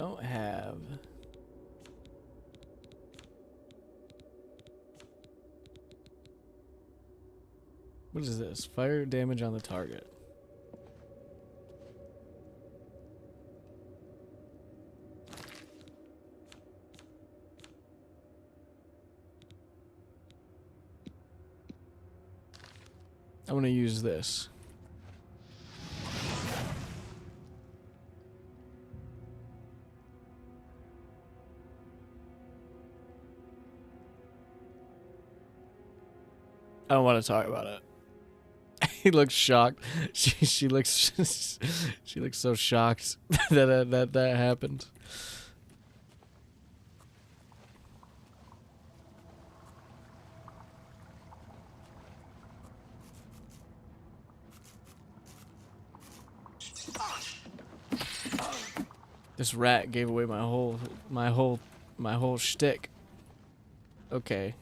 don't have... What is this? Fire damage on the target. I'm gonna use this. I don't want to talk about it. He looks shocked. She looks she looks so shocked that happened. This rat gave away my whole shtick. Okay.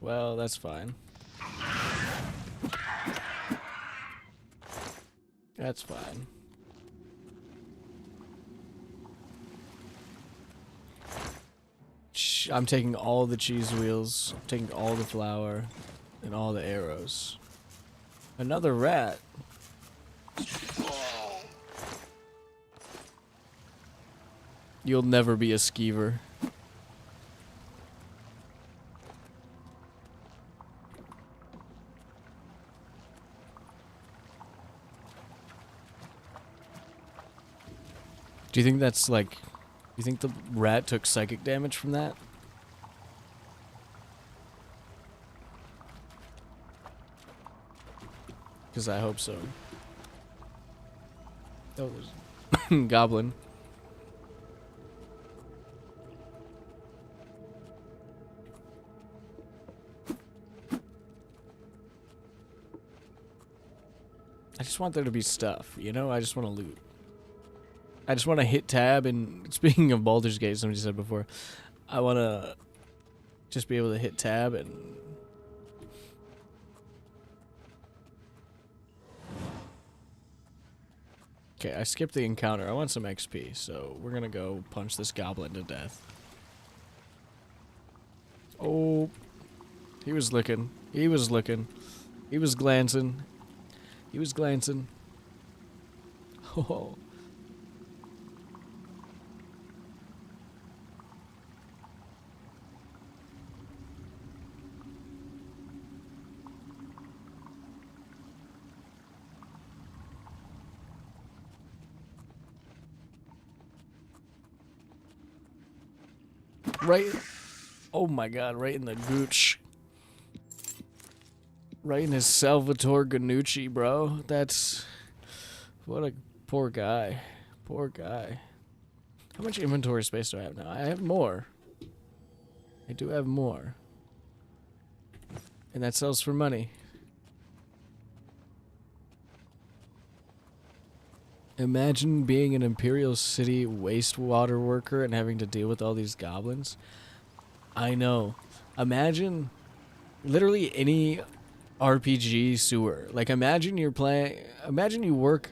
Well, that's fine. That's fine. I'm taking all the cheese wheels, I'm taking all the flour, and all the arrows. Another rat. You'll never be a skeever. Do you think that's like... You think the rat took psychic damage from that? Because I hope so. That was... Goblin. I just want there to be stuff, you know? I just want to loot. I just want to hit tab, and speaking of Baldur's Gate, somebody said before, I want to just be able to hit tab and... Okay, I skipped the encounter. I want some XP, so we're gonna go punch this goblin to death. Oh, he was looking. He was looking. He was glancing. He was glancing. Oh. Right, oh my god, right in the gooch. Right in his Salvatore Ganucci, bro. That's... What a poor guy. Poor guy. How much inventory space do I have now? I have more. I do have more. And that sells for money. Imagine being an Imperial City wastewater worker and having to deal with all these goblins. I know. Imagine literally any RPG sewer. Like, imagine you're playing... Imagine you work...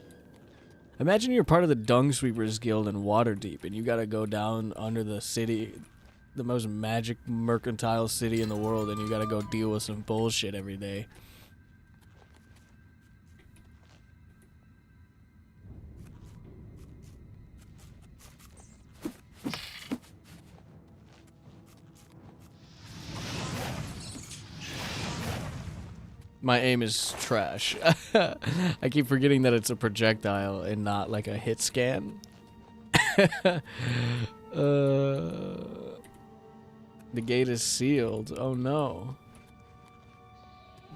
Imagine you're part of the Dung Sweepers Guild in Waterdeep and you gotta go down under the city, the most magic mercantile city in the world, and you gotta go deal with some bullshit every day. My aim is trash. I keep forgetting that it's a projectile and not like a hit scan. The gate is sealed. Oh no.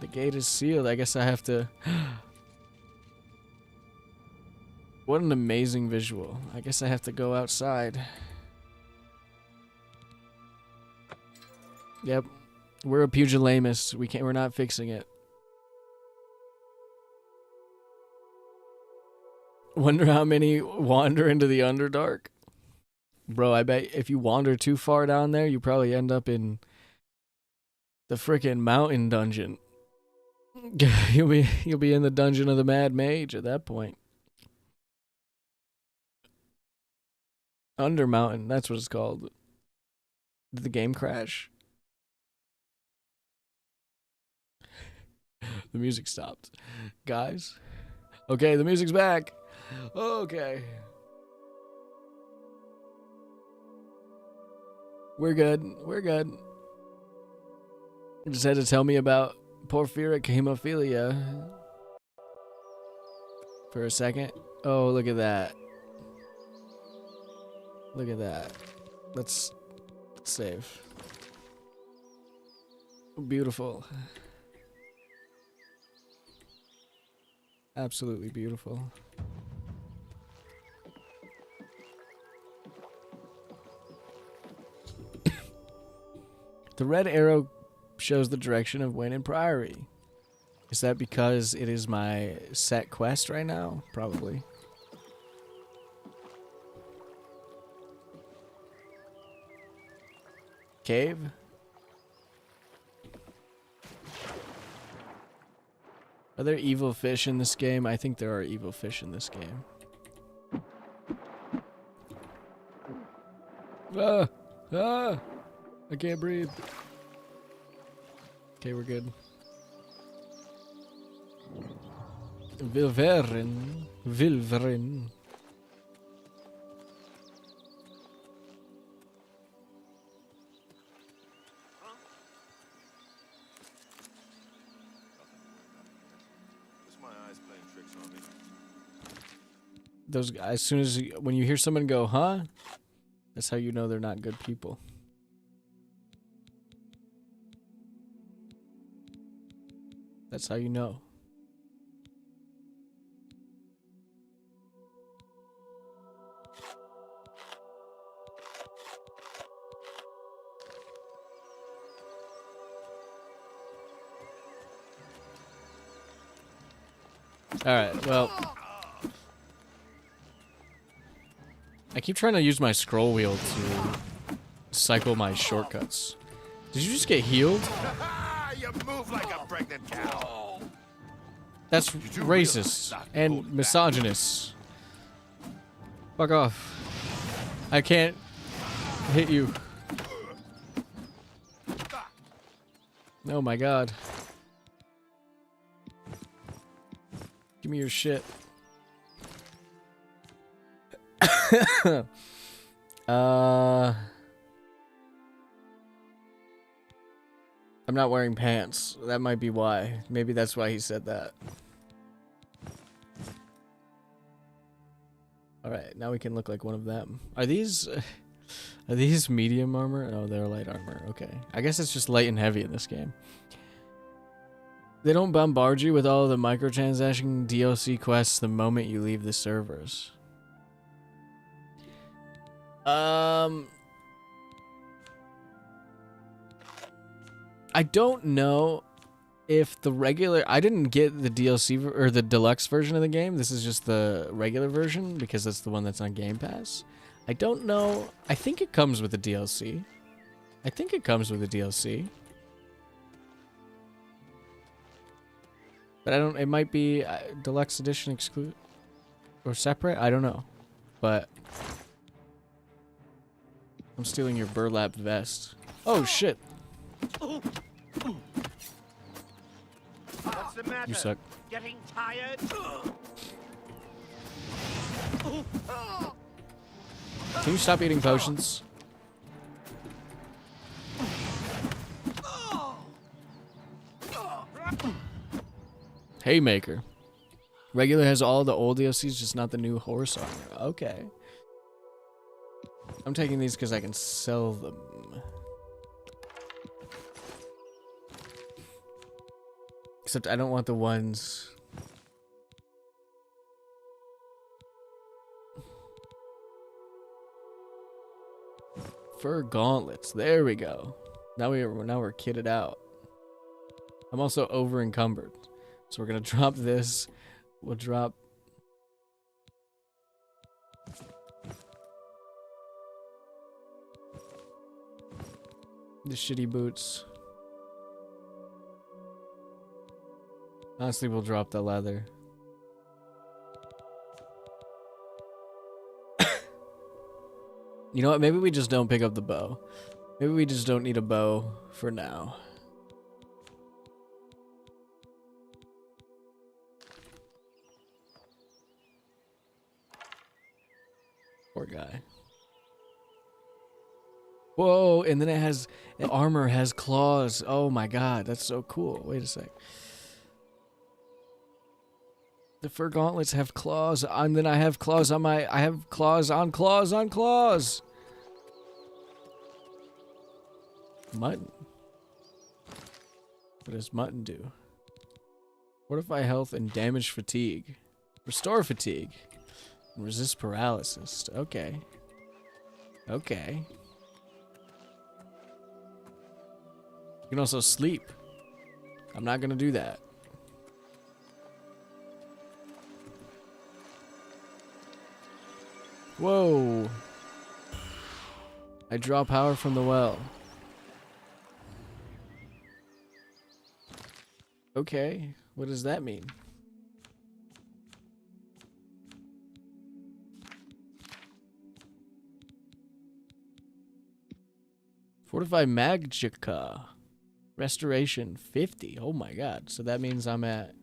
The gate is sealed. I guess I have to... What an amazing visual. I guess I have to go outside. Yep. We're a pugilamist. We're not fixing it. Wonder how many wander into the Underdark? Bro, I bet if you wander too far down there, you probably end up in the frickin' mountain dungeon. You'll be in the dungeon of the Mad Mage at that point. Undermountain, that's what it's called. Did the game crash? The music stopped. Guys? Okay, the music's back. Okay. We're good. We're good. You just had to tell me about porphyric hemophilia for a second. Oh, look at that. Look at that. Let's save. Beautiful. Absolutely beautiful. The red arrow shows the direction of Wayne and Priory. Is that because it is my set quest right now? Probably. Cave? Are there evil fish in this game? I think there are evil fish in this game. Ah! Ah! I can't breathe. Okay, we're good. Vilverin. Vilverin. Those, as soon as when you hear someone go, huh? That's how you know they're not good people. That's how you know. Alright, well. I keep trying to use my scroll wheel to cycle my shortcuts. Did you just get healed? You move like a pregnant cow. That's racist and misogynist. Fuck off. I can't hit you. Oh my god. Give me your shit. I'm not wearing pants. That might be why. Maybe that's why he said that. Alright, now we can look like one of them. Are these medium armor? Oh, they're light armor. Okay. I guess it's just light and heavy in this game. They don't bombard you with all of the microtransaction DLC quests the moment you leave the servers. I don't know if the regular... I didn't get the DLC or the deluxe version of the game. This is just the regular version because that's the one that's on Game Pass. I don't know. I think it comes with the DLC. I think it comes with the DLC. But I don't... It might be deluxe edition exclude or separate. I don't know. But... I'm stealing your burlap vest. Oh, shit. What's the matter? You suck. Getting tired? Can you stop eating potions? Haymaker. Regular has all the old DLCs, just not the new horse armor. Okay. I'm taking these because I can sell them. Except I don't want the ones... Fur gauntlets. There we go. Now we're kitted out. I'm also over encumbered. So we're gonna drop this. We'll drop... the shitty boots. Honestly, we'll drop the leather. You know what? Maybe we just don't pick up the bow. Maybe we just don't need a bow for now. Poor guy. Whoa, and then it has, the armor has claws. Oh my god, that's so cool. Wait a sec. The fur gauntlets have claws, and then I have claws on my, I have claws on claws on claws. Mutton. What does mutton do? Fortify health and damage fatigue. Restore fatigue. And resist paralysis. Okay. Okay. You can also sleep. I'm not gonna do that. Whoa. I draw power from the well. Okay, what does that mean? Fortify Magicka. Restoration 50. Oh my god. So that means I'm at...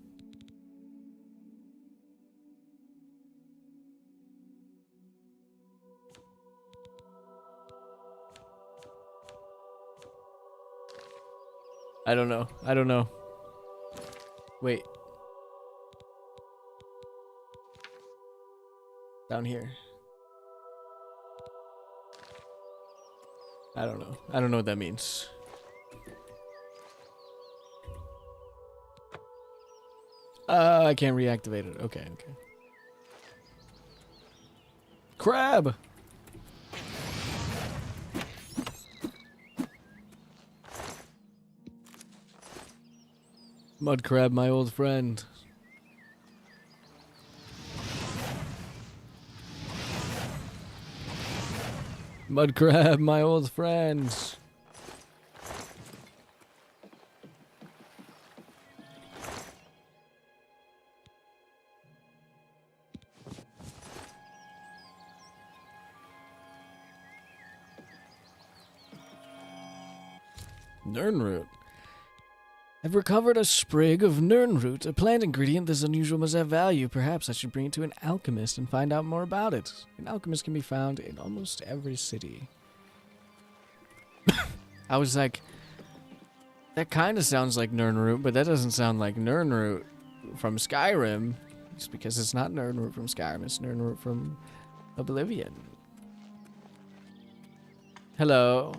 I don't know. I don't know. Wait. Down here. I don't know. I don't know what that means. I can't reactivate it. Okay, okay. Crab! Mud crab, my old friend. Mud crab, my old friend. Nernroot. I've recovered a sprig of nernroot, a plant ingredient this unusual must have value. Perhaps I should bring it to an alchemist and find out more about it. An alchemist can be found in almost every city. I was like, that kind of sounds like nernroot, but that doesn't sound like nernroot from Skyrim. It's because it's not nernroot from Skyrim, it's nernroot from Oblivion. Hello.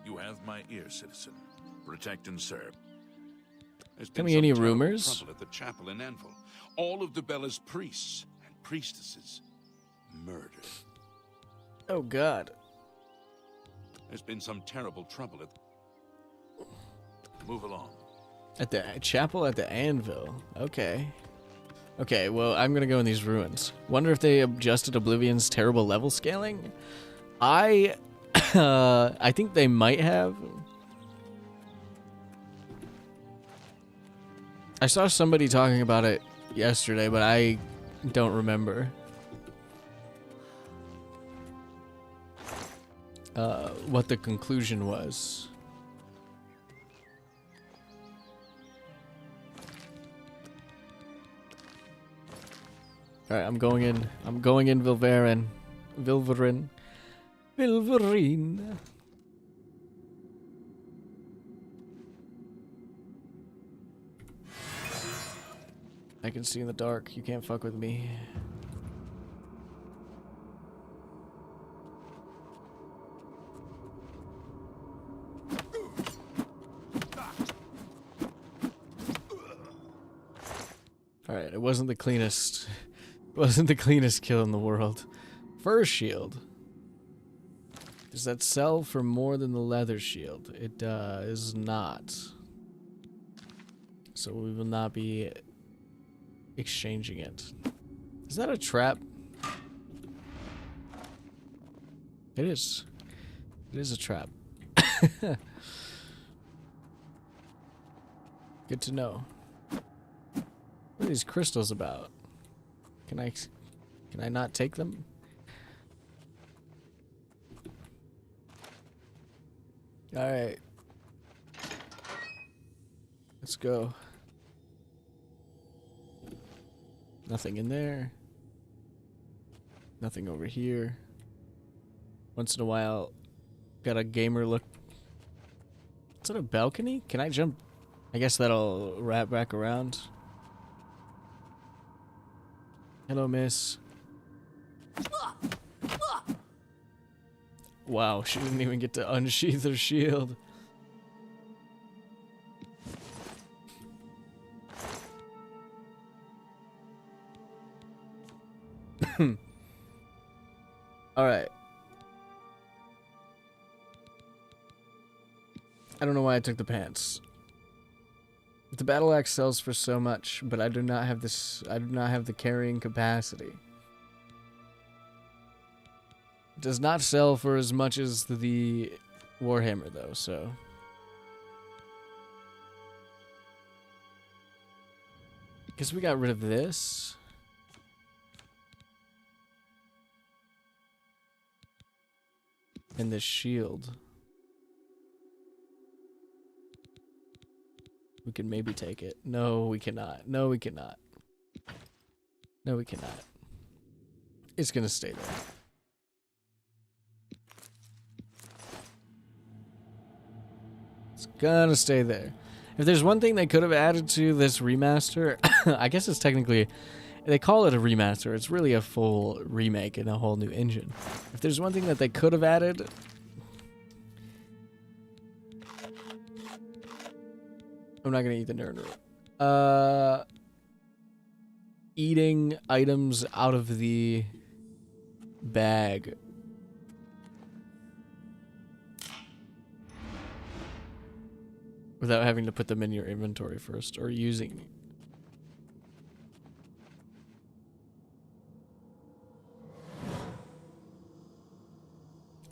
You have my ear, citizen. Protect and serve. There's Tell been me some any terrible rumors? trouble at the chapel in Anvil. All of the Bella's priests and priestesses murdered. Oh god. There's been some terrible trouble at... Move along. At the chapel at the anvil. Okay. Okay, well, I'm gonna go in these ruins. Wonder if they adjusted Oblivion's terrible level scaling? I think they might have. I saw somebody talking about it yesterday, but I don't remember. What the conclusion was. Alright, I'm going in. I'm going in Vilverin. Vilverin. Vilverine. I can see in the dark. You can't fuck with me. Alright, it wasn't the cleanest. It wasn't the cleanest kill in the world. Fur shield. Does that sell for more than the leather shield? It is not. So we will not be exchanging it. Is that a trap? It is. It is a trap. Good to know. What are these crystals about? Can I not take them? Alright. Let's go. Nothing in there. Nothing over here. Once in a while, got a gamer look. Is that a balcony? Can I jump? I guess that'll wrap back around. Hello, miss. Wow, she didn't even get to unsheath her shield. Alright. I don't know why I took the pants. The battle axe sells for so much, but I do not have this. I do not have the carrying capacity. It does not sell for as much as the Warhammer, though. So, guess we got rid of this. And this shield. We can maybe take it. No, we cannot. No, we cannot. No, we cannot. It's gonna stay there. It's gonna stay there. If there's one thing they could have added to this remaster, I guess it's technically, they call it a remaster. It's really a full remake and a whole new engine. If there's one thing that they could have added, I'm not gonna eat the nerd root. Eating items out of the bag. Without having to put them in your inventory first, or using.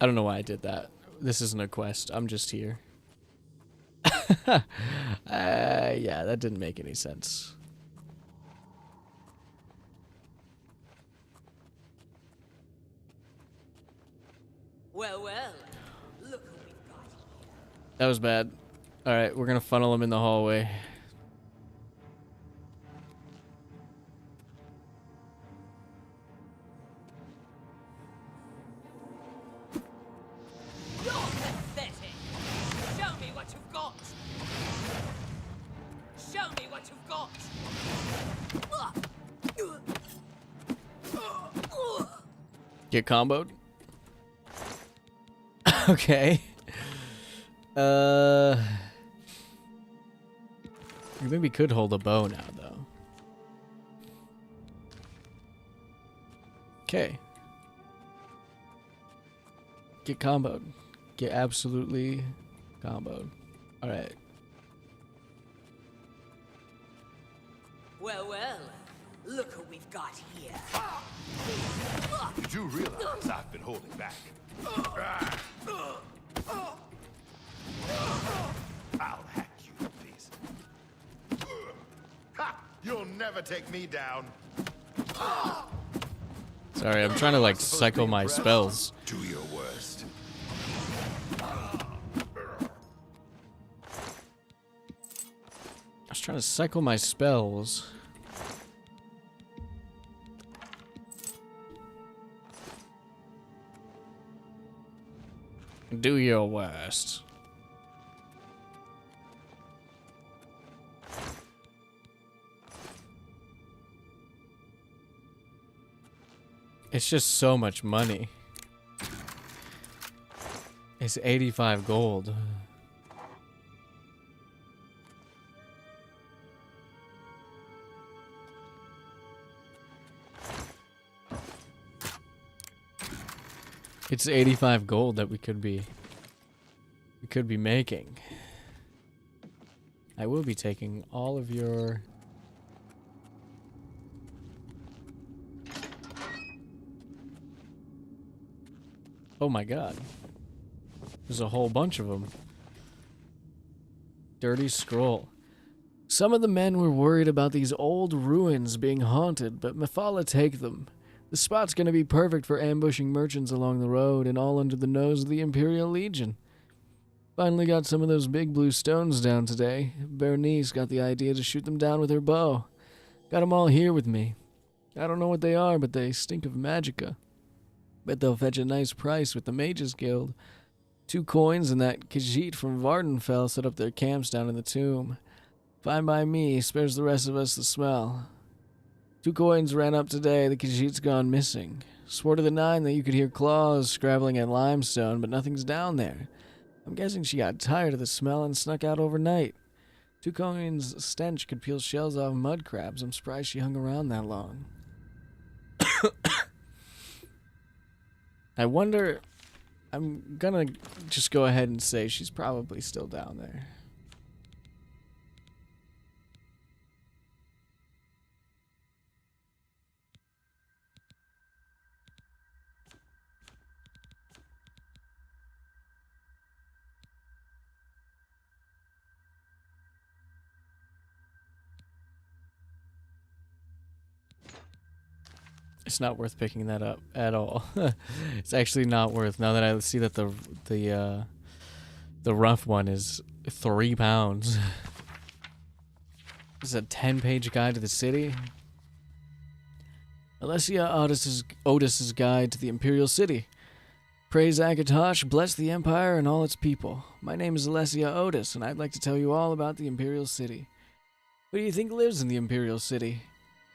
I don't know why I did that. This isn't a quest. I'm just here. Yeah, that didn't make any sense. Well, look who we've got here. That was bad. Alright, we're gonna funnel him in the hallway. You're pathetic. Show me what you've got. Show me what you've got. Get comboed? Okay. I think we could hold a bow now, though. Okay. Get comboed. Get absolutely comboed. Alright. Well, look who we've got here. You do realize I've been holding back. I'll hack you, please. Ha! You'll never take me down. Sorry, I'm trying to like cycle my spells. Do your worst. I was trying to cycle my spells. Do your worst. It's just so much money. It's 85 gold. It's 85 gold that we could be making. I will be taking all of your Oh my god. There's a whole bunch of them. Dirty scroll. Some of the men were worried about these old ruins being haunted, but Mephala take them. The spot's gonna be perfect for ambushing merchants along the road and all under the nose of the Imperial Legion. Finally got some of those big blue stones down today. Bernice got the idea to shoot them down with her bow. Got 'em all here with me. I don't know what they are, but they stink of magica. Bet they'll fetch a nice price with the Mages Guild. 2 coins and that Khajiit from Vardenfell set up their camps down in the tomb. Fine by me, spares the rest of us the smell. 2 coins ran up today, the Khajiit's gone missing. Swore to the 9 that you could hear claws scrabbling at limestone, but nothing's down there. I'm guessing she got tired of the smell and snuck out overnight. 2 coins' stench could peel shells off mud crabs. I'm surprised she hung around that long. I wonder... I'm gonna just go ahead and say she's probably still down there. It's not worth picking that up at all. It's actually not worth. Now that I see that the rough one is 3 pounds. This is a 10-page guide to the city. Alessia Otis's guide to the Imperial City. Praise Akatosh, bless the Empire and all its people. My name is Alessia Otis, and I'd like to tell you all about the Imperial City. Who do you think lives in the Imperial City?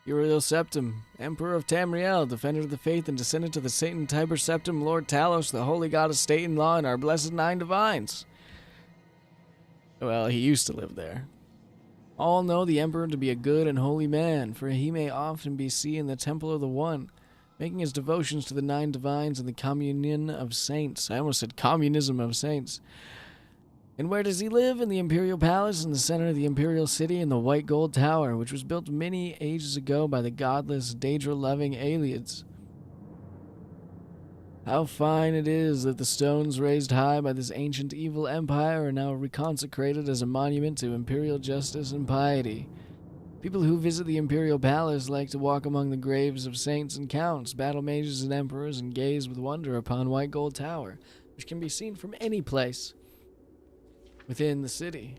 Uriel Septim, Emperor of Tamriel, Defender of the Faith, and descendant of the Satan Tiber Septim, Lord Talos, the Holy God of State and Law, and our blessed 9 divines. Well, he used to live there. All know the Emperor to be a good and holy man, for he may often be seen in the Temple of the One, making his devotions to the 9 divines and the communion of saints. I almost said communism of saints. And where does he live? In the Imperial Palace, in the center of the Imperial City, in the White Gold Tower, which was built many ages ago by the godless, Daedra-loving aliens. How fine it is that the stones raised high by this ancient evil empire are now reconsecrated as a monument to imperial justice and piety. People who visit the Imperial Palace like to walk among the graves of saints and counts, battle mages and emperors, and gaze with wonder upon White Gold Tower, which can be seen from any place within the city.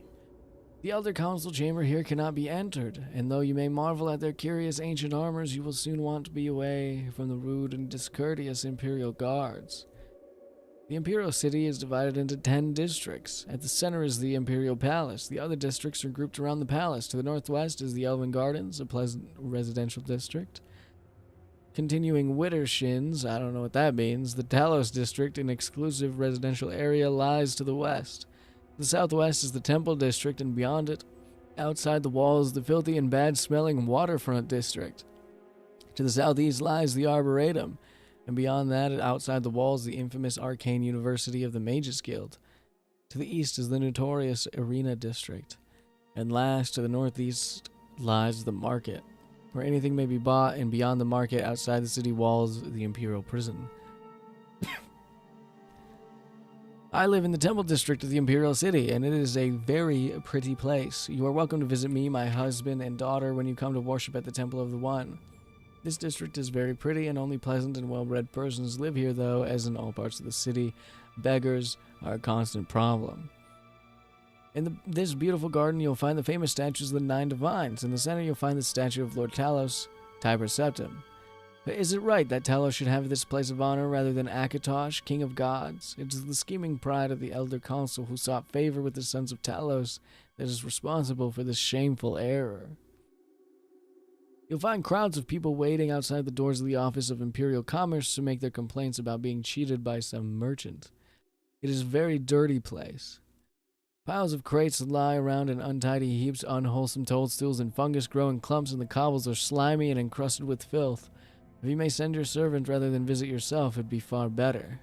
The Elder Council chamber here cannot be entered, and though you may marvel at their curious ancient armors, you will soon want to be away from the rude and discourteous Imperial guards. The Imperial City is divided into 10 districts. At the center is the Imperial Palace. The other districts are grouped around the palace. To the northwest is the Elven Gardens, a pleasant residential district. Continuing Widdershins, I don't know what that means, the Talos district, an exclusive residential area, lies to the west. To the southwest is the Temple District, and beyond it, outside the walls, the filthy and bad-smelling Waterfront District. To the southeast lies the Arboretum, and beyond that, outside the walls, the infamous Arcane University of the Mages Guild. To the east is the notorious Arena District. And last, to the northeast, lies the Market, where anything may be bought, and beyond the market, outside the city walls, the Imperial Prison. I live in the Temple District of the Imperial City, and it is a very pretty place. You are welcome to visit me, my husband, and daughter when you come to worship at the Temple of the One. This district is very pretty, and only pleasant and well-bred persons live here, though, as in all parts of the city, beggars are a constant problem. In this beautiful garden, you'll find the famous statues of the 9 divines. In the center, you'll find the statue of Lord Talos, Tiber Septim. But is it right that Talos should have this place of honor rather than Akatosh, king of gods? It is the scheming pride of the Elder Council who sought favor with the sons of Talos that is responsible for this shameful error. You'll find crowds of people waiting outside the doors of the Office of Imperial Commerce to make their complaints about being cheated by some merchant. It is a very dirty place. Piles of crates lie around in untidy heaps, unwholesome toadstools and fungus grow in clumps, and the cobbles are slimy and encrusted with filth. If you may send your servant rather than visit yourself, it'd be far better.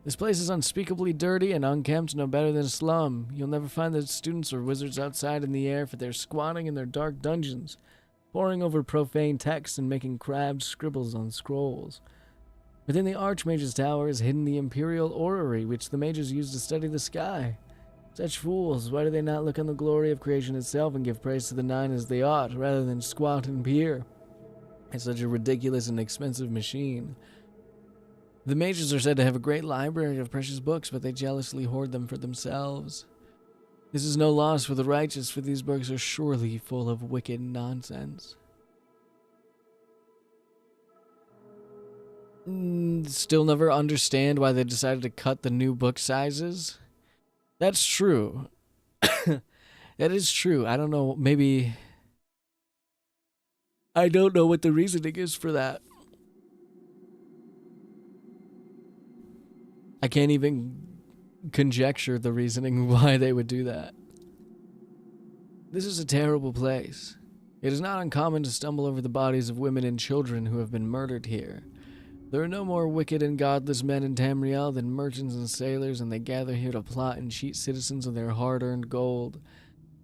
This place is unspeakably dirty and unkempt, no better than a slum. You'll never find the students or wizards outside in the air, for they're squatting in their dark dungeons, poring over profane texts and making crabbed scribbles on scrolls. Within the Archmage's Tower is hidden the Imperial Orrery, which the mages use to study the sky. Such fools, why do they not look on the glory of creation itself and give praise to the 9 as they ought, rather than squat and peer? It's such a ridiculous and expensive machine. The mages are said to have a great library of precious books, but they jealously hoard them for themselves. This is no loss for the righteous, for these books are surely full of wicked nonsense. Still never understand why they decided to cut the new book sizes. That's true. That is true. I don't know, maybe... I don't know what the reasoning is for that. I can't even conjecture the reasoning why they would do that. This is a terrible place. It is not uncommon to stumble over the bodies of women and children who have been murdered here. There are no more wicked and godless men in Tamriel than merchants and sailors, and they gather here to plot and cheat citizens of their hard-earned gold.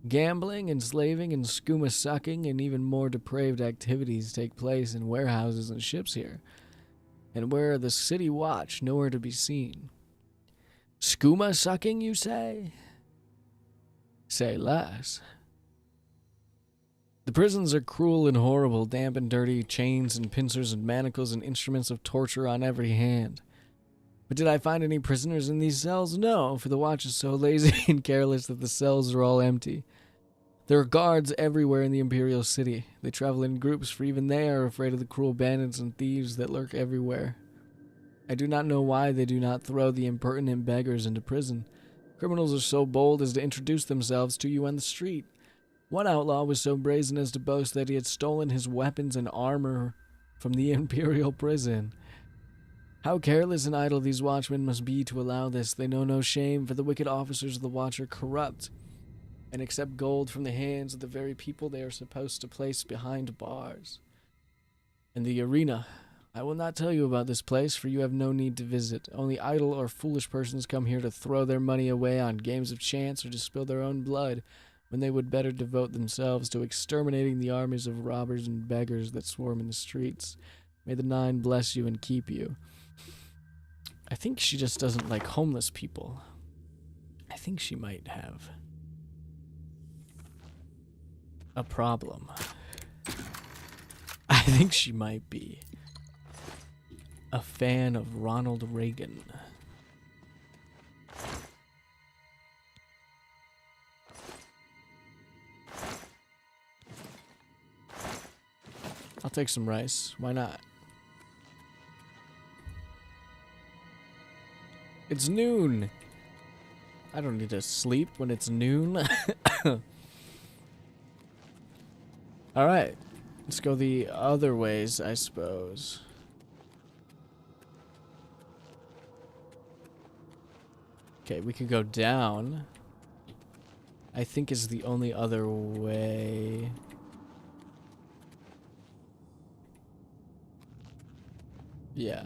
Gambling, enslaving, and skooma sucking, and even more depraved activities take place in warehouses and ships here. And where the city watch, nowhere to be seen. Skooma sucking, you say? Say less. The prisons are cruel and horrible, damp and dirty, chains and pincers and manacles and instruments of torture on every hand. But did I find any prisoners in these cells? No, for the watch is so lazy and careless that the cells are all empty. There are guards everywhere in the Imperial City. They travel in groups, for even they are afraid of the cruel bandits and thieves that lurk everywhere. I do not know why they do not throw the impertinent beggars into prison. Criminals are so bold as to introduce themselves to you on the street. One outlaw was so brazen as to boast that he had stolen his weapons and armor from the Imperial prison. How careless and idle these watchmen must be to allow this. They know no shame, for the wicked officers of the watch are corrupt and accept gold from the hands of the very people they are supposed to place behind bars. And the arena. I will not tell you about this place, for you have no need to visit. Only idle or foolish persons come here to throw their money away on games of chance or to spill their own blood, when they would better devote themselves to exterminating the armies of robbers and beggars that swarm in the streets. May the Nine bless you and keep you. I think she just doesn't like homeless people. I think she might have a problem. I think she might be a fan of Ronald Reagan. I'll take some rice. Why not? It's noon. I don't need to sleep when it's noon. Alright. Let's go the other ways, I suppose. Okay, we could go down. I think is the only other way. Yeah.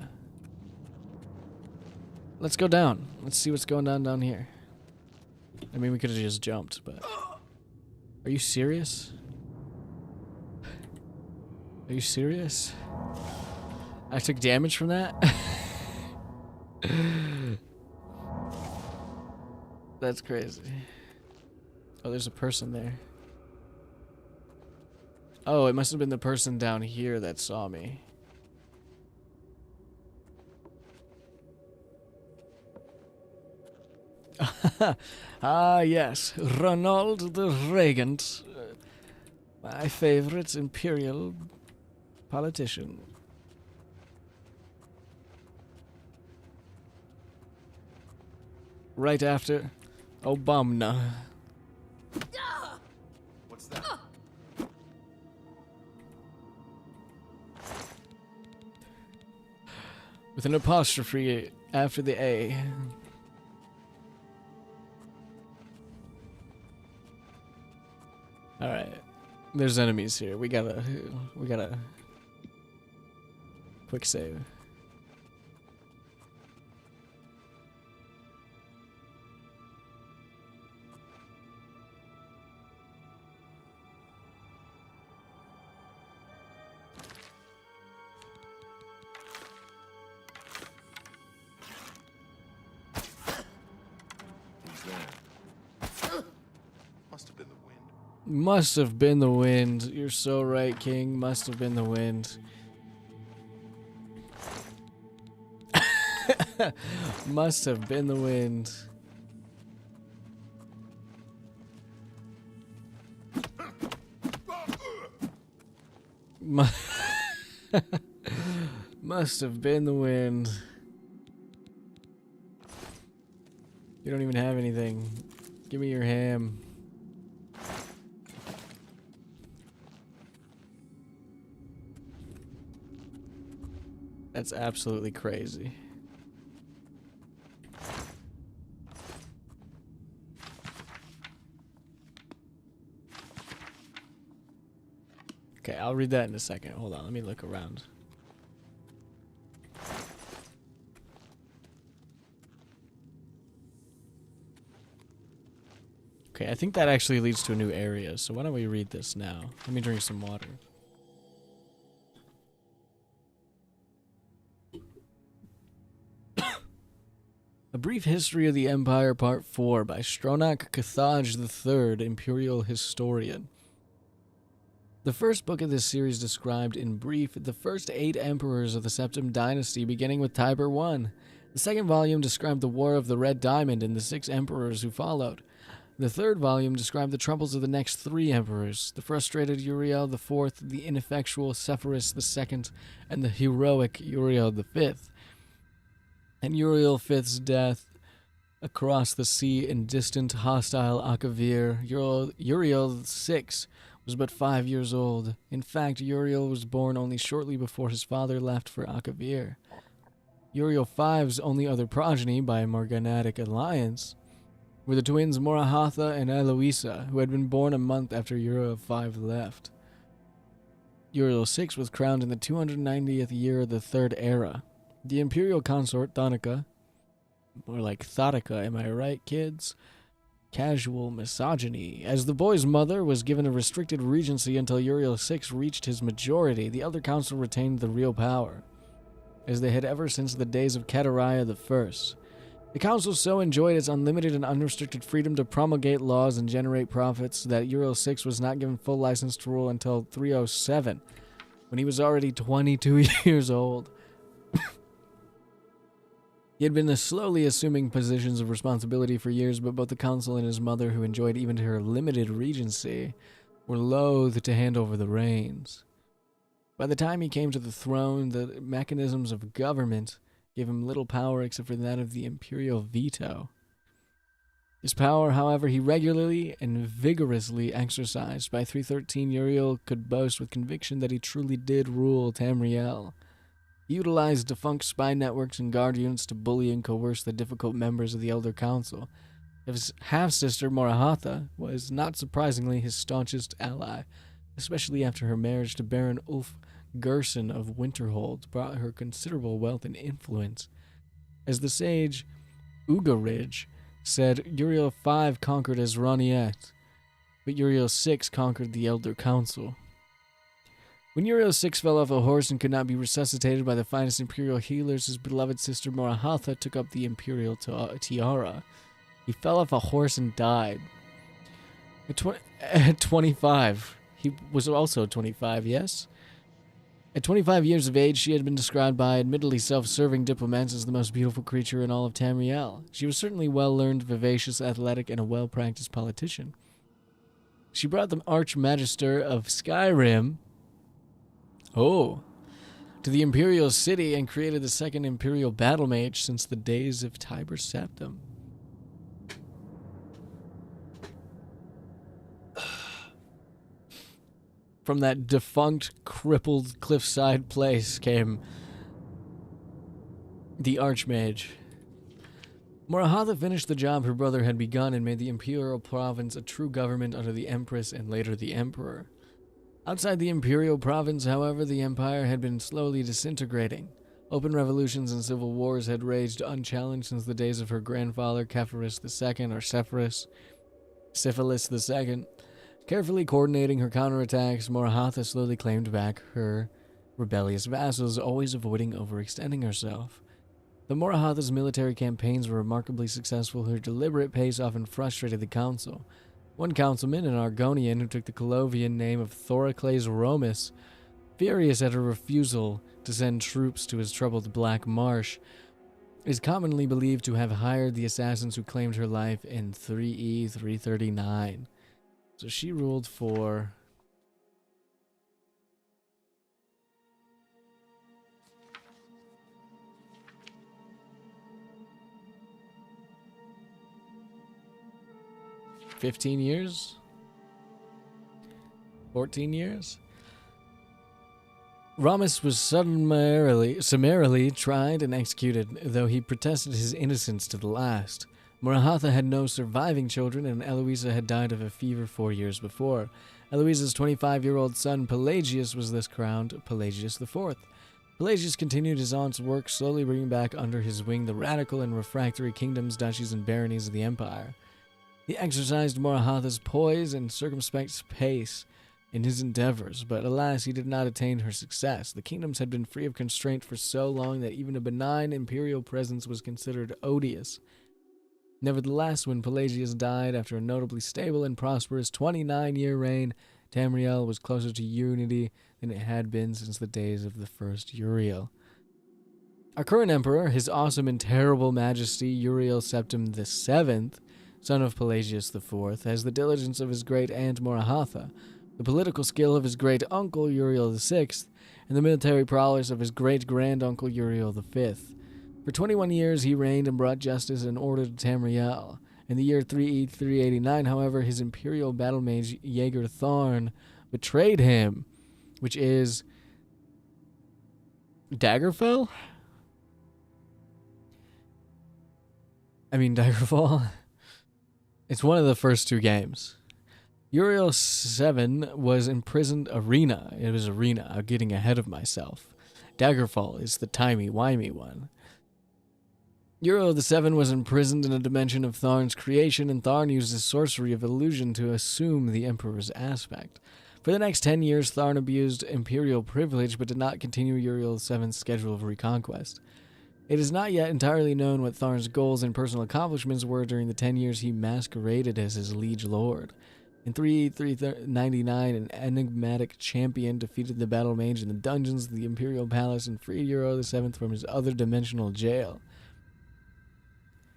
Let's go down. Let's see what's going on down here. I mean, we could have just jumped, but... Are you serious? Are you serious? I took damage from that? That's crazy. Oh, there's a person there. Oh, it must have been the person down here that saw me. Ah, yes. Ronald the Regent. My favorite imperial politician. Right after Obama. What's that? With an apostrophe after the A. Alright. There's enemies here. We gotta quick save. Must have been the wind. Must have been the wind. You're so right, King. Must have been the wind. Must have been the wind. Must have been the wind. You don't even have anything. Give me your ham. That's absolutely crazy. Okay, I'll read that in a second. Hold on, let me look around. Okay, I think that actually leads to a new area, so why don't we read this now? Let me drink some water. A Brief History of the Empire Part 4 by Stronach Cathage III, Imperial Historian. The first book of this series described in brief the first 8 emperors of the Septim Dynasty, beginning with Tiber I. The second volume described the War of the Red Diamond and the 6 emperors who followed. The third volume described the troubles of the next 3 emperors, the frustrated Uriel IV, the ineffectual Sepphoris II, and the heroic Uriel V. And Uriel V's death across the sea in distant, hostile Akavir. Uriel VI was but 5 years old. In fact, Uriel was born only shortly before his father left for Akavir. Uriel V's only other progeny by a morganatic alliance were the twins Morahatha and Eloisa, who had been born a month after Uriel V left. Uriel VI was crowned in the 290th year of the Third Era. The imperial consort, Thonica, more like Thotica, am I right, kids? Casual misogyny. As the boy's mother was given a restricted regency until Uriel VI reached his majority, the other council retained the real power, as they had ever since the days of Catariah I. The council so enjoyed its unlimited and unrestricted freedom to promulgate laws and generate profits that Uriel VI was not given full license to rule until 307, when he was already 22 years old. He had been slowly assuming positions of responsibility for years, but both the council and his mother, who enjoyed even her limited regency, were loath to hand over the reins. By the time he came to the throne, the mechanisms of government gave him little power except for that of the imperial veto. His power, however, he regularly and vigorously exercised. By 313, Uriel could boast with conviction that he truly did rule Tamriel. He utilized defunct spy networks and guard units to bully and coerce the difficult members of the Elder Council. His half-sister, Morahatha, was, not surprisingly, his staunchest ally, especially after her marriage to Baron Ulf Gerson of Winterhold brought her considerable wealth and influence. As the sage Ugaridge said, Uriel V conquered Esroniet, but Uriel VI conquered the Elder Council. When Uriel VI fell off a horse and could not be resuscitated by the finest imperial healers, his beloved sister Morahatha took up the imperial tiara. He fell off a horse and died. At 25. He was also 25, yes? At 25 years of age, she had been described by admittedly self-serving diplomats as the most beautiful creature in all of Tamriel. She was certainly well-learned, vivacious, athletic, and a well-practiced politician. She brought the Archmagister of Skyrim to the Imperial City and created the second Imperial Battle Mage since the days of Tiber Septim. From that defunct, crippled cliffside place came the Archmage. Morahatha finished the job her brother had begun and made the Imperial Province a true government under the Empress and later the Emperor. Outside the Imperial Province, however, the Empire had been slowly disintegrating. Open revolutions and civil wars had raged unchallenged since the days of her grandfather, Sepphoris II, or Syphilis II. Carefully coordinating her counterattacks, Morahatha slowly claimed back her rebellious vassals, always avoiding overextending herself. Though Morahatha's military campaigns were remarkably successful, her deliberate pace often frustrated the council. One councilman, an Argonian who took the Colovian name of Thorocles Romus, furious at her refusal to send troops to his troubled Black Marsh, is commonly believed to have hired the assassins who claimed her life in 3E 339. So she ruled for 15 years? 14 years? Ramus was summarily tried and executed, though he protested his innocence to the last. Murahatha had no surviving children, and Eloisa had died of a fever 4 years before. Eloisa's 25-year-old son Pelagius was thus crowned Pelagius IV. Pelagius continued his aunt's work, slowly bringing back under his wing the radical and refractory kingdoms, duchies, and baronies of the empire. He exercised Murahatha's poise and circumspect pace in his endeavors, but alas, he did not attain her success. The kingdoms had been free of constraint for so long that even a benign imperial presence was considered odious. Nevertheless, when Pelagius died after a notably stable and prosperous 29-year reign, Tamriel was closer to unity than it had been since the days of the first Uriel. Our current emperor, his awesome and terrible majesty Uriel Septim VII, son of Pelagius IV, has the diligence of his great aunt Murahatha, the political skill of his great-uncle Uriel VI, and the military prowess of his great-granduncle Uriel V. For 21 years he reigned and brought justice and order to Tamriel. In the year 389, however, his imperial battle mage Jaeger Tharn betrayed him, which is Daggerfall? Daggerfall? It's one of the first two games. Uriel 7 was imprisoned Arena. It was Arena. I'm getting ahead of myself. Daggerfall is the timey-wimey one. Uriel the 7 was imprisoned in a dimension of Tharn's creation, and Tharn used his sorcery of illusion to assume the Emperor's aspect. For the next 10 years, Tharn abused imperial privilege, but did not continue Uriel the 7's schedule of reconquest. It is not yet entirely known what Tharn's goals and personal accomplishments were during the 10 years he masqueraded as his liege lord. In 399, an enigmatic champion defeated the battle mage in the dungeons of the Imperial Palace and freed Uriel the 7th from his other dimensional jail.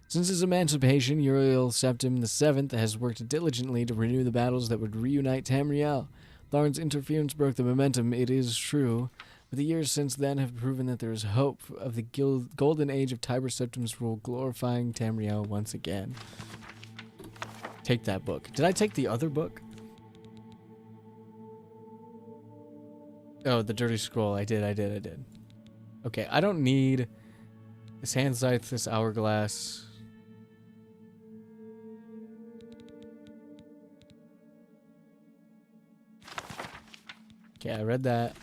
Since his emancipation, Uriel Septim VII has worked diligently to renew the battles that would reunite Tamriel. Tharn's interference broke the momentum, it is true, but the years since then have proven that there is hope of the golden age of Tiber Septim's rule glorifying Tamriel once again. Take that book. Did I take the other book? Oh, the Dirty Scroll. I did. Okay, I don't need this hand scythe, this hourglass. Okay, I read that.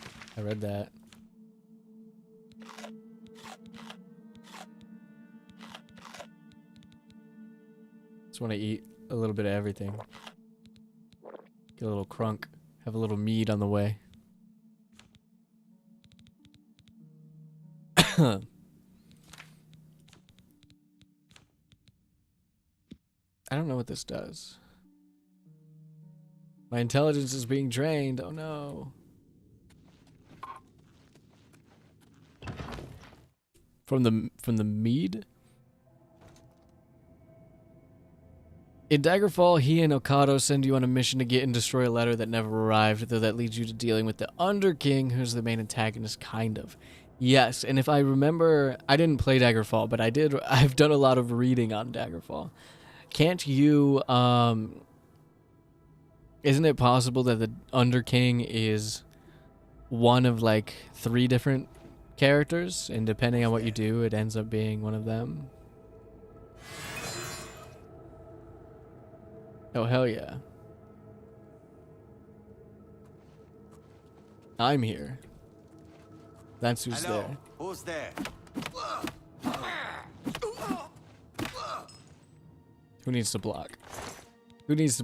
Just want to eat a little bit of everything. Get a little crunk. Have a little mead on the way. I don't know what this does. My intelligence is being drained. Oh no. From the mead? In Daggerfall, he and Okado send you on a mission to get and destroy a letter that never arrived, though that leads you to dealing with the Underking, who's the main antagonist, kind of. Yes, and if I remember, I didn't play Daggerfall, but I've done a lot of reading on Daggerfall. Can't you, isn't it possible that the Underking is one of like 3 different characters, and depending on what you do, it ends up being one of them? Oh, hell yeah. I'm here. That's who's Hello, there. who's there? Who needs to block? Who needs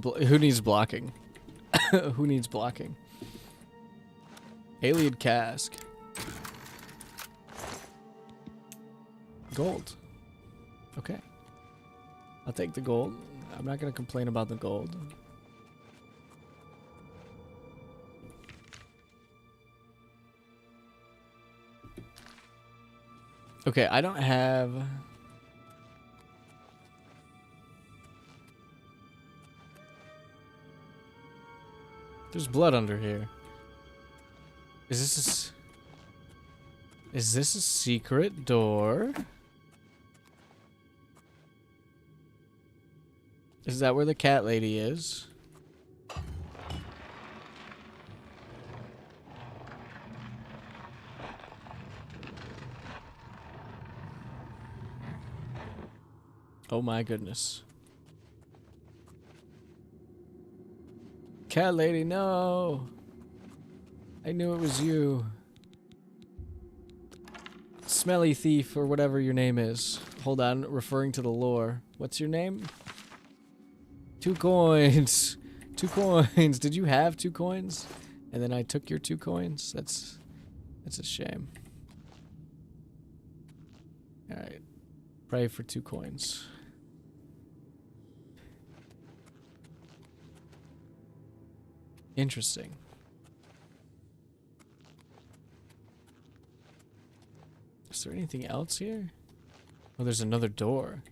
blocking? Who needs blocking? Alien cask. Gold. Okay. I'll take the gold. I'm not going to complain about the gold. Okay, I don't have There's blood under here. Is this a secret door? Is that where the cat lady is? Oh my goodness. Cat lady, no! I knew it was you. Smelly thief, or whatever your name is. Hold on, referring to the lore. What's your name? 2 coins! 2 coins! Did you have 2 coins? And then I took your 2 coins? That's a shame. Alright. Pray for 2 coins. Interesting. Is there anything else here? Oh, there's another door.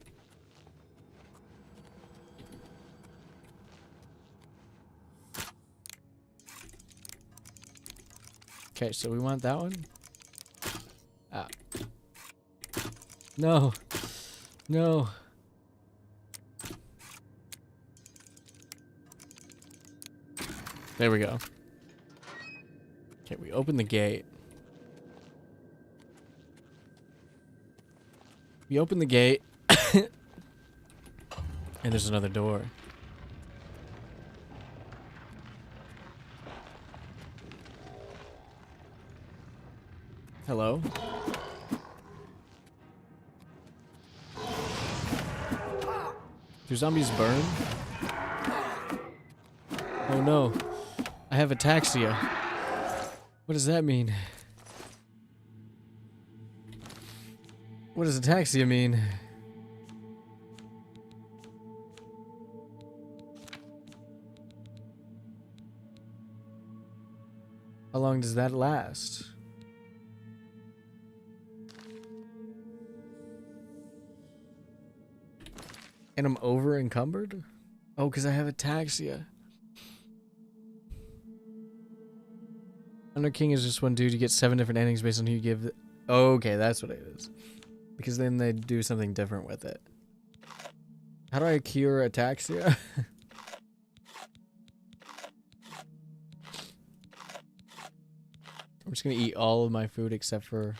Okay, so we want that one. Ah. No. No. There we go. Okay, we open the gate. We open the gate. And there's another door. Hello? Do zombies burn? Oh no. I have ataxia. What does that mean? What does ataxia mean? How long does that last? And I'm over encumbered? Oh, because I have ataxia. Under King is just one dude. You get 7 different endings based on who you give. Oh, okay, that's what it is. Because then they do something different with it. How do I cure ataxia? I'm just gonna eat all of my food except for...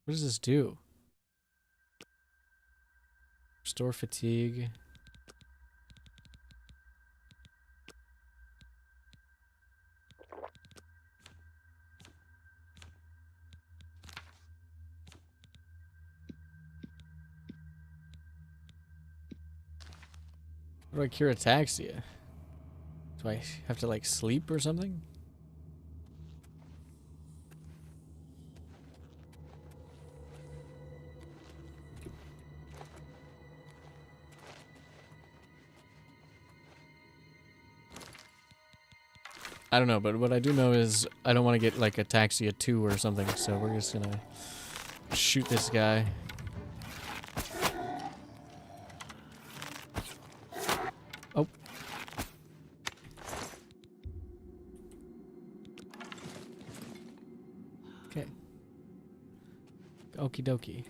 What does this do? Restore fatigue. How do I cure ataxia? Do I have to like sleep or something? I don't know, but what I do know is I don't want to get like ataxia 2 or something, so we're just gonna shoot this guy. Oh. Okay. Okie dokie.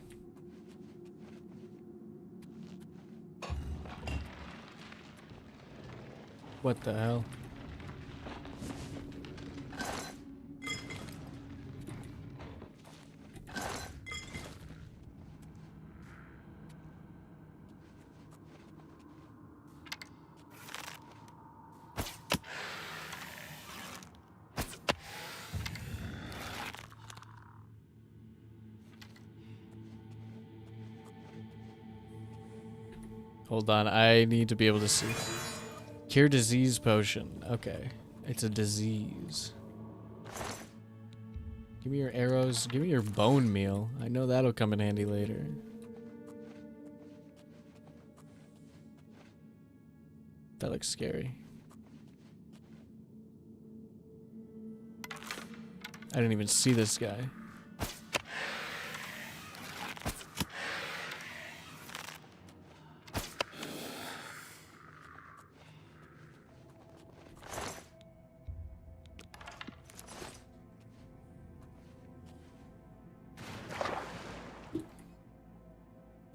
What the hell? Hold on, I need to be able to see. Cure disease potion. Okay. It's a disease. Give me your arrows. Give me your bone meal. I know that'll come in handy later. That looks scary. I didn't even see this guy.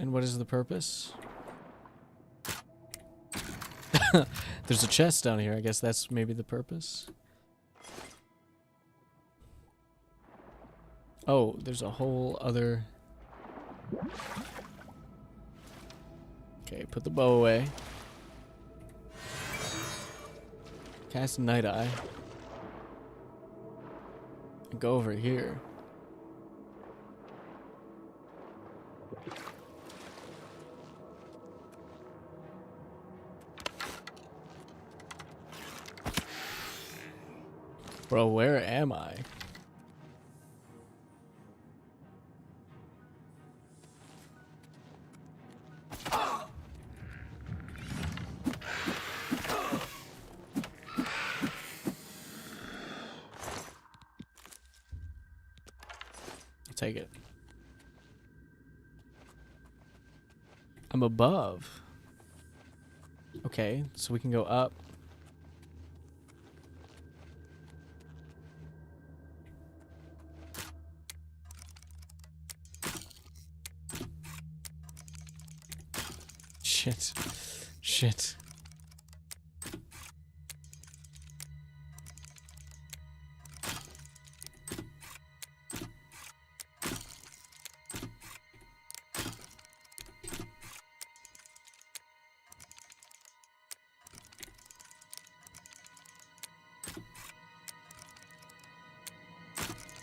And what is the purpose? There's a chest down here. I guess that's maybe the purpose. Oh, there's a whole other... Okay, put the bow away. Cast Night Eye. And go over here. Bro, where am I? Take it. I'm above. Okay, so we can go up. Shit. Shit.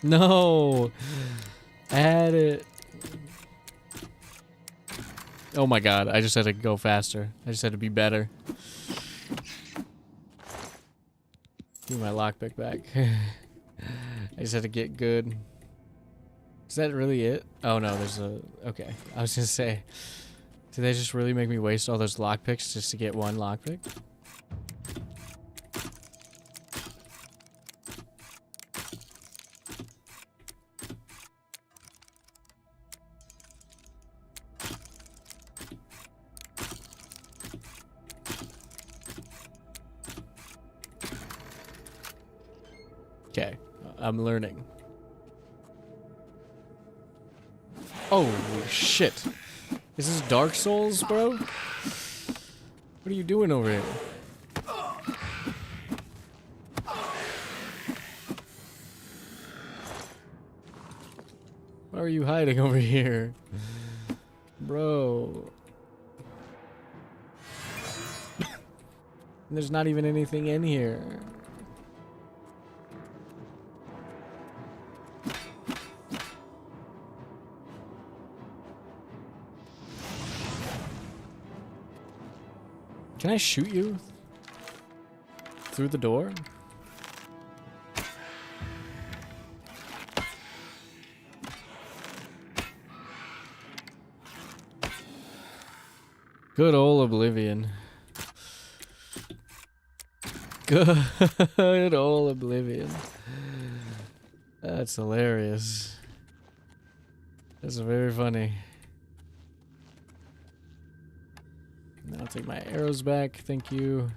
No! Add it. Oh my god, I just had to go faster. I just had to be better. Give me my lockpick back. I just had to get good. Is that really it? Oh no, there's a... Okay, I was gonna say... Did they just really make me waste all those lockpicks just to get one lockpick? Okay, I'm learning. Holy shit. Is this Dark Souls, bro? What are you doing over here? Why are you hiding over here? Bro. There's not even anything in here. Can I shoot you through the door? Good old Oblivion. Good old Oblivion. That's hilarious. That's very funny. I'll take my arrows back, thank you.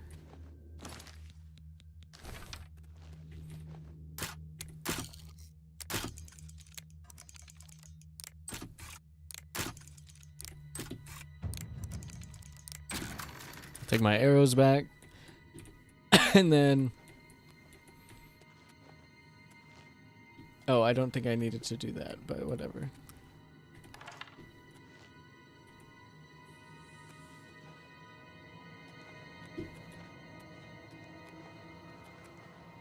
Take my arrows back. And then... Oh, I don't think I needed to do that, but whatever.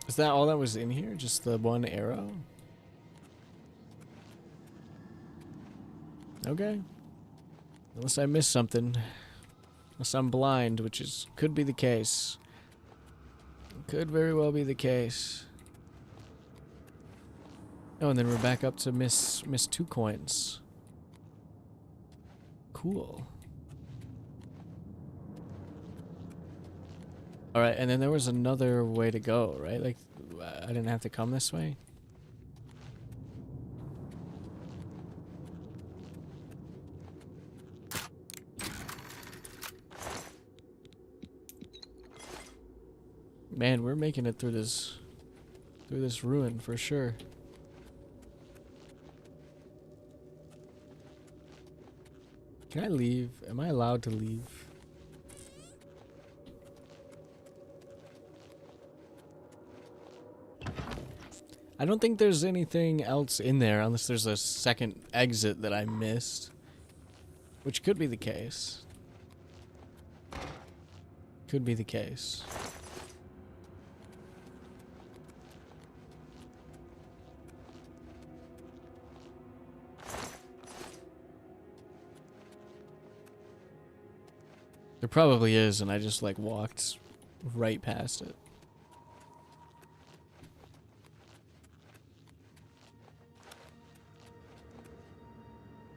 Is that all that was in here? Just the one arrow? Okay. Unless I missed something. Unless I'm blind, which is could be the case. Could very well be the case. Oh, and then we're back up to miss 2 coins. Cool. Alright, and then there was another way to go, right? Like, I didn't have to come this way? Man, we're making it through this ruin for sure. Can I leave? Am I allowed to leave? I don't think there's anything else in there unless there's a second exit that I missed. Which could be the case. Could be the case. There probably is, and I just like walked right past it.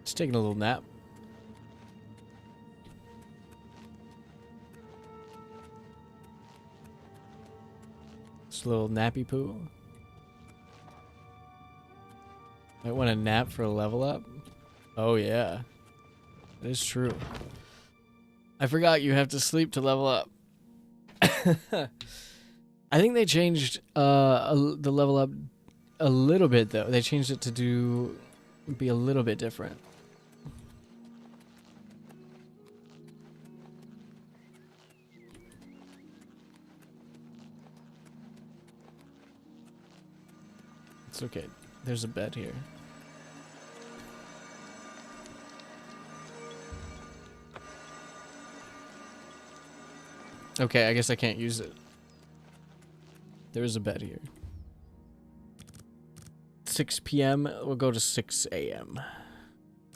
Just taking a little nap. Just a little nappy poo. Might want a nap for a level up. Oh yeah, that is true. I forgot you have to sleep to level up. I think they changed the level up a little bit though. They changed it to be a little bit different. It's okay. There's a bed here. Okay, I guess I can't use it. There is a bed here. 6 p.m. We'll go to 6 a.m.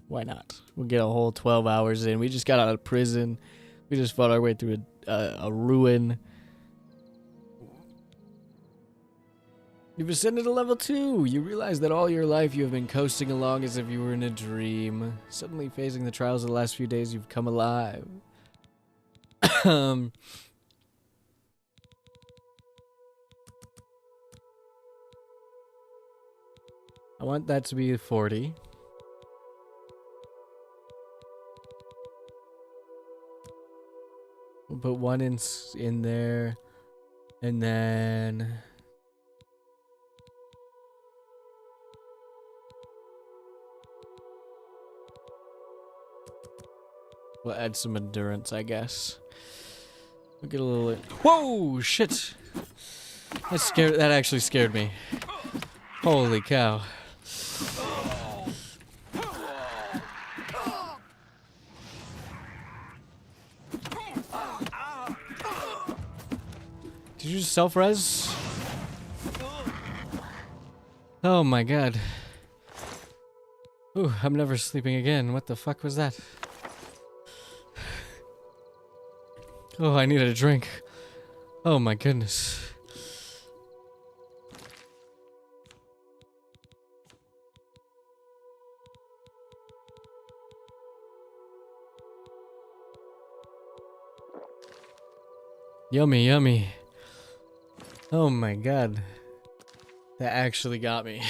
Why not? We'll get a whole 12 hours in. We just got out of prison. We just fought our way through a ruin. You've ascended to level 2. You realize that all your life you have been coasting along as if you were in a dream. Suddenly facing the trials of the last few days, you've come alive. I want that to be 40. We'll put one in there, and then we'll add some endurance, I guess. We'll get a little. Whoa! Shit! That actually scared me. Holy cow! Did you just self-res? Oh my god. Ooh, I'm never sleeping again. What the fuck was that? Oh, I need a drink. Oh my goodness. Yummy, yummy. Oh my god. That actually got me.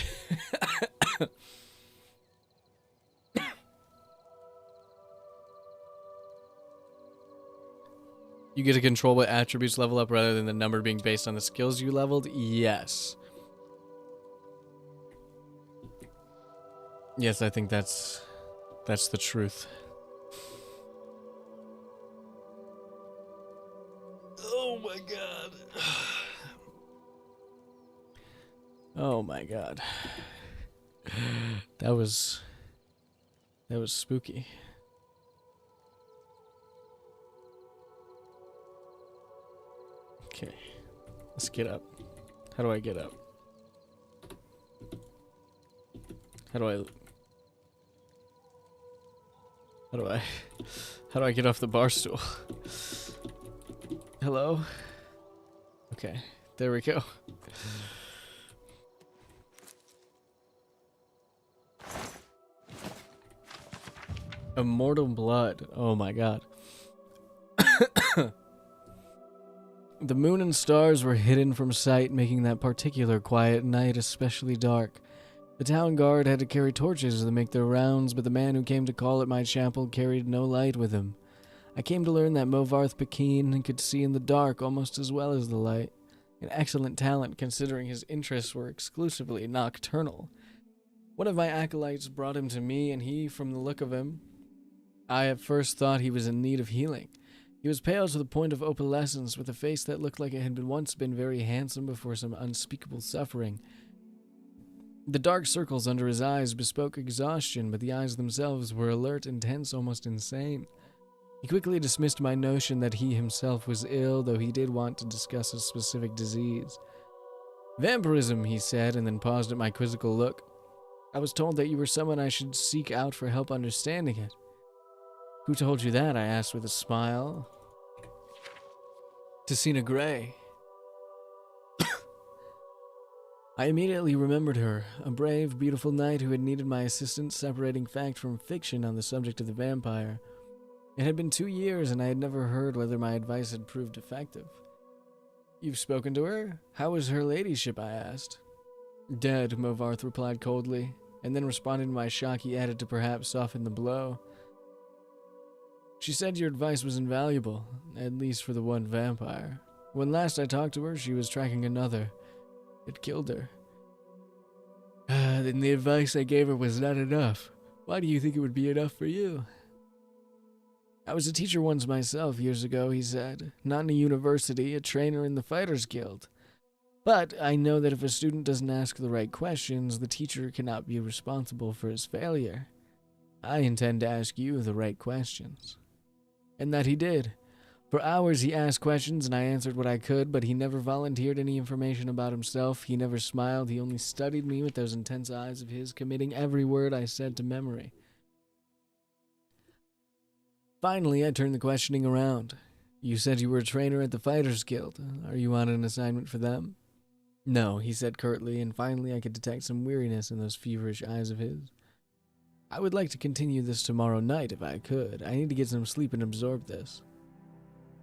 You get to control what attributes level up rather than the number being based on the skills you leveled? Yes. Yes, I think that's the truth. Oh my god. Oh my god. That was spooky. Okay. Let's get up. How do I get up? How do I get off the bar stool? Hello? Okay, there we go. Immortal blood. Oh my god. The moon and stars were hidden from sight, making that particular quiet night especially dark. The town guard had to carry torches to make their rounds, but the man who came to call at my chapel carried no light with him. I came to learn that Movarth Pekin could see in the dark almost as well as the light. An excellent talent considering his interests were exclusively nocturnal. One of my acolytes brought him to me, and he, from the look of him, I at first thought he was in need of healing. He was pale to the point of opalescence, with a face that looked like it had once been very handsome before some unspeakable suffering. The dark circles under his eyes bespoke exhaustion, but the eyes themselves were alert, intense, almost insane. He quickly dismissed my notion that he himself was ill, though he did want to discuss a specific disease. Vampirism, he said, and then paused at my quizzical look. I was told that you were someone I should seek out for help understanding it. Who told you that? I asked with a smile. Tessina Gray. I immediately remembered her, a brave, beautiful knight who had needed my assistance separating fact from fiction on the subject of the vampire. It had been 2 years, and I had never heard whether my advice had proved effective. You've spoken to her? How is her ladyship? I asked. Dead, Movarth replied coldly, and then responding to my shock, he added to perhaps soften the blow. She said your advice was invaluable, at least for the one vampire. When last I talked to her, she was tracking another. It killed her. Then the advice I gave her was not enough. Why do you think it would be enough for you? I was a teacher once myself, years ago, he said. Not in a university, a trainer in the Fighters Guild. But I know that if a student doesn't ask the right questions, the teacher cannot be responsible for his failure. I intend to ask you the right questions. And that he did. For hours he asked questions and I answered what I could, but he never volunteered any information about himself. He never smiled. He only studied me with those intense eyes of his, committing every word I said to memory. Finally, I turned the questioning around. You said you were a trainer at the Fighters Guild. Are you on an assignment for them? No, he said curtly, and finally I could detect some weariness in those feverish eyes of his. I would like to continue this tomorrow night if I could. I need to get some sleep and absorb this.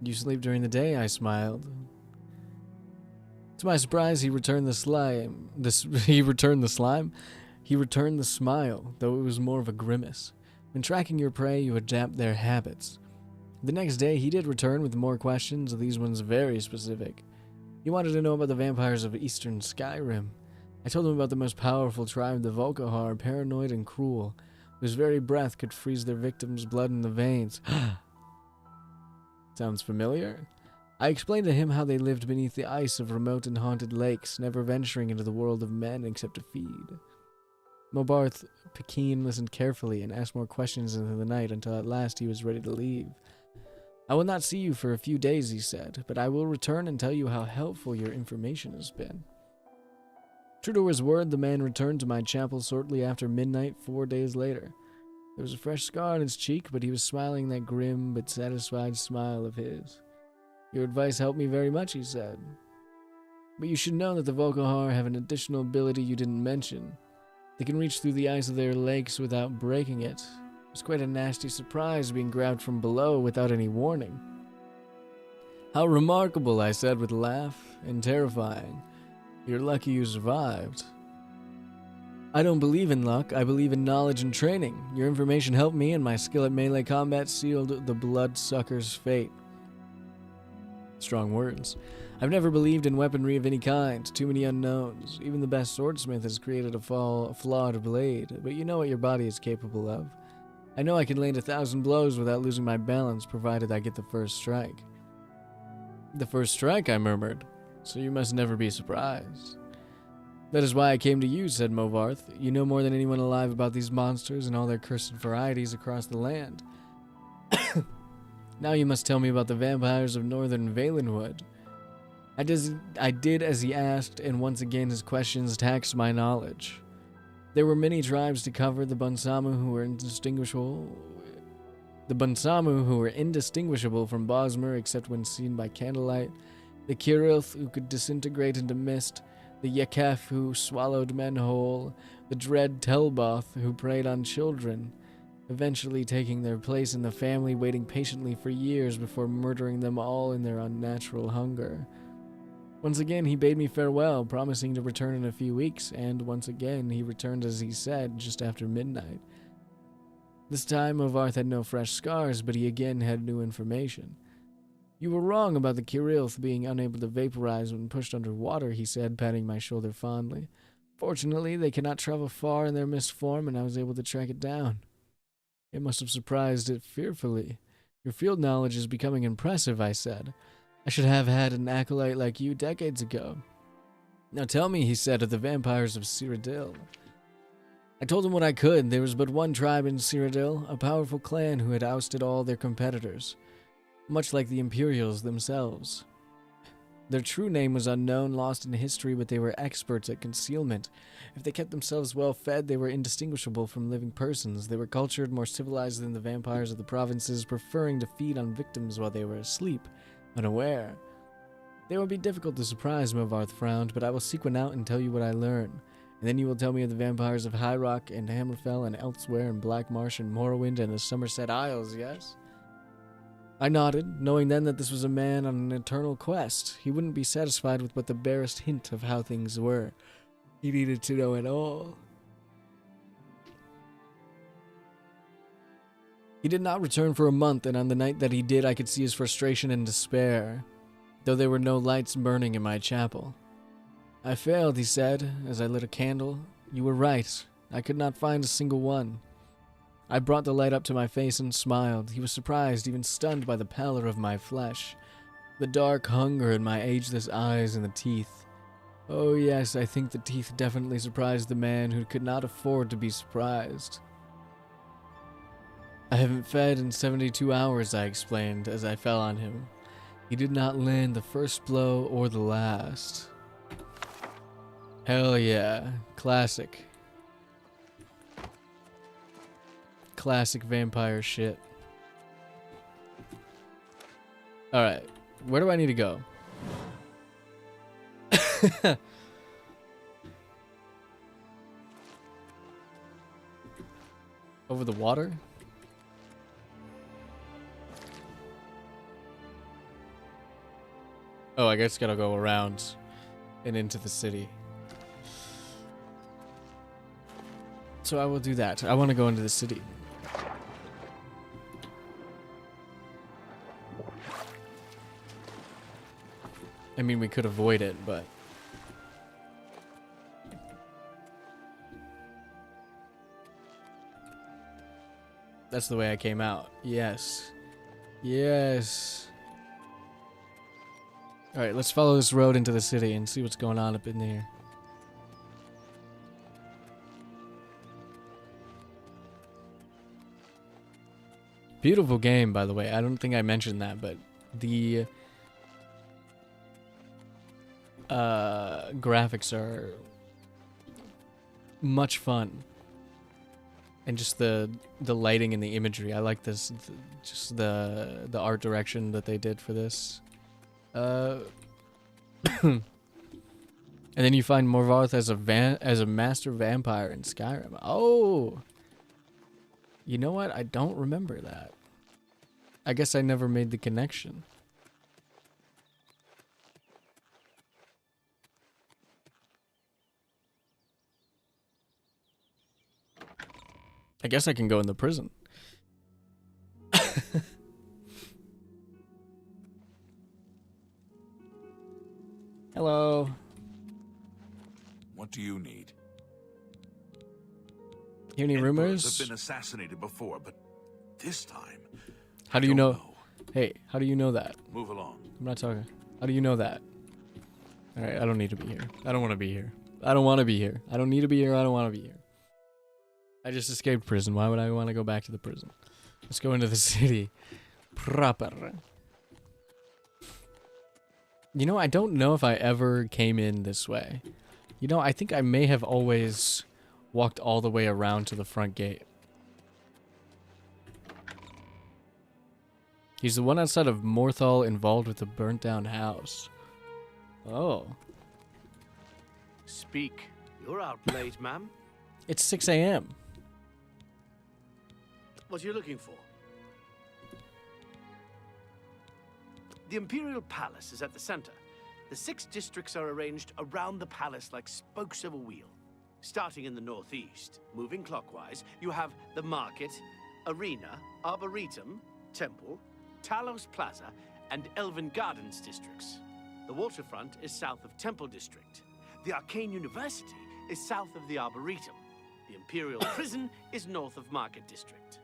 You sleep during the day? I smiled. To my surprise, he returned the slime. He returned the smile, though it was more of a grimace. When tracking your prey, you adapt their habits. The next day, he did return with more questions, these ones very specific. He wanted to know about the vampires of Eastern Skyrim. I told him about the most powerful tribe, the Volkihar, paranoid and cruel, whose very breath could freeze their victims' blood in the veins. Sounds familiar? I explained to him how they lived beneath the ice of remote and haunted lakes, never venturing into the world of men except to feed. Mobarth Pekin listened carefully and asked more questions into the night until at last he was ready to leave. I will not see you for a few days, he said, but I will return and tell you how helpful your information has been. True to his word, the man returned to my chapel shortly after midnight 4 days later. There was a fresh scar on his cheek, but he was smiling that grim but satisfied smile of his. Your advice helped me very much, he said. But you should know that the Volkihar have an additional ability you didn't mention. They can reach through the ice of their lakes without breaking it. It was quite a nasty surprise being grabbed from below without any warning. How remarkable, I said with a laugh, and terrifying. You're lucky you survived. I don't believe in luck, I believe in knowledge and training. Your information helped me, and my skill at melee combat sealed the bloodsucker's fate. Strong words. I've never believed in weaponry of any kind, too many unknowns. Even the best swordsmith has created a flawed blade, but you know what your body is capable of. I know I can land 1,000 blows without losing my balance, provided I get the first strike. The first strike, I murmured. So you must never be surprised. That is why I came to you, said Movarth. You know more than anyone alive about these monsters and all their cursed varieties across the land. Now you must tell me about the vampires of northern Valenwood. I did as he asked, and once again his questions taxed my knowledge. There were many tribes to cover, the Bunsamu who were indistinguishable from Bosmer except when seen by candlelight, the Kirilth who could disintegrate into mist, the Yekef who swallowed men whole, the dread Telboth who preyed on children, eventually taking their place in the family, waiting patiently for years before murdering them all in their unnatural hunger. Once again he bade me farewell, promising to return in a few weeks, and once again he returned as he said, just after midnight. This time Movarth had no fresh scars, but he again had new information. You were wrong about the Kirilth being unable to vaporize when pushed underwater, he said, patting my shoulder fondly. Fortunately, they cannot travel far in their mist form, and I was able to track it down. It must have surprised it fearfully. Your field knowledge is becoming impressive, I said. I should have had an acolyte like you decades ago. Now tell me, he said, of the vampires of Cyrodiil. I told him what I could. There was but one tribe in Cyrodiil, a powerful clan who had ousted all their competitors, much like the Imperials themselves. Their true name was unknown, lost in history, but they were experts at concealment. If they kept themselves well fed, they were indistinguishable from living persons. They were cultured, more civilized than the vampires of the provinces, preferring to feed on victims while they were asleep, unaware. They will be difficult to surprise, Movarth frowned, but I will seek one out and tell you what I learn. And then you will tell me of the vampires of High Rock and Hammerfell and elsewhere in Black Marsh and Morrowind and the Somerset Isles, yes? I nodded, knowing then that this was a man on an eternal quest. He wouldn't be satisfied with but the barest hint of how things were. He needed to know it all. He did not return for a month, and on the night that he did, I could see his frustration and despair, though there were no lights burning in my chapel. I failed, he said, as I lit a candle. You were right. I could not find a single one. I brought the light up to my face and smiled. He was surprised, even stunned by the pallor of my flesh, the dark hunger in my ageless eyes and the teeth. Oh yes, I think the teeth definitely surprised the man who could not afford to be surprised. I haven't fed in 72 hours, I explained as I fell on him. He did not land the first blow or the last. Hell yeah. Classic. Classic vampire shit. Alright. Where do I need to go? Over the water? Oh, I guess gotta go around and into the city. So I will do that. I want to go into the city. I mean, we could avoid it, but... That's the way I came out. Yes. Yes. Alright, let's follow this road into the city and see what's going on up in here. Beautiful game, by the way. I don't think I mentioned that, but the graphics are much fun, and just the lighting and the imagery. I like this, just the art direction that they did for this. And then you find Morvarth as a master vampire in Skyrim. Oh. You know what? I don't remember that. I guess I never made the connection. I guess I can go in the prison. Hello. What do you need? Hear any rumors? Have been assassinated before, but this time. How do you know? Hey, how do you know that? Move along. I'm not talking. How do you know that? All right, I don't need to be here. I don't want to be here. I don't want to be here. I don't need to be here. I don't want to be here. I just escaped prison. Why would I want to go back to the prison? Let's go into the city proper. You know, I don't know if I ever came in this way. You know, I think I may have always walked all the way around to the front gate. He's the one outside of Morthal involved with the burnt down house. Oh. Speak. You're out late, ma'am. It's 6 a.m. What are you looking for? The Imperial Palace is at the center. The 6 districts are arranged around the palace like spokes of a wheel. Starting in the northeast, moving clockwise, you have the Market, Arena, Arboretum, Temple, Talos Plaza, and Elven Gardens districts. The waterfront is south of Temple District. The Arcane University is south of the Arboretum. The Imperial Prison is north of Market District.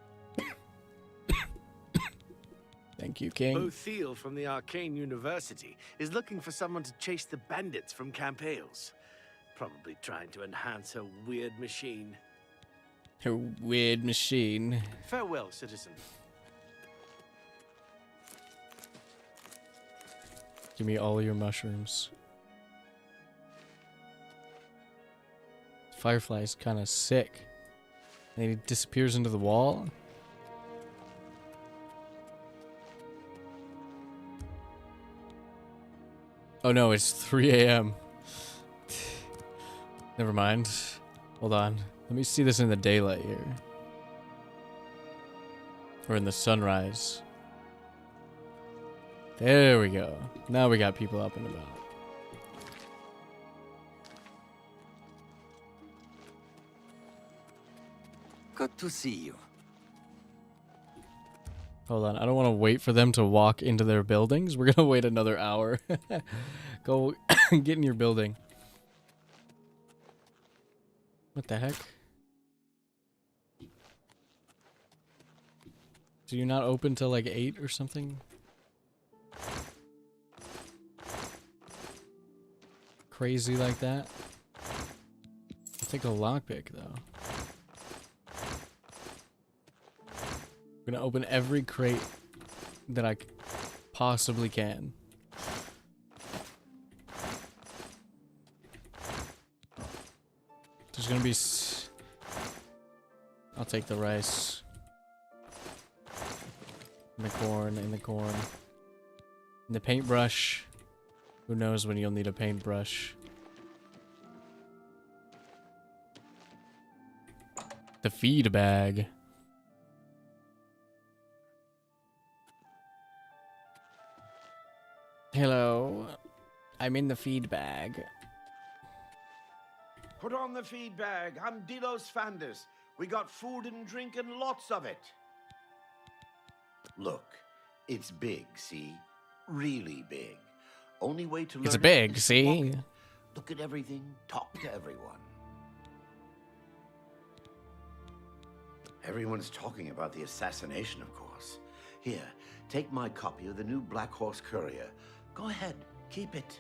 Thank you, King. Bo Thiel from the Arcane University is looking for someone to chase the bandits from Camp Hales. Probably trying to enhance her weird machine. Her weird machine. Farewell, citizen. Give me all your mushrooms. Firefly's kind of sick. And he disappears into the wall. Oh no, it's 3 a.m. Never mind. Hold on. Let me see this in the daylight here. Or in the sunrise. There we go. Now we got people up and about. Good to see you. Hold on. I don't want to wait for them to walk into their buildings. We're going to wait another hour. Go get in your building. What the heck? Do you not open till like 8 or something? Crazy like that? I'll take a lockpick though. I'm gonna open every crate that I possibly can. There's gonna be I'll take the rice. And the corn, and the corn. And the paintbrush. Who knows when you'll need a paintbrush. The feed bag. Hello. I'm in the feed bag. Put on the feed bag. I'm Delos Fanders. We got food and drink and lots of it. Look, it's big, see? Really big. Only way to learn It's it big, is to see? walk it. Look at everything, talk to everyone. Everyone's talking about the assassination, of course. Here, take my copy of the new Black Horse Courier. Go ahead, keep it.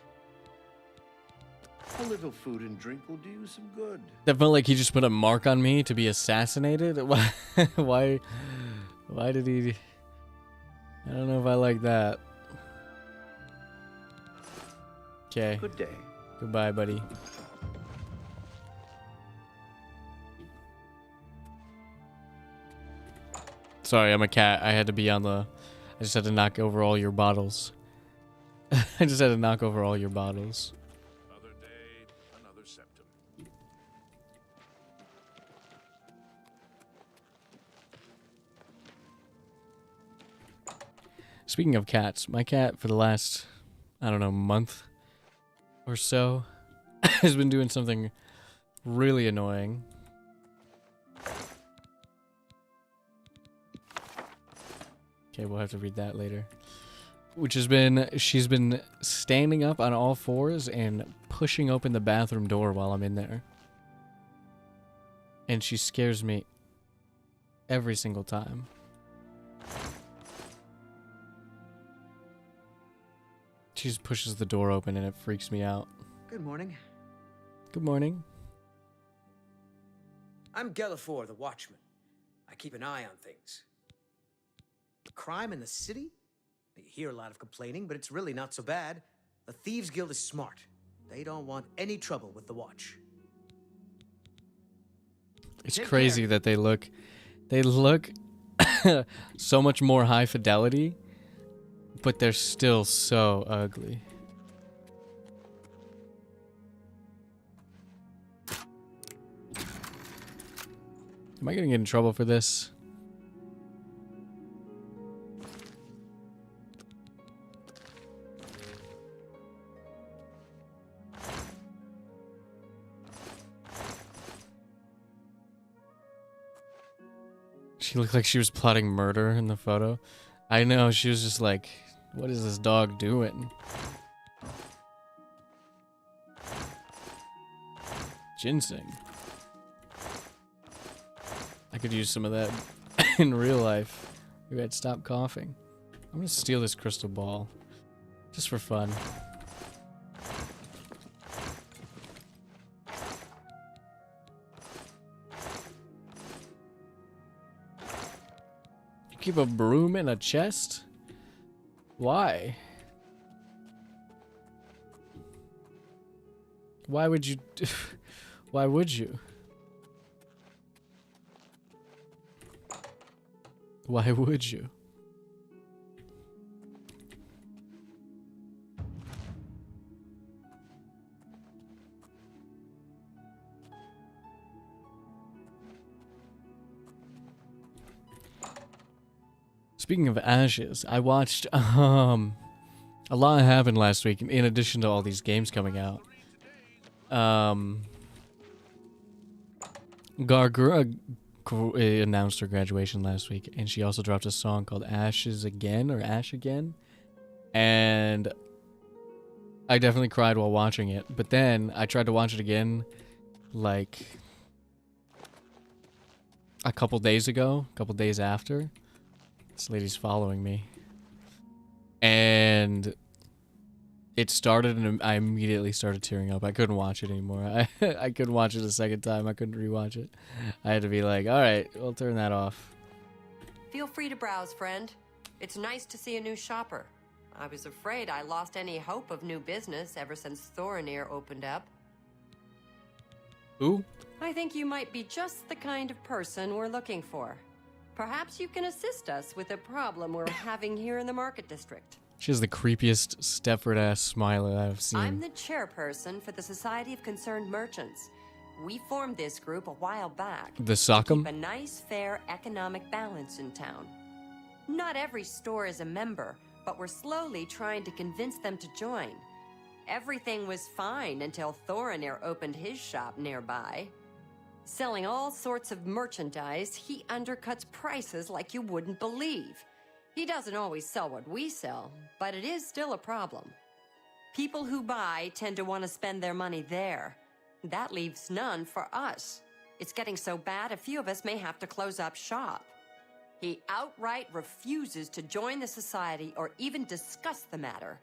A little food and drink will do you some good. That felt like he just put a mark on me to be assassinated. Why did he? I don't know if I like that. Okay. Good day. Goodbye, buddy. Sorry, I'm a cat. I had to be on the... I just had to knock over all your bottles. I just had to knock over all your bottles. Another day, another septum. Speaking of cats, my cat for the last, I don't know, month or so has been doing something really annoying. Okay, we'll have to read that later. Which has been, she's been standing up on all fours and pushing open the bathroom door while I'm in there. And she scares me every single time. She just pushes the door open and it freaks me out. Good morning. Good morning. I'm Gelifor, the Watchman. I keep an eye on things. Crime in the city? You hear a lot of complaining, but it's really not so bad. The Thieves Guild is smart. They don't want any trouble with the Watch. It's Take crazy care. that they look so much more high fidelity, but they're still so ugly. Am I gonna get in trouble for this? She looked like she was plotting murder in the photo. I know, she was just like, what is this dog doing? Ginseng. I could use some of that in real life. Maybe I'd stop coughing. I'm gonna steal this crystal ball. Just for fun. You keep a broom in a chest? Why? Why would you... Why would you? Why would you? Speaking of ashes, I watched a lot happened last week in addition to all these games coming out. Gargura announced her graduation last week, and she also dropped a song called Ashes Again, or Ash Again. And I definitely cried while watching it, but then I tried to watch it again like a couple days ago, a couple days after. This lady's following me. And it started and I immediately started tearing up. I couldn't watch it anymore. I couldn't watch it a second time. I couldn't rewatch it. I had to be like, all right, we'll turn that off. Feel free to browse, friend. It's nice to see a new shopper. I was afraid I lost any hope of new business ever since Thorinir opened up. Who? I think you might be just the kind of person we're looking for. Perhaps you can assist us with a problem we're having here in the Market District. She has the creepiest Stepford-ass smile I've seen. I'm the chairperson for the Society of Concerned Merchants. We formed this group a while back. The to Sockham? keep a nice, fair economic balance in town. Not every store is a member, but we're slowly trying to convince them to join. Everything was fine until Thorinir opened his shop nearby. Selling all sorts of merchandise, he undercuts prices like you wouldn't believe. He doesn't always sell what we sell, but it is still a problem. People who buy tend to want to spend their money there. That leaves none for us. It's getting so bad, a few of us may have to close up shop. He outright refuses to join the society or even discuss the matter.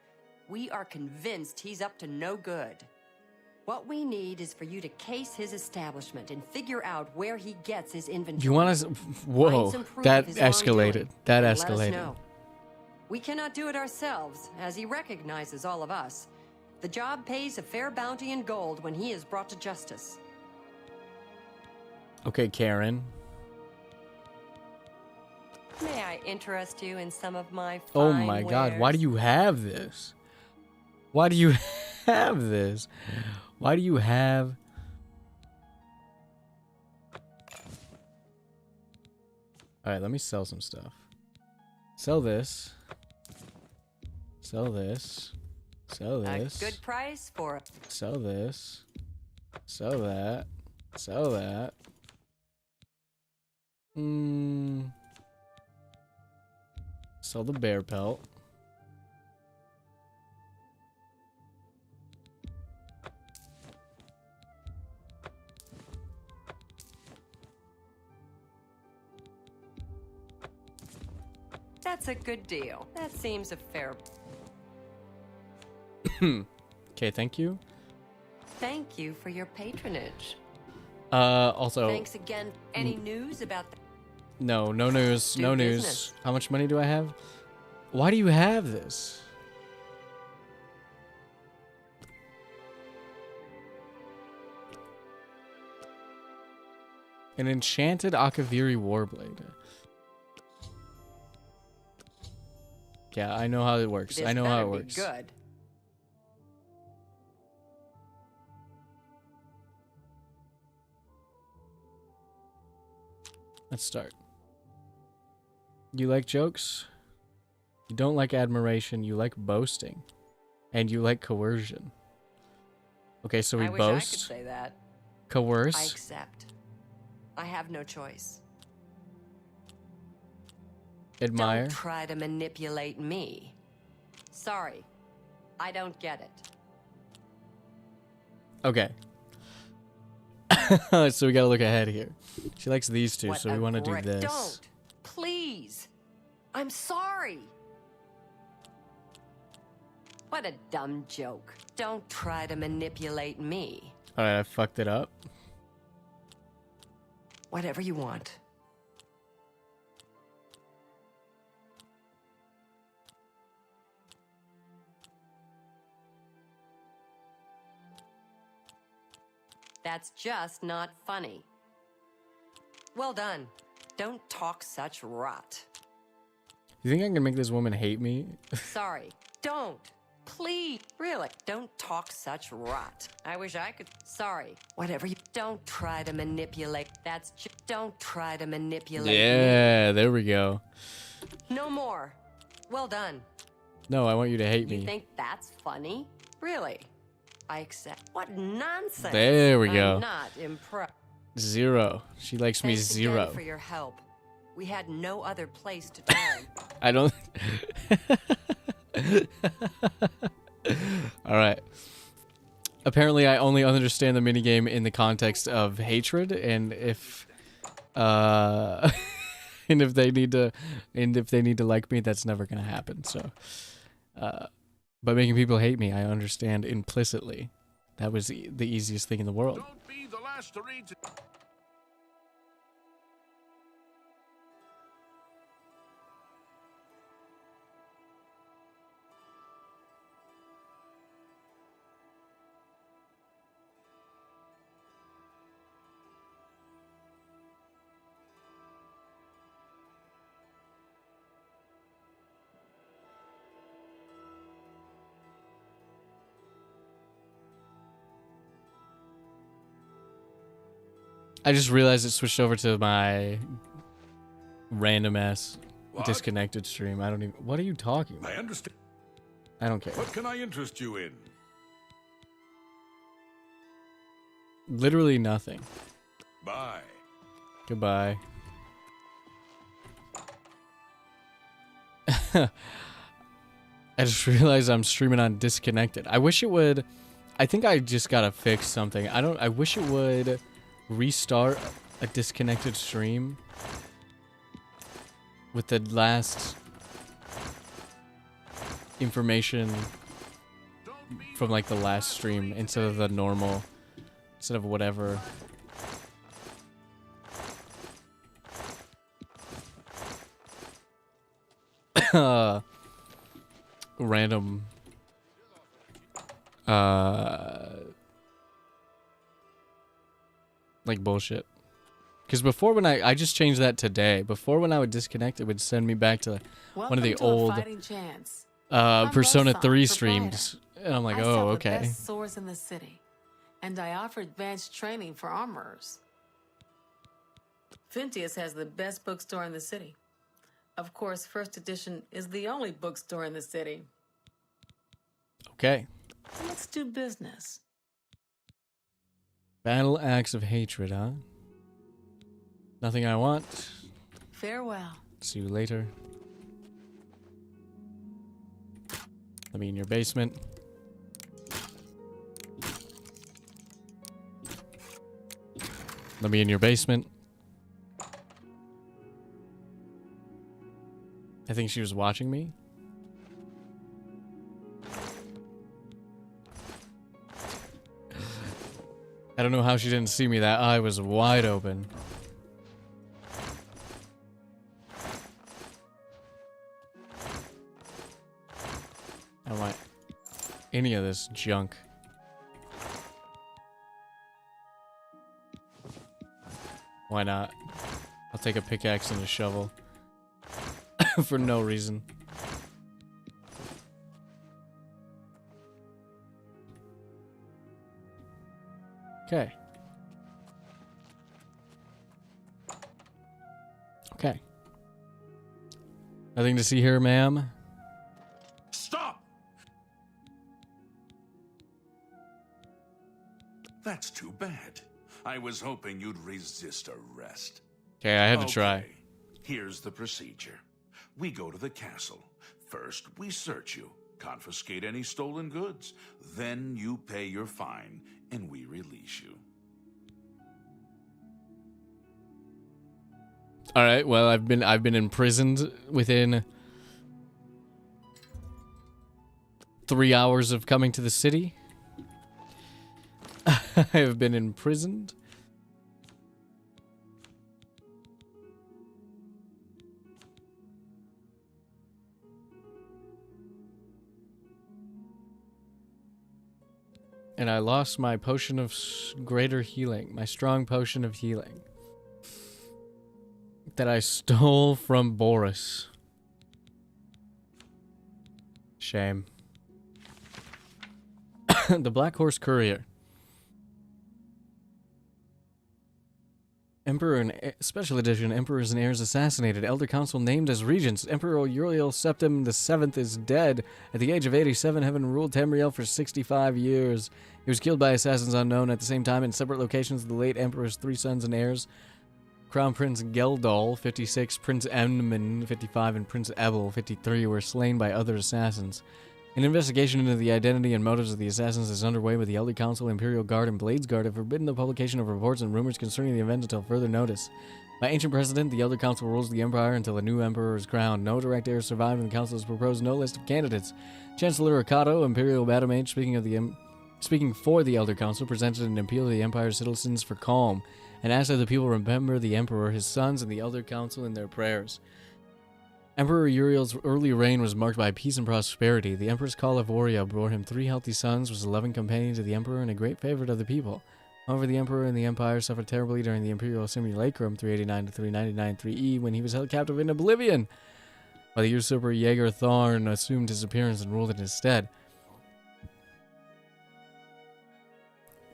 We are convinced he's up to no good. What we need is for you to case his establishment and figure out where he gets his inventory. You want to... Whoa, that escalated. That escalated. We cannot do it ourselves, as he recognizes all of us. The job pays a fair bounty in gold when he is brought to justice. Okay, Karen. May I interest you in some of my fine Oh my god, why do you have this? Why do you have this? Why do you have... Alright, let me sell some stuff. Sell this. Sell this. Sell this. A good price for it. Sell this. Sell that. Sell that. Sell the bear pelt. That's a good deal. That seems a fair... Okay, thank you. Thank you for your patronage. Also... Thanks again. Any news about... No news. No news. business. How much money do I have? Why do you have this? An enchanted Akaviri Warblade. Yeah, I know how it works. I know how it works. Good. Let's start. You like jokes? You don't like admiration. You like boasting. And you like coercion. Okay, so we I wish boast. I could say that. Coerce. I accept. I have no choice. Admire. Don't try to manipulate me. Sorry, I don't get it. Okay. So we gotta look ahead here. She likes these two, What so we a want to do great- this. Don't, please. I'm sorry. What a dumb joke. Don't try to manipulate me. Alright, I fucked it up. Whatever you want. That's just not funny. Well done. Don't talk such rot. You think I can make this woman hate me? Sorry. Don't. Please. Really. Don't talk such rot. I wish I could. Sorry. Whatever you. Don't try to manipulate. Don't try to manipulate. Yeah, there we go. No more. Well done. No, I want you to hate me. You think that's funny? Really? I accept. What nonsense. There we go. I'm not impressed. 0. She likes me Thanks 0. again for your help. We had no other place to turn. I don't. All right. Apparently, I only understand the minigame in the context of hatred, and if, and if they need to like me, that's never gonna happen. So, by making people hate me, I understand implicitly. That was the easiest thing in the world. Don't be the last to read. I just realized it switched over to my random ass disconnected stream. I don't even. What are you talking about? I understand. I don't care. What can I interest you in? Literally nothing. Bye. Goodbye. I just realized I'm streaming on disconnected. I wish it would. I think I just gotta fix something. I wish it would restart a disconnected stream with the last information from like the last stream instead of the normal, instead of whatever. Random like bullshit. Because before, when I just changed that today. Before, when I would disconnect, it would send me back to one of the old Persona 3 streams. And I'm like, oh, okay. The best swords in the city, and I offer advanced training for armorers. Fintius has the best bookstore in the city. Of course, First Edition is the only bookstore in the city. Okay. Let's do business. Battle Axe of Hatred, huh? Nothing I want. Farewell. See you later. Let me in your basement. Let me in your basement. I think she was watching me. I don't know how she didn't see me. That eye was wide open. I don't want any of this junk. Why not? I'll take a pickaxe and a shovel. For no reason. Okay. Okay. Nothing to see here, ma'am. Stop! That's too bad. I was hoping you'd resist arrest. Okay, I had to try. Here's the procedure. We go to the castle. First, we search you, confiscate any stolen goods. Then you pay your fine, and we release you. All right. Well, I've been imprisoned within 3 hours of coming to the city. I have been imprisoned. And I lost my potion of greater healing, my strong potion of healing. That I stole from Boris. Shame. The Black Horse Courier. Emperor and Special Edition. Emperors and heirs assassinated. Elder Council named as regents. Emperor Uriel Septim VII is dead. At the age of 87, having ruled Tamriel for 65 years. He was killed by assassins unknown at the same time in separate locations of the late Emperor's 3 sons and heirs. Crown Prince Geldol, 56, Prince Emnman, 55, and Prince Ebel, 53, were slain by other assassins. An investigation into the identity and motives of the assassins is underway, but the Elder Council, Imperial Guard, and Blades Guard have forbidden the publication of reports and rumors concerning the event until further notice. By ancient precedent, the Elder Council rules the Empire until a new Emperor is crowned. No direct heirs survive, and the Council has proposed no list of candidates. Chancellor Akato, Imperial Battlemage, speaking for the Elder Council, presented an appeal to the Empire's citizens for calm, and asked that the people remember the Emperor, his sons, and the Elder Council in their prayers. Emperor Uriel's early reign was marked by peace and prosperity. The Empress Calavoria bore him 3 healthy sons, was a loving companion to the Emperor, and a great favorite of the people. However, the Emperor and the Empire suffered terribly during the Imperial Simulacrum 389 to 399 3E when he was held captive in Oblivion, while the usurper Jaeger Tharn assumed his appearance and ruled in his stead.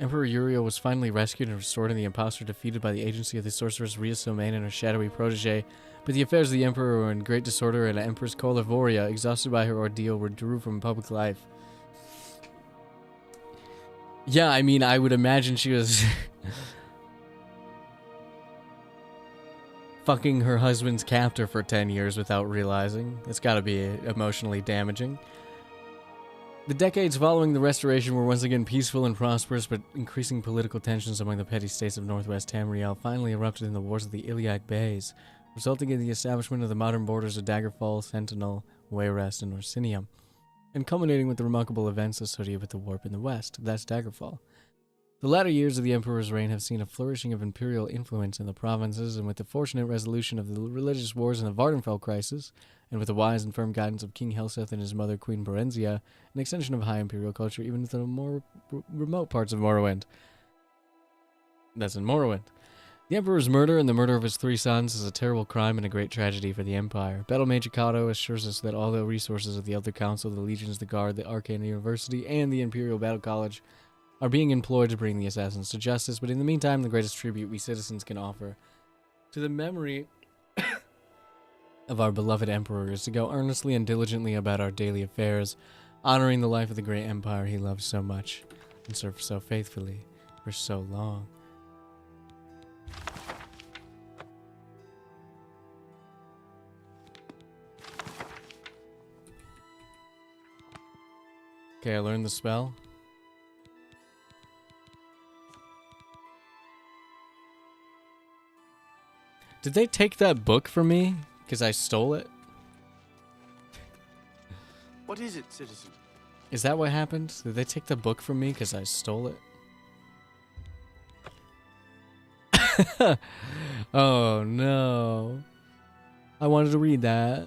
Emperor Uriel was finally rescued and restored, and the impostor defeated by the agency of the sorceress Ria Somain and her shadowy protege. But the affairs of the Emperor were in great disorder, and Empress Calavoria, exhausted by her ordeal, withdrew from public life. Yeah, I mean, I would imagine she was fucking her husband's captor for 10 years without realizing. It's gotta be emotionally damaging. The decades following the Restoration were once again peaceful and prosperous, but increasing political tensions among the petty states of northwest Tamriel finally erupted in the wars of the Iliac Bays, resulting in the establishment of the modern borders of Daggerfall, Sentinel, Wayrest, and Orsinium, and culminating with the remarkable events associated with the warp in the west, that's Daggerfall. The latter years of the Emperor's reign have seen a flourishing of imperial influence in the provinces, and with the fortunate resolution of the religious wars and the Vardenfell crisis, and with the wise and firm guidance of King Helseth and his mother Queen Berenzia, an extension of high imperial culture even to the more remote parts of Morrowind. That's in Morrowind. The Emperor's murder and the murder of his 3 sons is a terrible crime and a great tragedy for the Empire. Battlemage Akato assures us that all the resources of the Elder Council, the Legions, the Guard, the Arcane University, and the Imperial Battle College are being employed to bring the assassins to justice, but in the meantime, the greatest tribute we citizens can offer to the memory of our beloved Emperor is to go earnestly and diligently about our daily affairs, honoring the life of the great empire he loved so much and served so faithfully for so long. Okay, I learned the spell. Did they take that book from me? Because I stole it? What is it, citizen? Is that what happened? Did they take the book from me because I stole it? Oh no. I wanted to read that.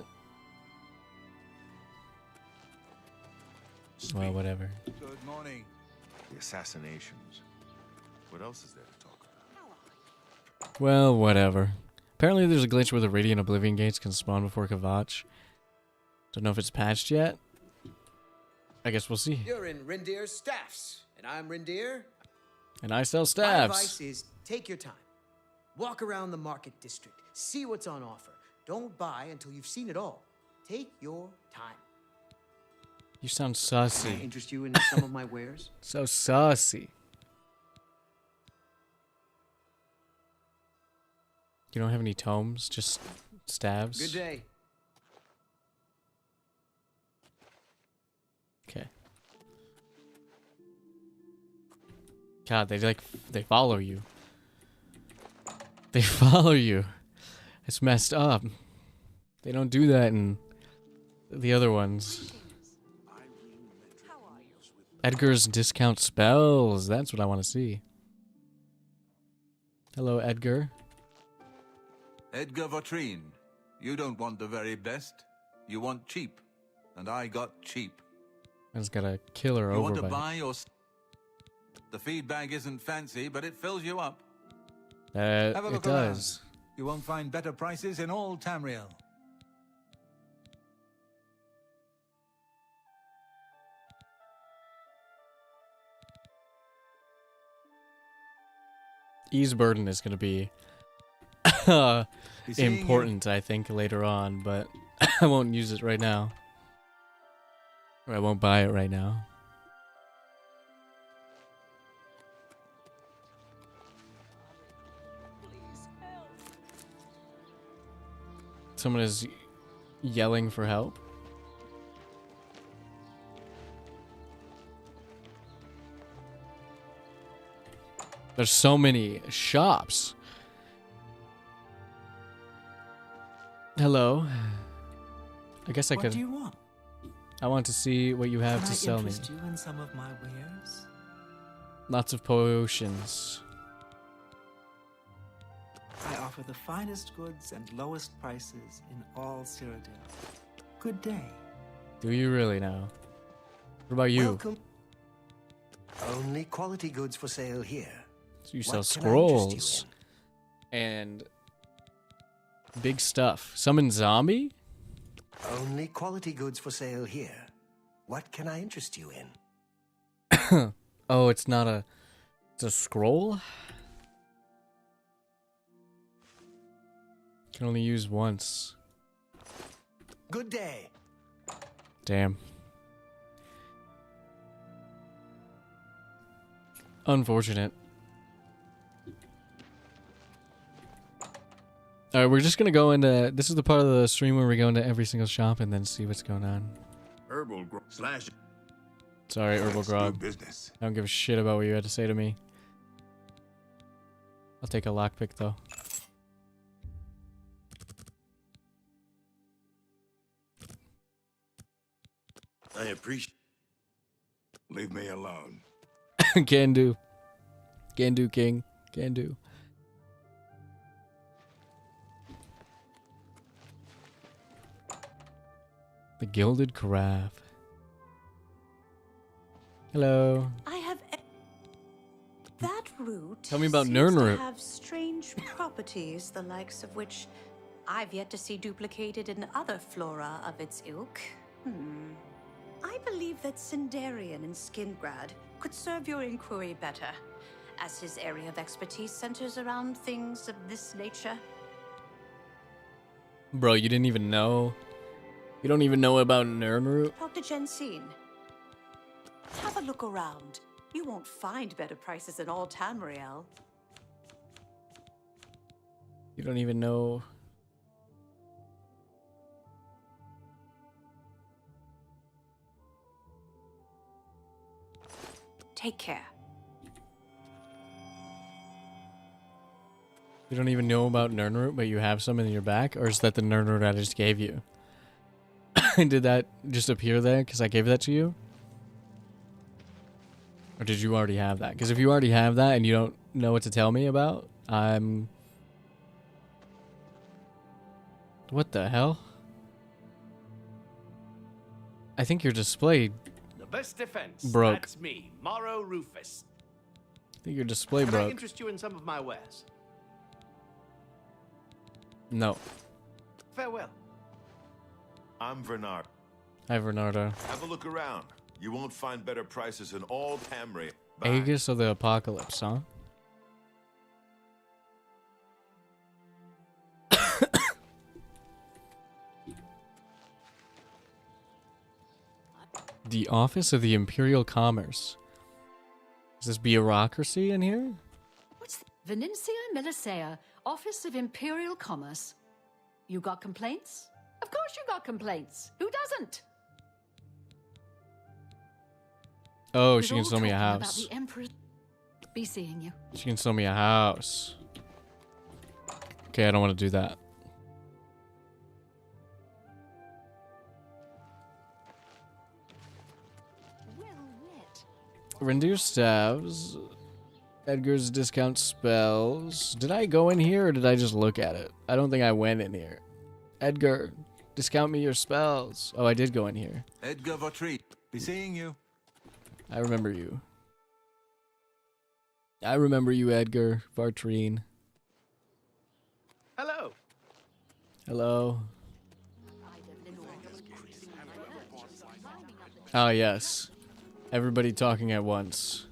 Well, whatever. Good morning. The assassinations. What else is there to talk about? Well, whatever. Apparently there's a glitch where the Radiant Oblivion gates can spawn before Kvatch. Don't know if it's patched yet. I guess we'll see. You're in Rindir's staffs, and I'm Rindir. And I sell My staffs. advice is take your time. Walk around the market district. See what's on offer. Don't buy until you've seen it all. Take your time. You sound Can I sussy. interest you in some of my wares? So sussy. You don't have any tomes, just stabs? Good day. Okay. God, they follow you. They follow you. It's messed up. They don't do that in the other ones. Edgar's discount spells. That's what I want to see. Hello, Edgar. Edgar Vatrine, you don't want the very best. You want cheap. And I got cheap. I just got a killer You want to overbite. buy your... The feed bag isn't fancy, but it fills you up. Have a it look does. around. You won't find better prices in all Tamriel. Ease burden is going to be important, I think, later on, but I won't use it right now. Or I won't buy it right now. Someone is yelling for help. There's so many shops. Hello. I guess I could. What do you want? I want to see what you have Can to I sell me. interest you in some of my wares? Lots of potions. I offer the finest goods and lowest prices in all Cyrodiil. Good day. Do you really now? What about you? Welcome. Only quality goods for sale here. So you sell What can I interest you scrolls and big stuff. Summon zombie? Only quality goods for sale here. What can I interest you in? Oh, it's not a... It's a scroll? Can only use once. Good day. Damn. Unfortunate. Alright, we're just gonna go into... This is the part of the stream where we go into every single shop and then see what's going on. Herbal slash. Sorry, Herbal Let's do Grog. business. I don't give a shit about what you had to say to me. I'll take a lockpick, though. I appreciate. Leave me alone. Can do. Can do, King. Can do. The Gilded Carafe. Hello. I have. That root. Tell me about seems Nirnroot. to have strange properties, the likes of which I've yet to see duplicated in other flora of its ilk. I believe that Sindarian in Skingrad could serve your inquiry better, as his area of expertise centers around things of this nature. Bro, you didn't even know? You don't even know about Nirnroot? Dr. Jensine, have a look around. You won't find better prices in all Tamriel. You don't even know... Take care. You don't even know about Nirnroot, but you have some in your back? Or is that the Nirnroot I just gave you? Did that just appear there because I gave that to you? Or did you already have that? Because if you already have that and you don't know what to tell me about, I'm... What the hell? I think your display... The best defense. Broke. That's me, Morrow Rufus. I think your display Can I broke. interest you in some of my wares? No. Farewell. I'm Bernard. Hi, Bernardo. Have a look around. You won't find better prices in all Tamriel. Bye. Aegis of the Apocalypse, huh? The Office of the Imperial Commerce. Is this bureaucracy in here? What's Venencia Melisea, Office of Imperial Commerce. You got complaints? Of course you got complaints. Who doesn't? Oh, We're she can all sell me a talking about house. the Emperor. Be seeing you. She can sell me a house. Okay, I don't want to do that. Well, wet. Reduce staves. Edgar's discount spells. Did I go in here or did I just look at it? I don't think I went in here. Edgar, discount me your spells. Oh, I did go in here. Edgar Vautry, be seeing you. I remember you. I remember you, Edgar Vartrine. Hello. Hello. Oh, yes. Everybody talking at once.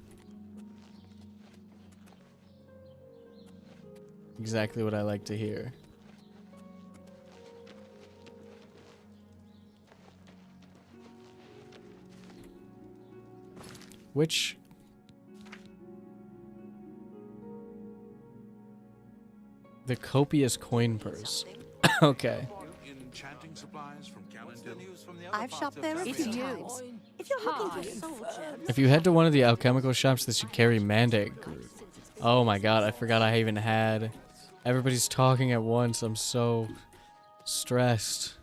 Exactly what I like to hear. Which... The copious coin purse. Okay. Enchanting supplies from I've shopped there a few times. If you're looking for soul gems. If you head to one of the alchemical shops that should carry mandate group. Oh my god, I forgot I even had. Everybody's talking at once. I'm so stressed.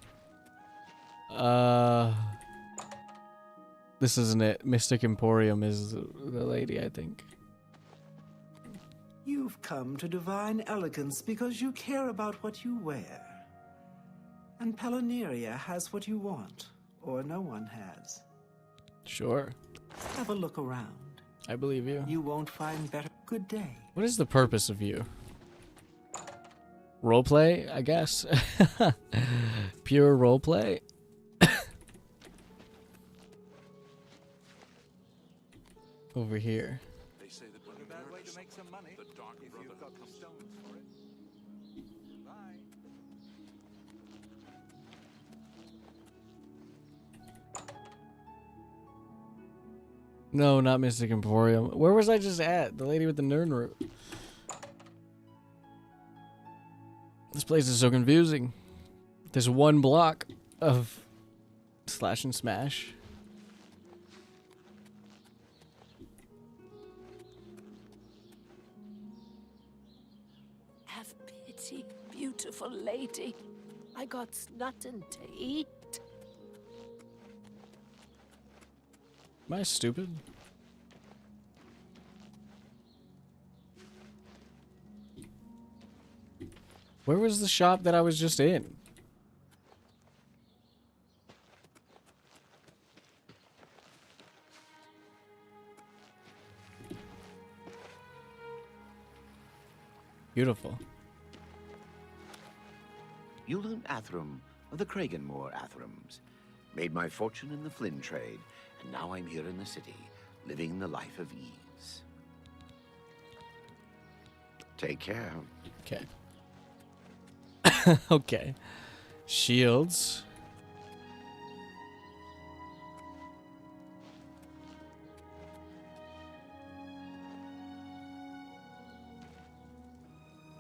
This isn't it. Mystic Emporium is the lady, I think. You've come to divine elegance because you care about what you wear. And Pelineria has what you want, or no one has. Sure. Have a look around. I believe you. You won't find better. Good day. What is the purpose of you? Roleplay, I guess. Pure roleplay. Over here. They say that when a bad way to make some money, the dark brotherhood comes stones for it. Bye. No, not Mystic Emporium. Where was I just at? The lady with the nerd root. This place is so confusing. There's one block of slash and smash. Have pity, beautiful lady. I got nothing to eat. Am I stupid? Where was the shop that I was just in? Beautiful. Ulan Athram of the Kraganmore Athrams. Made my fortune in the Flynn trade, and now I'm here in the city, living the life of ease. Take care. Okay. Okay. Shields.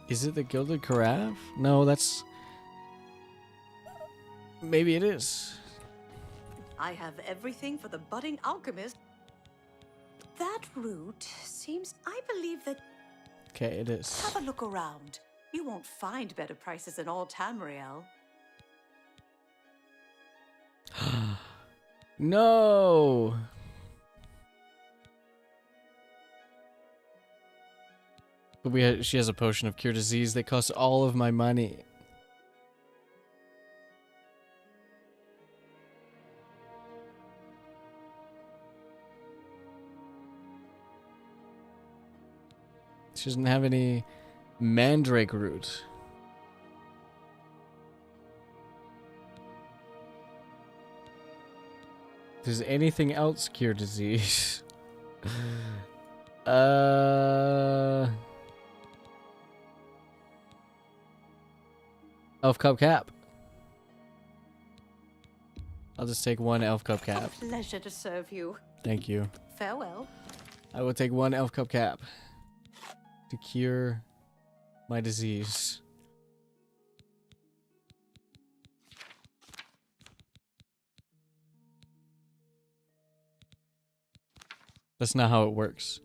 Is it the Gilded Carafe? No, that's... Maybe it is. I have everything for the budding alchemist. That route seems... I believe that... Okay, it is. Have a look around. You won't find better prices in all Tamriel. No! But she has a potion of cure disease that costs all of my money. She doesn't have any mandrake root. Does anything else cure disease? Elf Cup Cap. I'll just take one Elf Cup Cap. A pleasure to serve you. Thank you. Farewell. I will take one Elf Cup Cap to cure my disease. That's not how it works.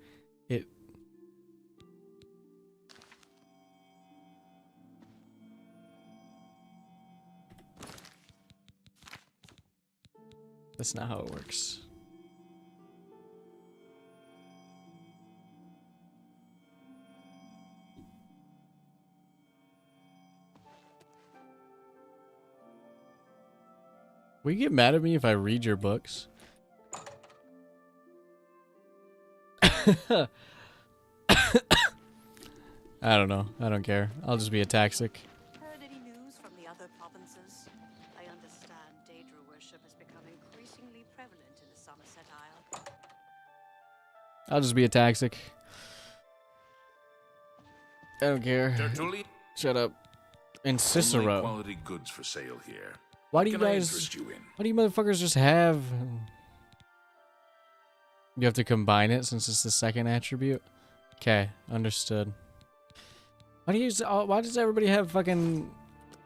That's not how it works. Will you get mad at me if I read your books? I don't know. I don't care. I'll just be a taxic. Heard any news from the other provinces? I understand Daedra worship has become increasingly prevalent in the Somerset Isle. I'll just be a taxic. I don't care. Tertullian? Shut up. And Only Cicero. quality goods for sale here. Why What do you can I guys? interest you in? Why do you motherfuckers just have? You have to combine it since it's the second attribute. Okay, understood. Why do you? Why does everybody have fucking?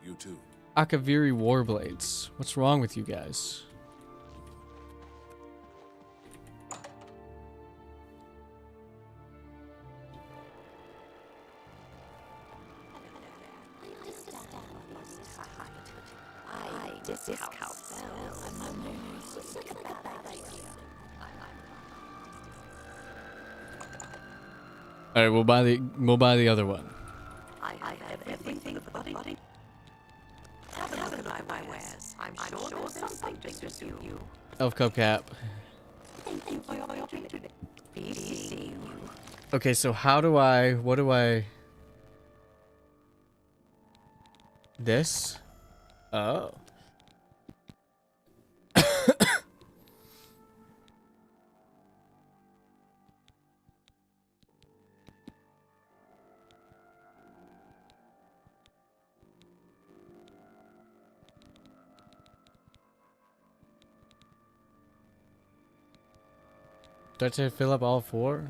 You too. Akaviri warblades? What's wrong with you guys? All right, we'll buy the other one. I have everything for the body. Have a look at my wares. I'm sure there's something to suit you. Elf Cup Cap. Thank you for your opportunity. Be seeing you. Okay, so how do I? What do I? This? Oh. Do I have to fill up all four?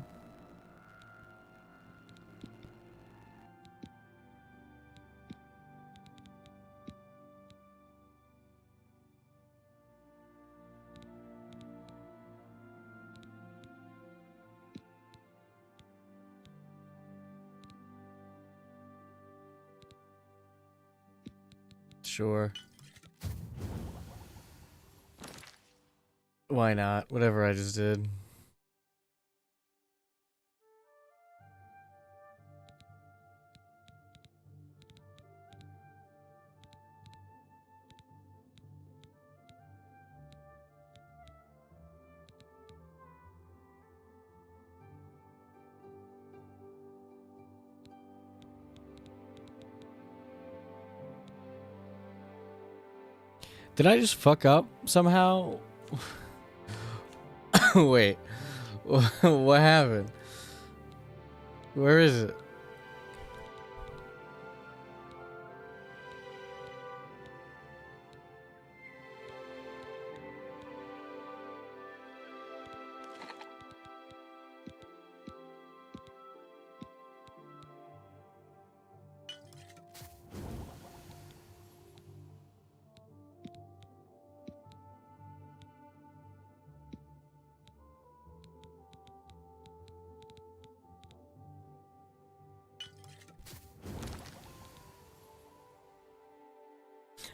Sure. Why not? Whatever I just did. Did I just fuck up somehow? Wait. What happened? Where is it?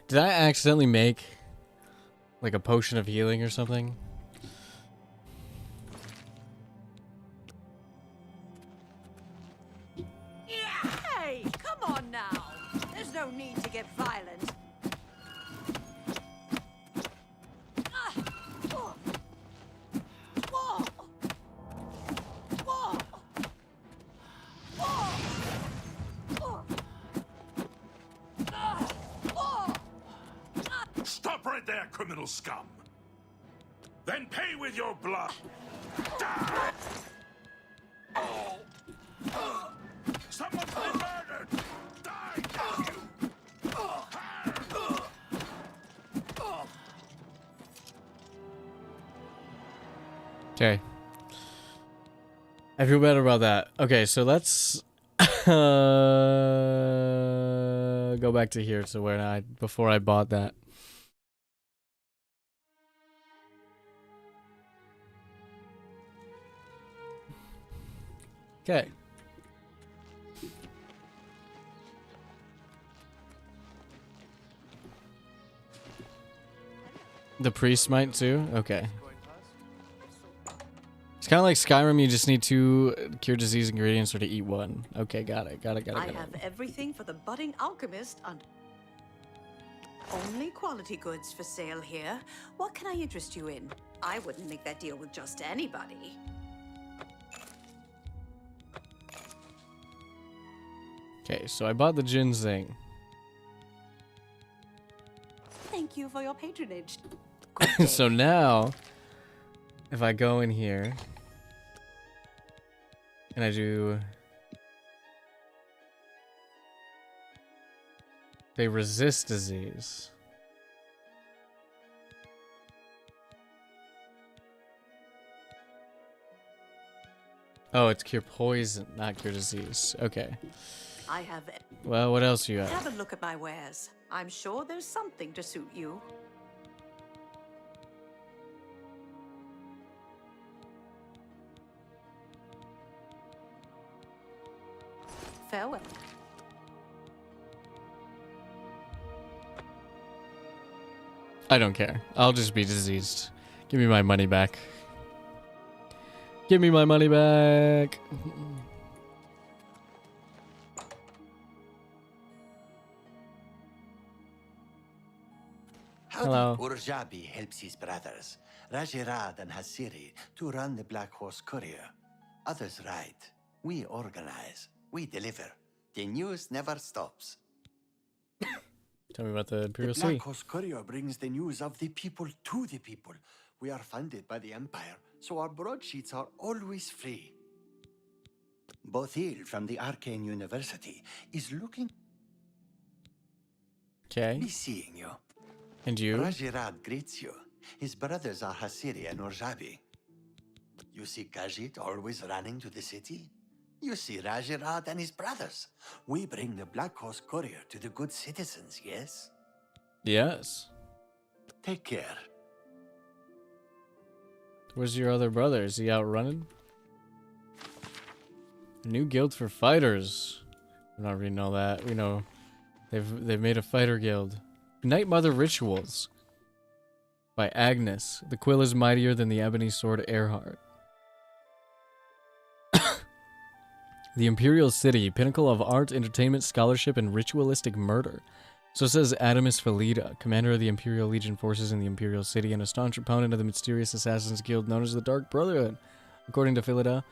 Did I accidentally make like a potion of healing or something? Hey, come on now. There's no need to get violent. Stop right there, criminal scum! Then pay with your blood! Someone's been murdered! Die, damn you! Okay. I feel better about that. Okay, so let's go back to here to where before I bought that. Okay. The priest might too? Okay. It's kind of like Skyrim, you just need 2 cure disease ingredients or to eat 1. Okay, got it. I have everything for the budding alchemist under. Only quality goods for sale here. What can I interest you in? I wouldn't make that deal with just anybody. Okay, so I bought the ginseng. Thank you for your patronage. So now, if I go in here and I do, they resist disease. Oh, it's cure poison, not cure disease. Okay. I have. Well, what else you got? Have a look at my wares. I'm sure there's something to suit you. Farewell. I don't care. I'll just be diseased. Give me my money back. Give me my money back. Hello. Urjabi helps his brothers, Rajirad and Hasiri, to run the Black Horse Courier. Others write. We organize. We deliver. The news never stops. Tell me about the Imperial The City. Black Horse Courier brings the news of the people to the people. We are funded by the Empire, so our broadsheets are always free. Bothil from the Arcane University is looking. Okay. Be seeing you. And you? Rajirad greets you. His brothers are Hasiri and Urjabi. You see Khajiit always running to the city? You see Rajirad and his brothers. We bring the Black Horse Courier to the good citizens, yes? Yes. Take care. Where's your other brother? Is he out running? A new guild for fighters. We don't already know that. We know they've made a fighter guild. Night Mother Rituals by Agnes. The quill is mightier than the ebony sword Earhart. The Imperial City, pinnacle of art, entertainment, scholarship, and ritualistic murder. So says Adamus Felida, commander of the Imperial Legion forces in the Imperial City and a staunch opponent of the mysterious assassins guild known as the Dark Brotherhood. According to Felida,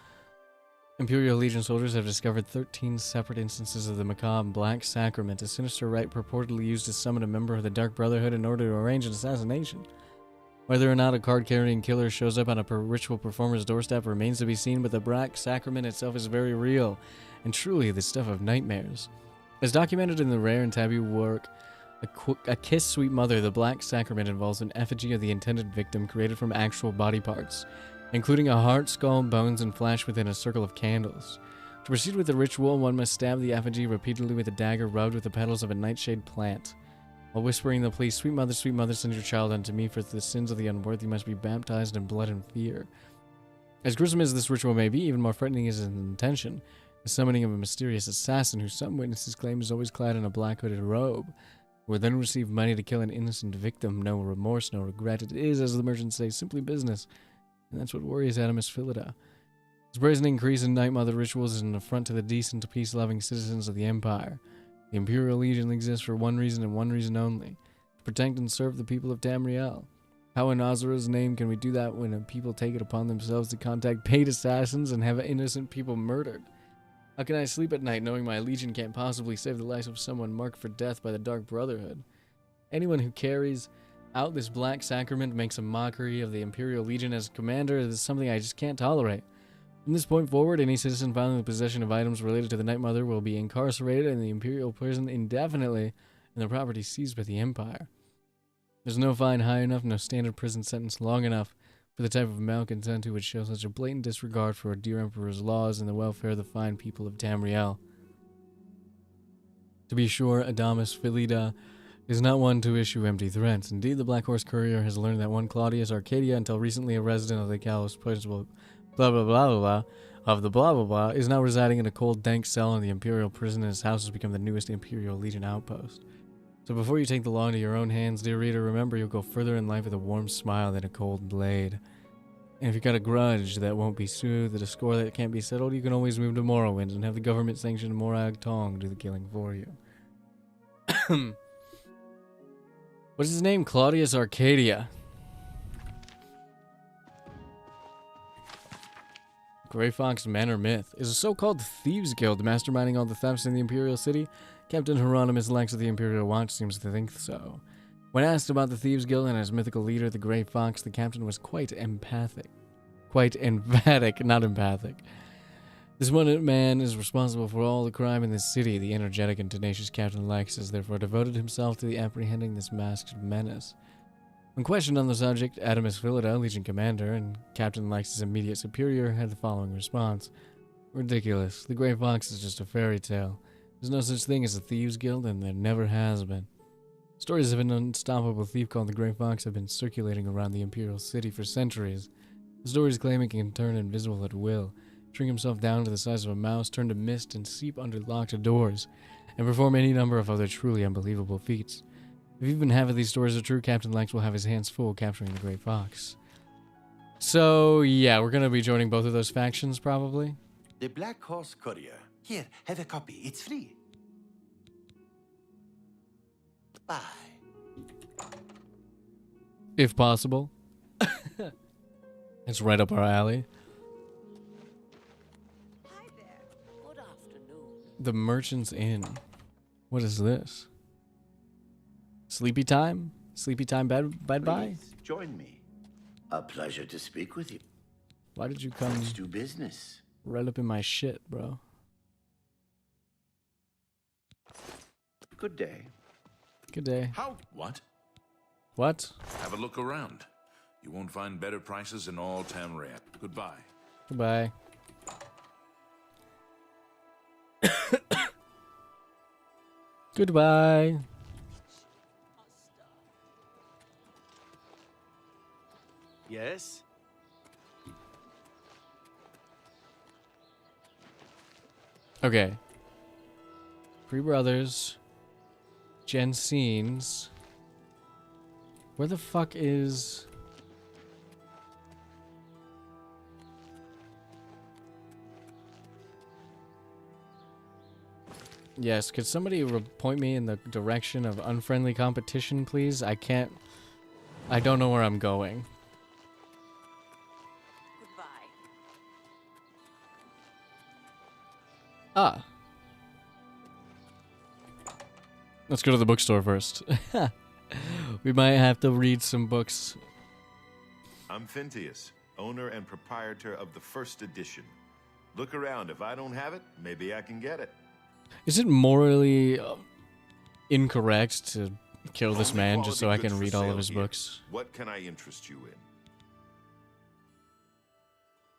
Imperial Legion soldiers have discovered 13 separate instances of the macabre Black Sacrament, a sinister rite purportedly used to summon a member of the Dark Brotherhood in order to arrange an assassination. Whether or not a card-carrying killer shows up on a ritual performer's doorstep remains to be seen, but the Black Sacrament itself is very real, and truly the stuff of nightmares. As documented in the rare and taboo work, A Kiss Sweet Mother, the Black Sacrament involves an effigy of the intended victim created from actual body parts, including a heart, skull, bones, and flesh within a circle of candles. To proceed with the ritual, one must stab the effigy repeatedly with a dagger rubbed with the petals of a nightshade plant. While whispering the plea, sweet mother, send your child unto me, for the sins of the unworthy must be baptized in blood and fear. As gruesome as this ritual may be, even more frightening is its intention. The summoning of a mysterious assassin who some witnesses claim is always clad in a black hooded robe, who would then receive money to kill an innocent victim. No remorse, no regret. It is, as the merchants say, simply business. And that's what worries Adamus Philida. This brazen increase in Night Mother rituals is an affront to the decent, peace-loving citizens of the Empire. The Imperial Legion exists for one reason and one reason only: to protect and serve the people of Tamriel. How in Azura's name can we do that when a people take it upon themselves to contact paid assassins and have innocent people murdered? How can I sleep at night knowing my legion can't possibly save the life of someone marked for death by the Dark Brotherhood? Anyone who carries out this Black Sacrament makes a mockery of the Imperial Legion as commander. This is something I just can't tolerate. From this point forward, any citizen found in the possession of items related to the Night Mother will be incarcerated in the Imperial prison indefinitely and the property seized by the Empire. There's no fine high enough, no standard prison sentence long enough for the type of malcontent who would show such a blatant disregard for our dear Emperor's laws and the welfare of the fine people of Tamriel. To be sure, Adamus Philida is not one to issue empty threats. Indeed, the Black Horse Courier has learned that one Claudius Arcadia, until recently a resident of the Gallows Principal blah blah blah blah blah of the blah blah blah, is now residing in a cold, dank cell in the Imperial prison, and his house has become the newest Imperial Legion outpost. So before you take the law into your own hands, dear reader, remember you'll go further in life with a warm smile than a cold blade. And if you've got a grudge that won't be soothed, a score that can't be settled, you can always move to Morrowind and have the government-sanctioned Morag Tong do the killing for you. What's his name? Claudius Arcadia. Grey Fox Manor Myth. Is a so-called thieves guild masterminding all the thefts in the Imperial City? Captain Hieronymus Lex of the Imperial Watch seems to think so. When asked about the thieves guild and his mythical leader, the Grey Fox, the captain was quite emphatic. Quite emphatic, not empathic. This one man is responsible for all the crime in this city. The energetic and tenacious Captain Lex has therefore devoted himself to the apprehending this masked menace. When questioned on the subject, Adamus Philida, Legion Commander, and Captain Lex's immediate superior, had the following response. Ridiculous. The Grey Fox is just a fairy tale. There's no such thing as a thieves guild, and there never has been. Stories of an unstoppable thief called the Grey Fox have been circulating around the Imperial City for centuries. The stories claim he can turn invisible at will, shrink himself down to the size of a mouse, turn to mist, and seep under locked doors, and perform any number of other truly unbelievable feats. If even half of these stories are true, Captain Lex will have his hands full capturing the Grey Fox. So, yeah, we're gonna be joining both of those factions, probably. The Black Horse Courier. Here, have a copy. It's free. Bye. If possible. It's right up our alley. Hi there. Good afternoon. The Merchant's Inn. What is this? Sleepy time? Sleepy time bye-bye? Please, join me. A pleasure to speak with you. Why did you come Let's do business. right up in my shit, bro? Good day. Good day. How? What? What? Have a look around. You won't find better prices in all Tamriel. Goodbye. Goodbye. Goodbye. Yes? Okay. Three brothers. Jenseens. Where the fuck is... Yes, could somebody point me in the direction of unfriendly competition, please? I can't... I don't know where I'm going. Goodbye. Ah. Let's go to the bookstore first. We might have to read some books. I'm Phintius, owner and proprietor of the first edition. Look around. If I don't have it, maybe I can get it. Is it morally incorrect to kill this Only man just so I quality can goods read for all sale of his here. books? What can I interest you in?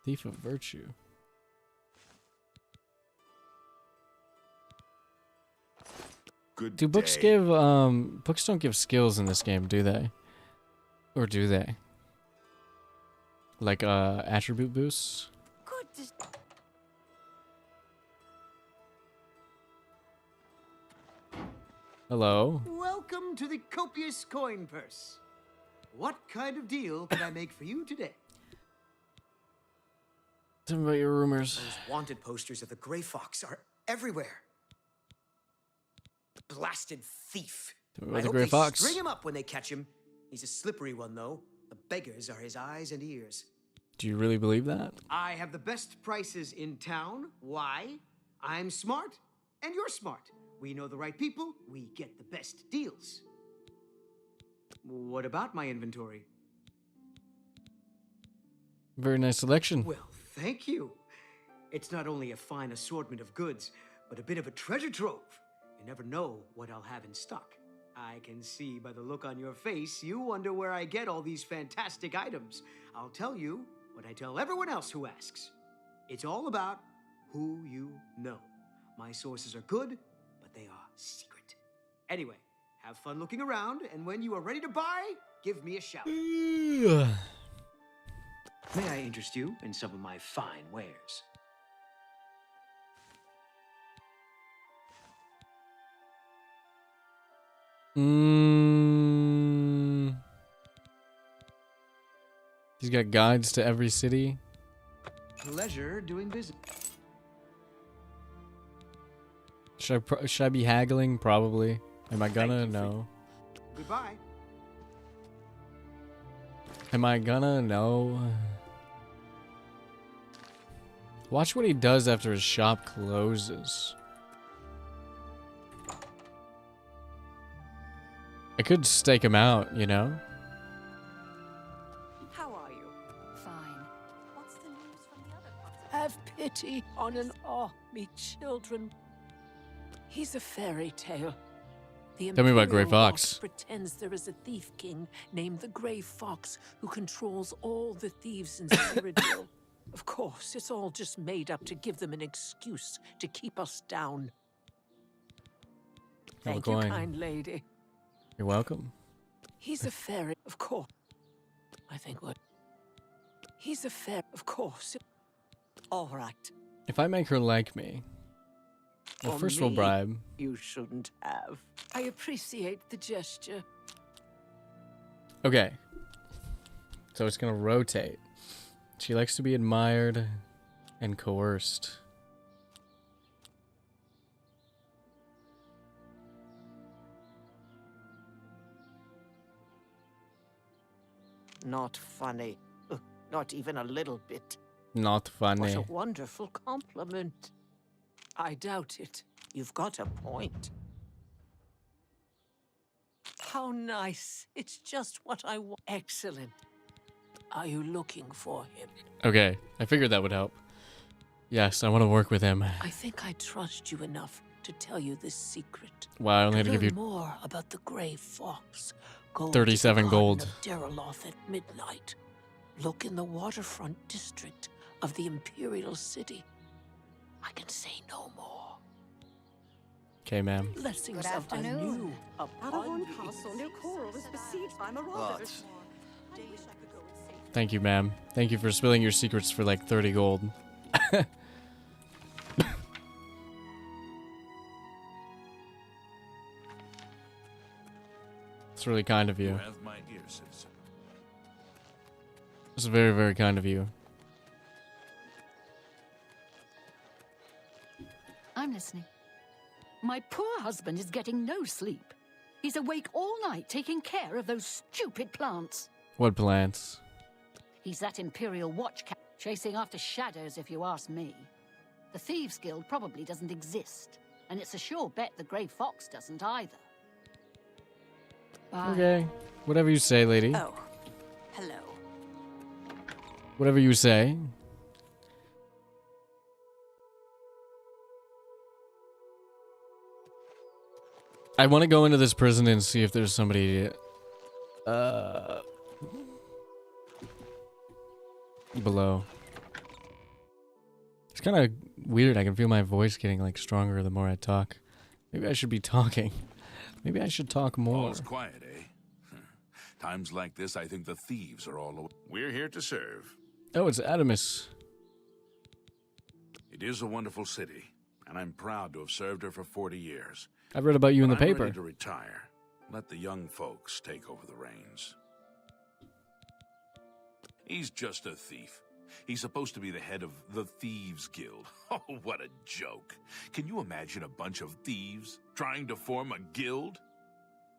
Thief of Virtue. Good Do books day. give, books don't give skills in this game, do they? Or do they? Like, attribute boosts? Good. Hello? Welcome to the copious coin purse. What kind of deal can I make for you today? Tell me about your rumors. Those wanted posters of the Grey Fox are everywhere. Blasted thief. Tell me about I the hope Grey they Fox. string him up when they catch him. He's a slippery one, though. The beggars are his eyes and ears. Do you really believe that? I have the best prices in town. Why? I'm smart, and you're smart. We know the right people, we get the best deals. What about my inventory? Very nice selection. Well, thank you. It's not only a fine assortment of goods, but a bit of a treasure trove. You never know what I'll have in stock. I can see by the look on your face, you wonder where I get all these fantastic items. I'll tell you what I tell everyone else who asks. It's all about who you know. My sources are good, but they are secret. Anyway, have fun looking around, and when you are ready to buy, give me a shout. May I interest you in some of my fine wares? He's got guides to every city. Pleasure doing business. Should I be haggling? Probably. Am I gonna? No. Goodbye. Am I gonna? No. Watch what he does after his shop closes. I could stake him out, you know? How are you? Fine. What's the news from the other parts of Have pity on an me children. He's a fairy tale. The Tell me about Grey Imperial Fox. Watch pretends there is a thief king named the Grey Fox who controls all the thieves in Cyrodiil. Of course, it's all just made up to give them an excuse to keep us down. Thank you, going? kind lady. You're welcome. He's a fairy, of course. I think what? He's a fairy, of course. All right. If I make her like me, well, For first we'll me, bribe. You shouldn't have. I appreciate the gesture. Okay. So it's gonna rotate. She likes to be admired and coerced. Not funny. Not even a little bit. Not What funny. a wonderful compliment. I doubt it. You've got a point. How nice. It's just what I want. Excellent. Are you looking for him? Okay, I figured that would help. Yes, I want to work with him. I think I trust you enough to tell you this secret. Wow, I only had to give you more about the Grey Fox. Go 37 to the gold. Garden of Deriloth at midnight. Look in the waterfront district of the Imperial City. I can say no more. Okay, ma'am. Blessings Good of afternoon. anew Aragorn upon you. Castle near Coral is besieged by marauders. I wish I could go and save Thank you, ma'am. Thank you for spilling your secrets for like 30 gold. It's really kind of You you. have my ear, citizen. It's very, very kind of you. I'm listening. My poor husband is getting no sleep. He's awake all night taking care of those stupid plants. What plants? He's that Imperial Watch cat chasing after shadows, if you ask me. The Thieves Guild probably doesn't exist, and it's a sure bet the Grey Fox doesn't either. Bye. Okay. Whatever you say, lady. Oh, hello. Whatever you say. I want to go into this prison and see if there's somebody below. It's kind of weird. I can feel my voice getting like stronger the more I talk. Maybe I should be talking. Maybe I should talk more. All's quiet, eh? Times like this, I think the thieves are all. We're here to serve. Oh, it's Adamus. It is a wonderful city, and I'm proud to have served her for 40 years. I've read about you in the But I'm paper. ready to retire. Let the young folks take over the reins. He's just a thief. He's supposed to be the head of the Thieves Guild. Oh, what a joke. Can you imagine a bunch of thieves trying to form a guild?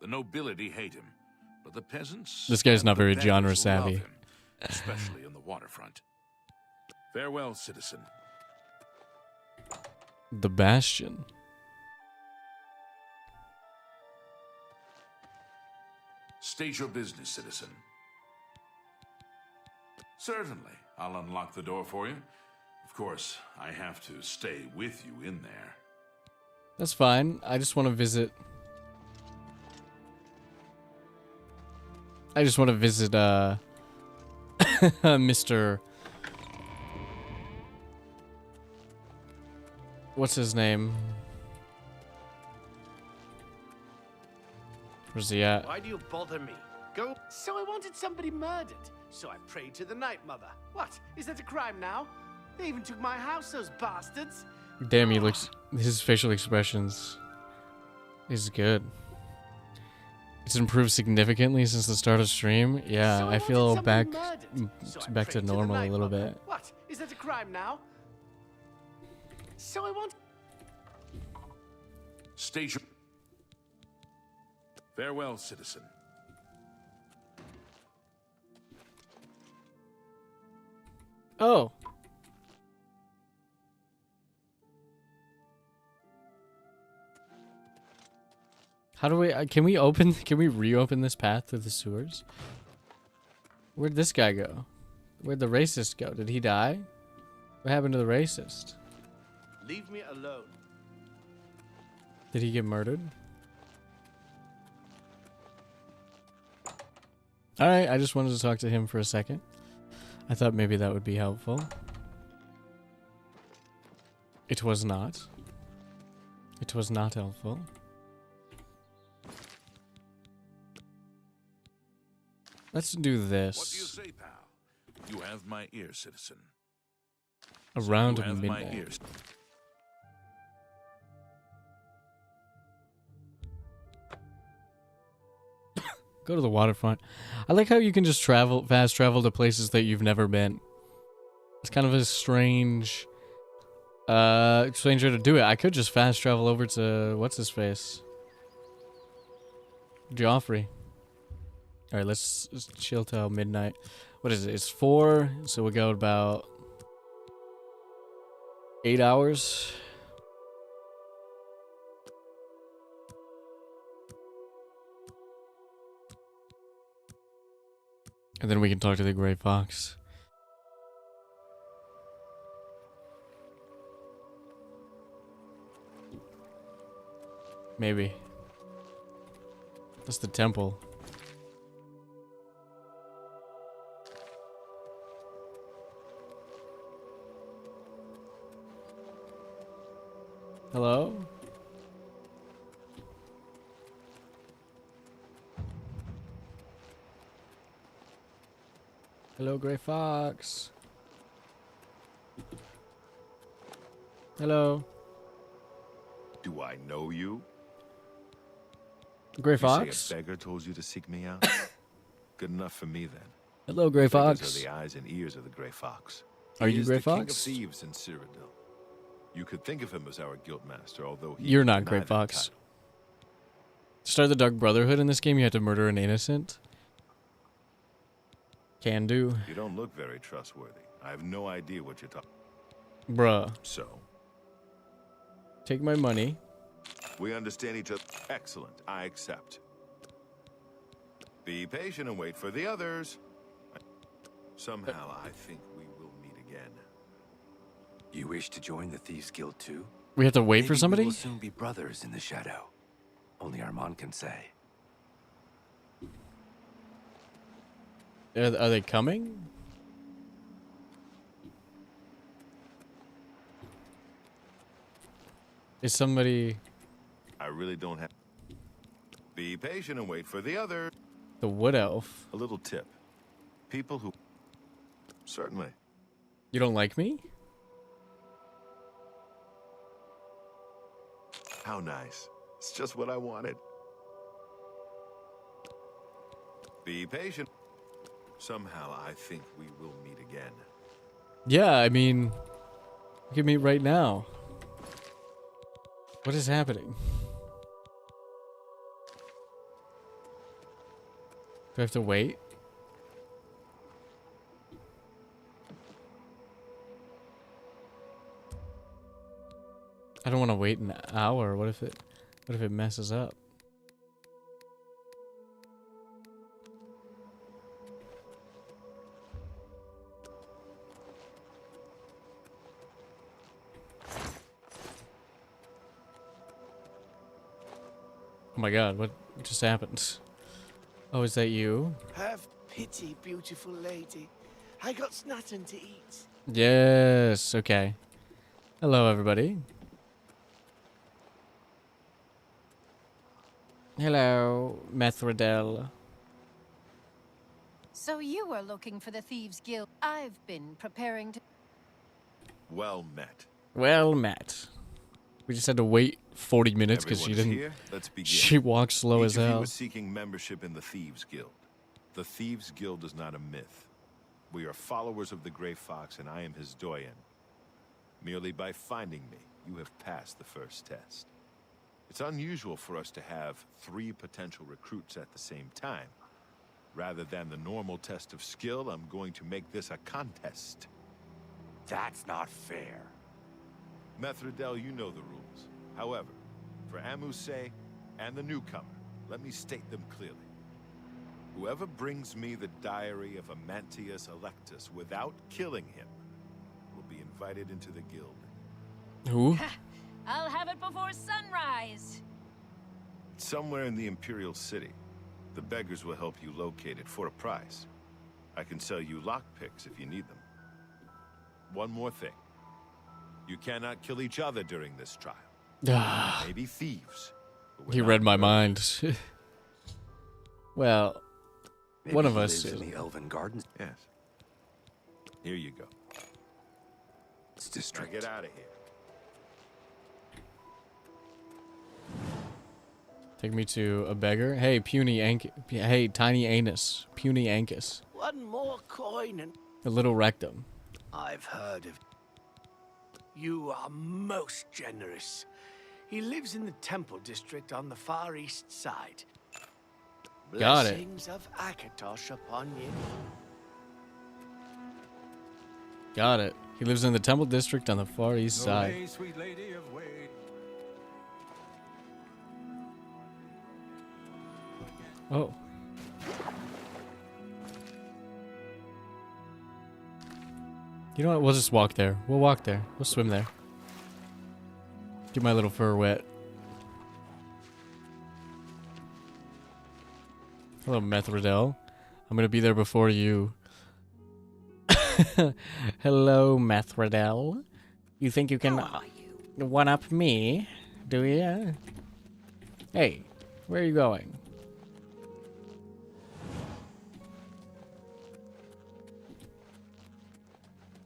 The nobility hate him, but the peasants... This guy's and not the very beggars genre love savvy. him, especially in the waterfront. Farewell, citizen. The Bastion. State your business, citizen. Certainly. I'll unlock the door for you. Of course, I have to stay with you in there. That's fine. I just want to visit. Mr. What's his name? Where's he at? Why do you bother me? Go. So I wanted somebody murdered. So I prayed to the Night Mother. What? Is that a crime now? They even took my house, those bastards. Damn, he looks. His facial expressions is good. It's improved significantly since the start of stream. Yeah, So I feel wanted back somebody murdered. So I back to prayed the normal a Night little Mother. bit. What? Is that a crime now? So I want. State your... Farewell, citizen. How do we? Can we open? Can we reopen this path to the sewers? Where'd this guy go? Where'd the racist go? Did he die? What happened to the racist? Leave me alone. Did he get murdered? Alright, I just wanted to talk to him for a second. I thought maybe that would be helpful. It was not. It was not helpful. Let's do this. What do you say, pal? You have my ear, citizen. Around you have my midnight. ears. Go to the waterfront. I like how you can just fast travel to places that you've never been. It's kind of a strange way to do it. I could just fast travel over to what's his face? Joffrey. Alright, let's chill till midnight. What is it? It's 4, so we'll go about 8 hours. And then we can talk to the Gray Fox. Maybe. That's the temple. Hello? Hello, Gray Fox. Hello. Do I know you? Gray You Fox? say a beggar told you to seek me out? Good enough for me, then. Hello, Gray Beggars Fox. are the eyes and ears of the Gray Fox. Are He you is Gray the king Fox? of thieves in Cyrodiil. You could think of him as our guildmaster, although he You're would not deny Gray that Fox. title. To start the Dark Brotherhood in this game, you have to murder an innocent. Can do. You don't look very trustworthy. I have no idea what you're talking. Bruh. So, Take my money. we understand each other. Excellent. I accept. Be patient and wait for the others. Somehow, I think we will meet again. You wish to join the Thieves Guild too? We have to wait for Maybe somebody? We will soon be brothers in the shadow. Only Armand can say. Are they coming? Is somebody... I really don't have... Be patient and wait for the others. The Wood Elf? A little tip. People who... Certainly. You don't like me? How nice. It's just what I wanted. Be patient. Somehow, I think we will meet again. Yeah, I mean... We can meet right now. What is happening? Do I have to wait? I don't want to wait an hour. What if it messes up? Oh my god, what just happened? Oh, is that you? Have pity, beautiful lady. I got nothing to eat. Yes, okay. Hello, everybody. Hello, Methridel. So you were looking for the Thieves Guild. I've been preparing to... Well met. Well met. We just had to wait 40 minutes because she Everyone's didn't... here. Let's begin. She walked slow Each as of you hell. is seeking membership in the Thieves Guild. The Thieves Guild is not a myth. We are followers of the Gray Fox, and I am his doyen. Merely by finding me, you have passed the first test. It's unusual for us to have 3 potential recruits at the same time. Rather than the normal test of skill, I'm going to make this a contest. That's not fair. Methridel, you know the rules. However, for Amu's sake, and the newcomer, let me state them clearly. Whoever brings me the diary of Amantius Electus without killing him will be invited into the guild. Who? I'll have it before sunrise. Somewhere in the Imperial City. The beggars will help you locate it for a price. I can sell you lockpicks if you need them. One more thing. You cannot kill each other during this trial. Maybe thieves. He read my mind. Well, Maybe one of he us. lives in the Elven Gardens. Yes. Here you go. It's Now district. get out of here. Take me to a beggar. Hey, Hey, tiny anus. Puny Ankus. One more coin and A little rectum. I've heard of. You are most generous. He lives in the Temple District on the far east side. Got it. Blessings of Akatosh upon you. Got it. He lives in the Temple District on the far east side. Way, sweet lady of Wade. Oh. You know what? We'll just walk there. We'll walk there. We'll swim there. Get my little fur wet. Hello, Methridel. I'm gonna be there before you. Hello, Methridel. You think you can one-up me? Do you? Hey, where are you going?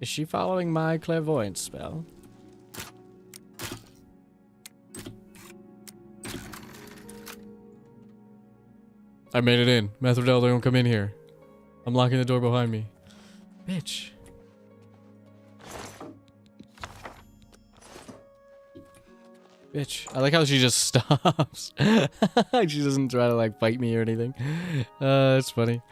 Is she following my clairvoyance spell? I made it in. Methridel, don't come in here. I'm locking the door behind me. Bitch. Bitch. I like how she just stops. She doesn't try to like fight me or anything. It's funny.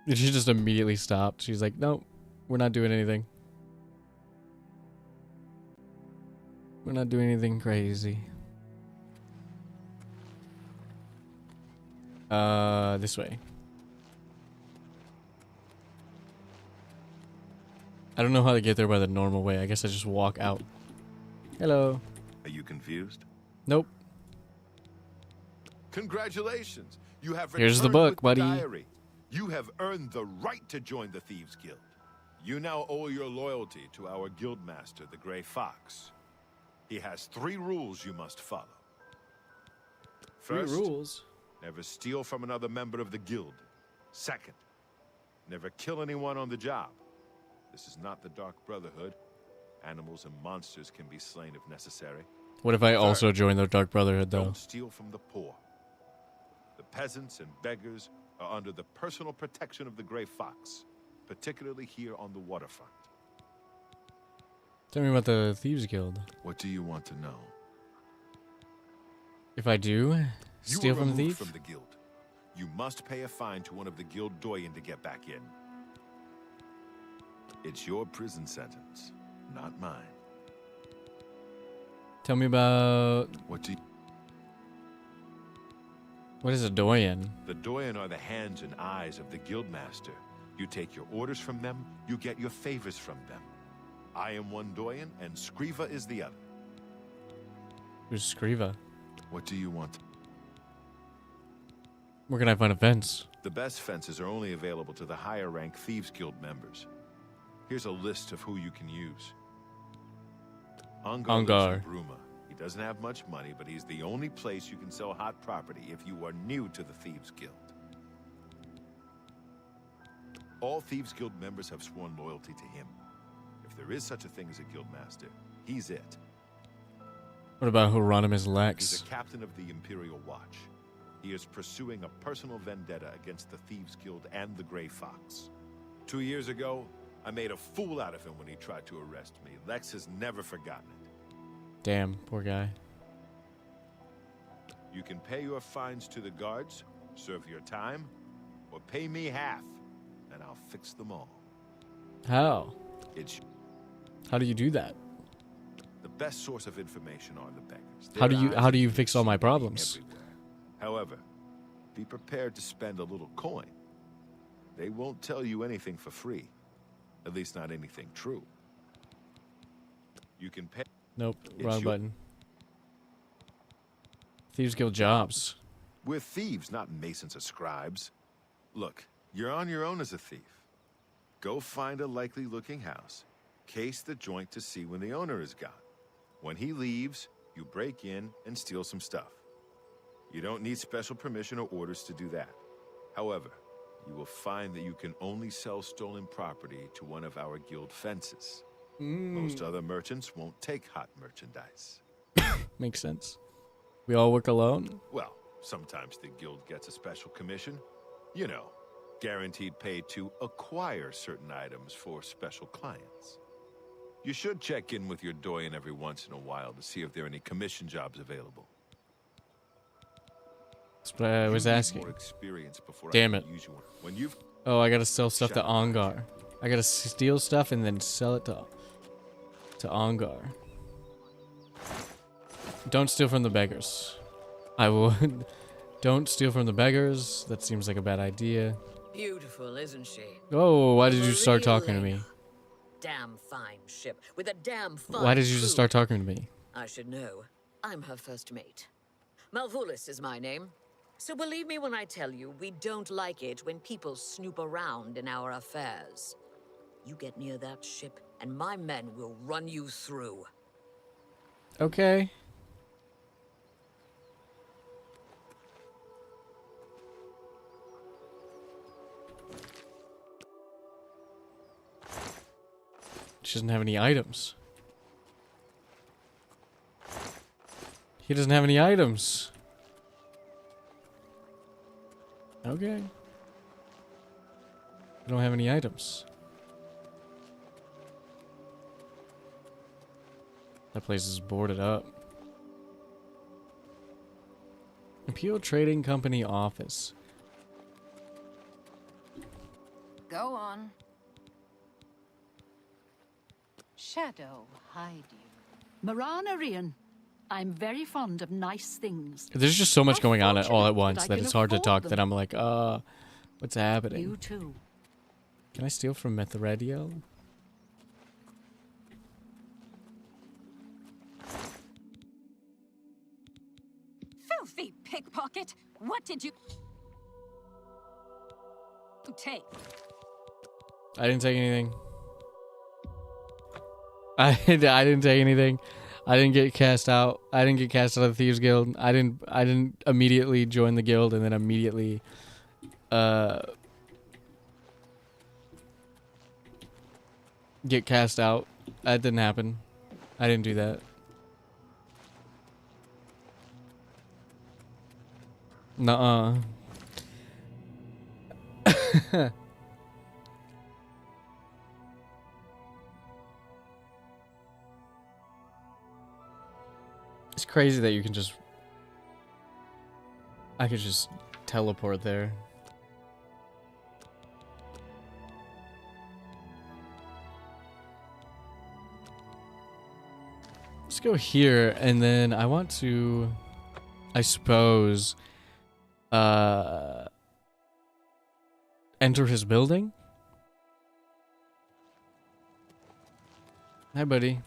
She just immediately stopped. She's like, nope, we're not doing anything. We're not doing anything crazy. This way. I don't know how to get there by the normal way. I guess I just walk out. Hello. Are you confused? Nope. Congratulations. You have Here's the returned book, with the buddy. diary. You have earned the right to join the Thieves Guild. You now owe your loyalty to our guildmaster, the Grey Fox. He has 3 rules you must follow. First, 3 rules? Never steal from another member of the guild. Second, never kill anyone on the job. This is not the Dark Brotherhood. Animals and monsters can be slain if necessary. What if I Third, also join the Dark Brotherhood, though? Don't steal from the poor. The peasants and beggars are under the personal protection of the Grey Fox, particularly here on the waterfront. Tell me about the Thieves Guild. What do you want to know? If I do steal You were from the removed thief? from the guild. You must pay a fine to one of the guild doyen to get back in. It's your prison sentence, not mine. Tell me about... What is a doyen? The doyen are the hands and eyes of the guildmaster. You take your orders from them, you get your favors from them. I am one doyen, and Scriva is the other. Who's Scriva? What do you want? Where can I find a fence? The best fences are only available to the higher rank Thieves Guild members. Here's a list of who you can use. Ungar lives in Bruma. He doesn't have much money, but he's the only place you can sell hot property if you are new to the Thieves Guild. All Thieves Guild members have sworn loyalty to him. If there is such a thing as a guildmaster, he's it. What about Hieronymus Lex? He's a captain of the Imperial Watch. He is pursuing a personal vendetta against the Thieves Guild and the Grey Fox. 2 years ago, I made a fool out of him when he tried to arrest me. Lex has never forgotten it. Damn, poor guy. You can pay your fines to the guards, serve your time, or pay me half, and I'll fix them all. How? It's... How do you do that? The best source of information are the beggars. How do you fix all my problems? Everywhere. However, be prepared to spend a little coin. They won't tell you anything for free. At least not anything true. You can pay. Nope, wrong button. Thieves Guild jobs. We're thieves, not masons or scribes. Look, you're on your own as a thief. Go find a likely-looking house. Case the joint to see when the owner is gone. When he leaves, you break in and steal some stuff. You don't need special permission or orders to do that. However, you will find that you can only sell stolen property to one of our guild fences. Most other merchants won't take hot merchandise. Makes sense. We all work alone? Well, sometimes the guild gets a special commission. You know, guaranteed pay to acquire certain items for special clients. You should check in with your doyen every once in a while to see if there are any commission jobs available. That's what I was asking. More experience before Damn I it. can use you. When you've Oh, I gotta sell stuff to Ongar. I gotta steal stuff and then sell it to Ongar. Don't steal from the beggars. I would. Don't steal from the beggars. That seems like a bad idea. Beautiful, isn't she? Oh, why did you start talking to me? Damn fine ship with a damn fine Why did you just crew. start talking to me? I should know. I'm her first mate. Malvulis is my name. So believe me when I tell you, we don't like it when people snoop around in our affairs. You get near that ship, and my men will run you through. Okay. She doesn't have any items. He doesn't have any items. Okay. I don't have any items. That place is boarded up. Imperial Trading Company office. Go on. Shadow, hide you. Marana Rian, I'm very fond of nice things. There's just so much going on all at Unfortunate once I that can it's hard to afford talk them. that I'm like, what's happening? You too. Can I steal from Methradio? Filthy pickpocket! What did you take? I didn't take anything. I didn't take anything. I didn't get cast out. I didn't get cast out of the Thieves Guild. I didn't immediately join the guild and then immediately get cast out. That didn't happen. I didn't do that. Nuh-uh. It's crazy that you can just... I could just teleport there. Let's go here, and then I want to, I suppose, enter his building. Hi, buddy.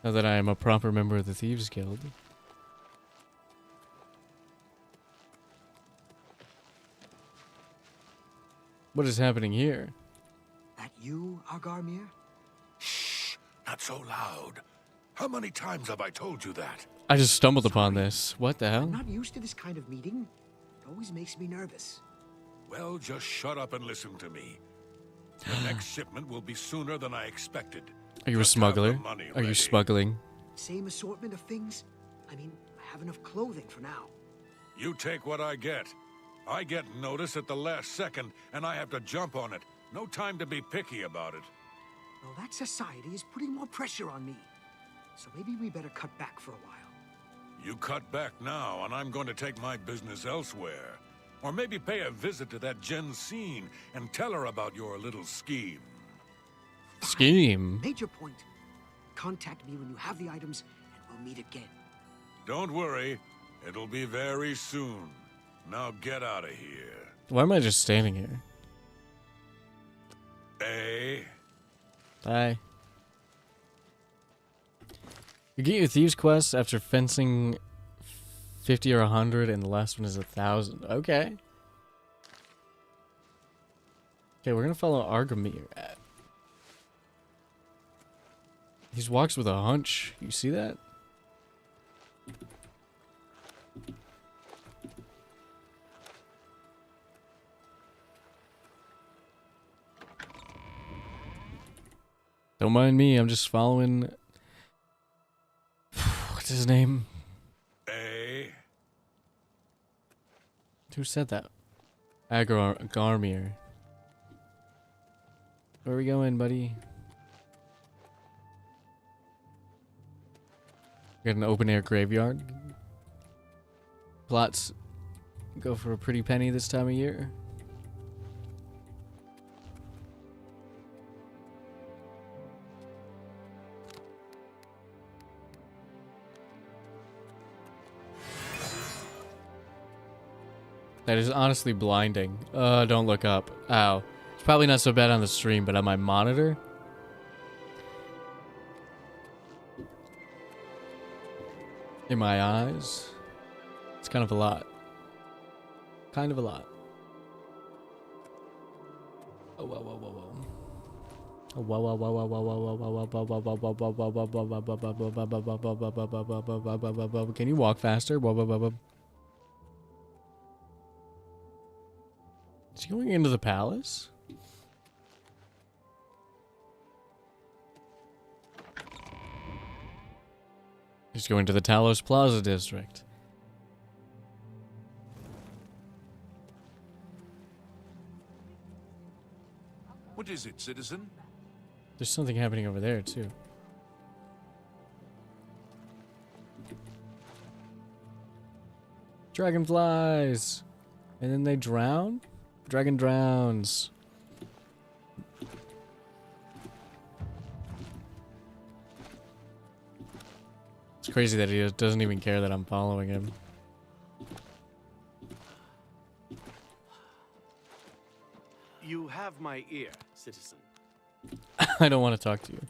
Now that I am a proper member of the Thieves Guild. What is happening here? That you, Argarmir? Shh! Not so loud. How many times have I told you that? I just stumbled upon this. What the hell? I'm not used to this kind of meeting. It always makes me nervous. Well, just shut up and listen to me. The next shipment will be sooner than I expected. Are you a Just have the smuggler? money Are you ready. smuggling? Same assortment of things? I mean, I have enough clothing for now. You take what I get. I get notice at the last second, and I have to jump on it. No time to be picky about it. Well, that society is putting more pressure on me. So maybe we better cut back for a while. You cut back now, and I'm going to take my business elsewhere. Or maybe pay a visit to that Jensine and tell her about your little scheme. Scheme? Major point. Contact me when you have the items, and we'll meet again. Don't worry. It'll be very soon. Now get out of here. Why am I just standing here? Eh? Bye. You get your Thieves Quest after fencing 50 or 100, and the last one is 1,000. Okay. Okay, we're gonna follow Argamir. He walks with a hunch. You see that? Don't mind me, I'm just following... What's his name? Who said that? Garmir. Where are we going, buddy? Got an open air graveyard. Plots go for a pretty penny this time of year. That is honestly blinding. Don't look up. Ow. It's probably not so bad on the stream, but on my monitor? In my eyes? It's kind of a lot. Kind of a lot. Oh, whoa, whoa, whoa, whoa. Oh, whoa, whoa, whoa, whoa, whoa, whoa, whoa, whoa, whoa, whoa, whoa, whoa, whoa, whoa. Can you walk faster? Whoa, whoa, whoa, whoa. Is he going into the palace? He's going to the Talos Plaza district. What is it, citizen? There's something happening over there, too. Dragonflies! And then they drown? Dragon drowns. It's crazy that he doesn't even care that I'm following him. You have my ear, citizen. I don't want to talk to you.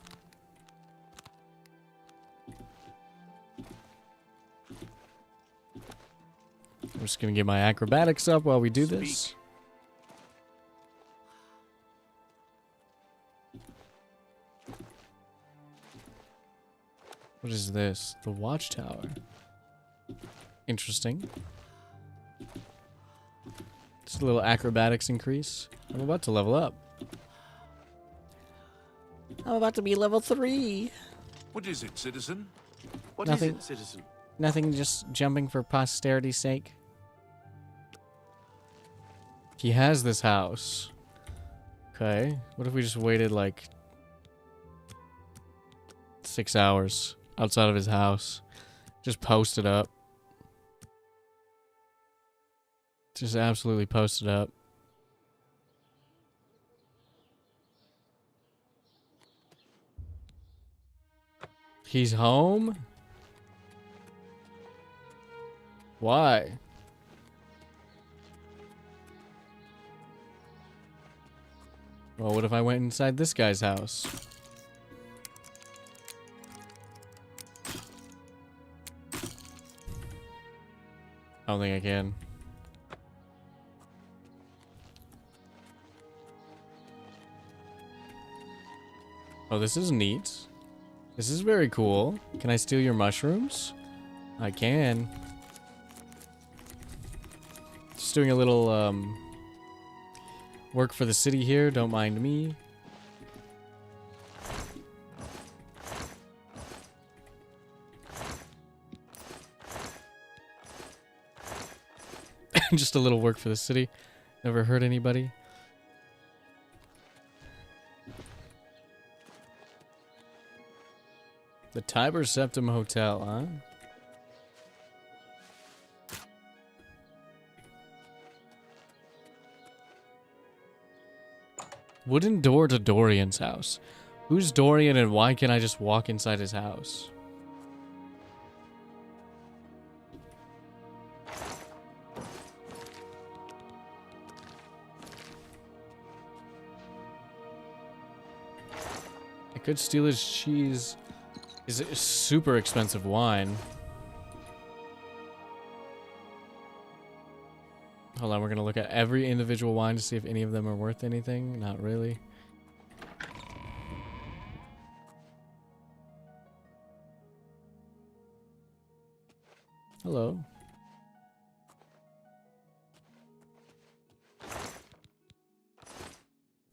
I'm just gonna get my acrobatics up while we do this. What is this? The watchtower. Interesting. Just a little acrobatics increase. I'm about to level up. I'm about to be level 3. What is it, citizen? What Nothing. is it, citizen? Nothing, just jumping for posterity's sake. He has this house. Okay. What if we just waited like 6 hours outside of his house? Just post it up. Just absolutely post it up. He's home? Why? Well, what if I went inside this guy's house? I don't think I can. Oh, this is neat. This is very cool. Can I steal your mushrooms? I can. Just doing a little, work for the city here. Don't mind me. Just a little work for the city. Never hurt anybody. The Tiber Septim Hotel, huh? Wooden door to Dorian's house. Who's Dorian and why can't I just walk inside his house? I could steal his cheese. Is it super expensive wine? Hold on, we're gonna look at every individual wine to see if any of them are worth anything. Not really. Hello.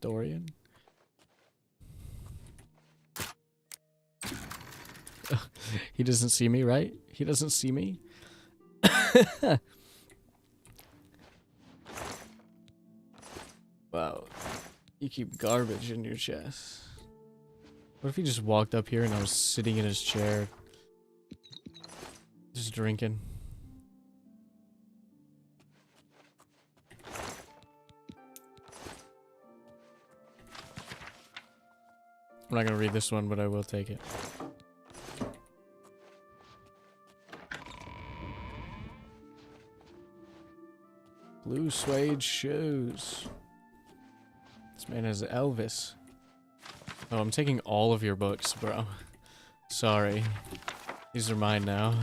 Dorian. He doesn't see me, right? He doesn't see me. Wow. You keep garbage in your chest. What if he just walked up here and I was sitting in his chair? Just drinking. I'm not gonna read this one, but I will take it. Blue suede shoes. This man is Elvis. Oh, I'm taking all of your books, bro. Sorry. These are mine now.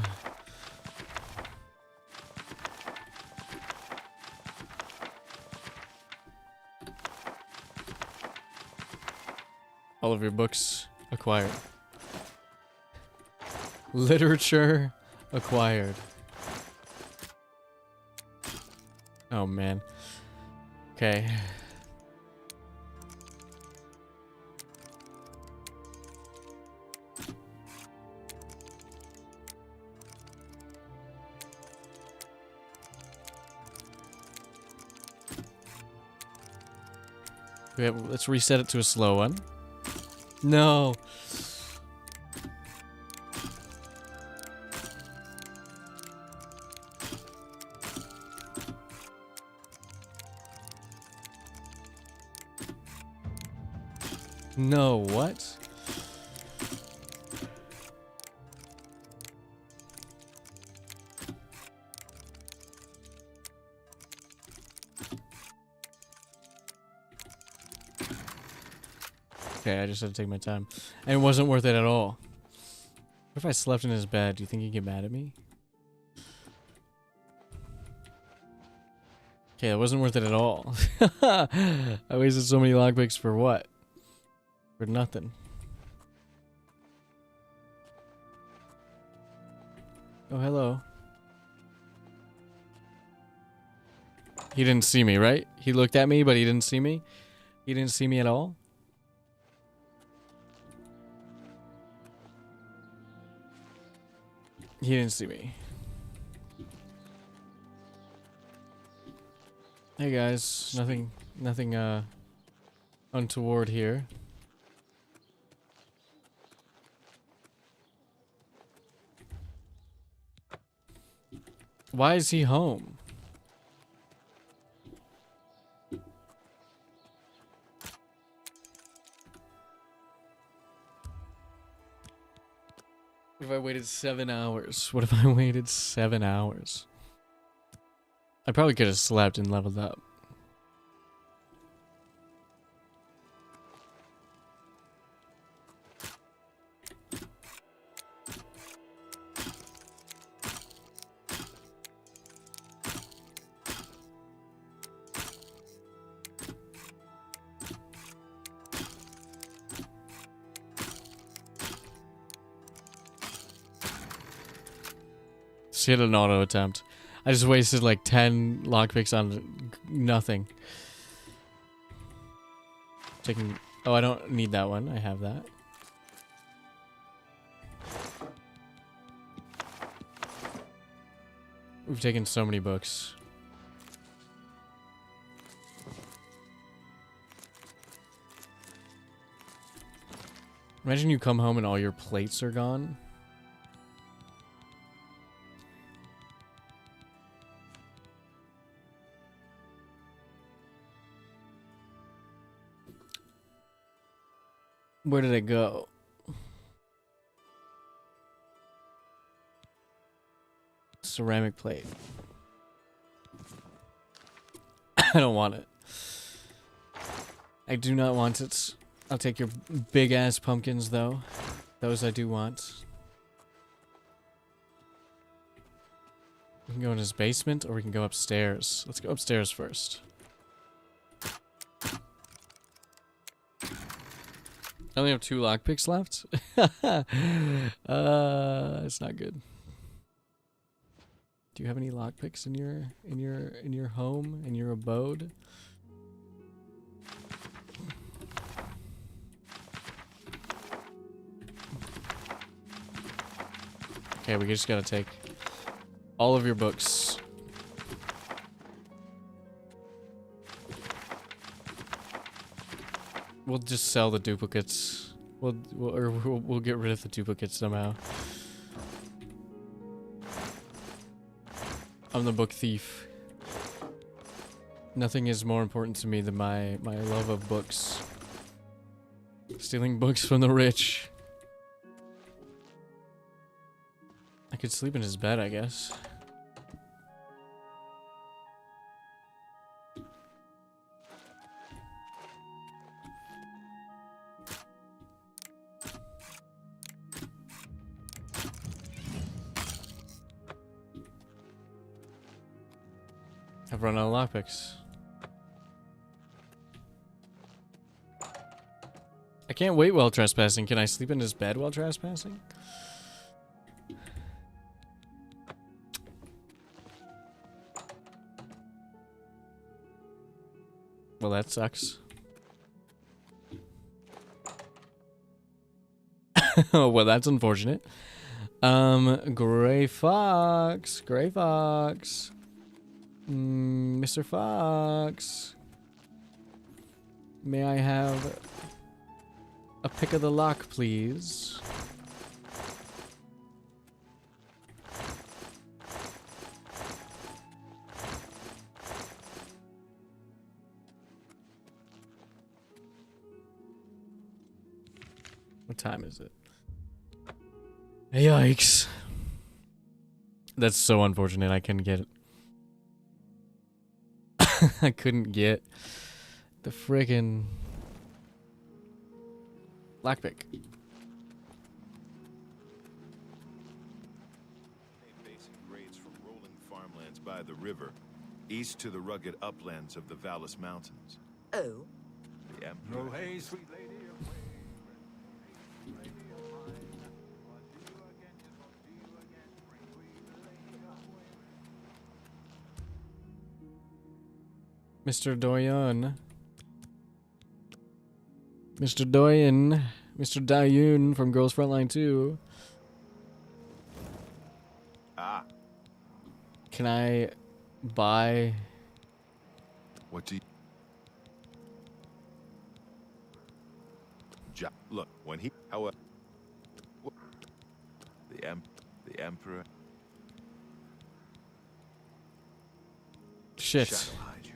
All of your books acquired. Literature acquired. Oh man. Okay. Let's reset it to a slow one. No. No, what? Okay, I just had to take my time. And it wasn't worth it at all. What if I slept in his bed? Do you think he'd get mad at me? Okay, it wasn't worth it at all. I wasted so many lockpicks for what? For nothing. Oh, hello. He didn't see me, right? He looked at me, but he didn't see me? He didn't see me at all? He didn't see me. Hey guys, nothing untoward here. Why is he home? What if I waited 7 hours? What if I waited 7 hours? I probably could have slept and leveled up. She had an auto attempt. I just wasted like 10 lockpicks on nothing. Taking. Oh, I don't need that one. I have that. We've taken so many books. Imagine you come home and all your plates are gone. Where did it go? Ceramic plate. I don't want it. I do not want it. I'll take your big ass pumpkins though. Those I do want. We can go in his basement or we can go upstairs. Let's go upstairs first. I only have 2 lockpicks left. It's not good. Do you have any lockpicks in your home, in your abode? Okay, we just gotta take all of your books. We'll just sell the duplicates. We'll get rid of the duplicates somehow. I'm the book thief. Nothing is more important to me than my love of books. Stealing books from the rich. I could sleep in his bed, I guess. I've run out of lockpicks. I can't wait while trespassing. Can I sleep in his bed while trespassing? Well, that sucks. Oh, well, that's unfortunate. Gray Fox. Gray Fox. Mr. Fox. May I have a pick of the lock, please? What time is it? Yikes. That's so unfortunate. I couldn't get it. I couldn't get the friggin' lockpick. Basic grades from rolling farmlands by the river, east to the rugged uplands of the Vallis Mountains. Oh. Yeah. No hay, sweet lady. Mr. Doyen. Mr. Doyen. Mr. Dayun from Girls Frontline 2. Ah. Can I buy... What do you... Look, when he... However... The Emperor... Shit. Shadow hide you.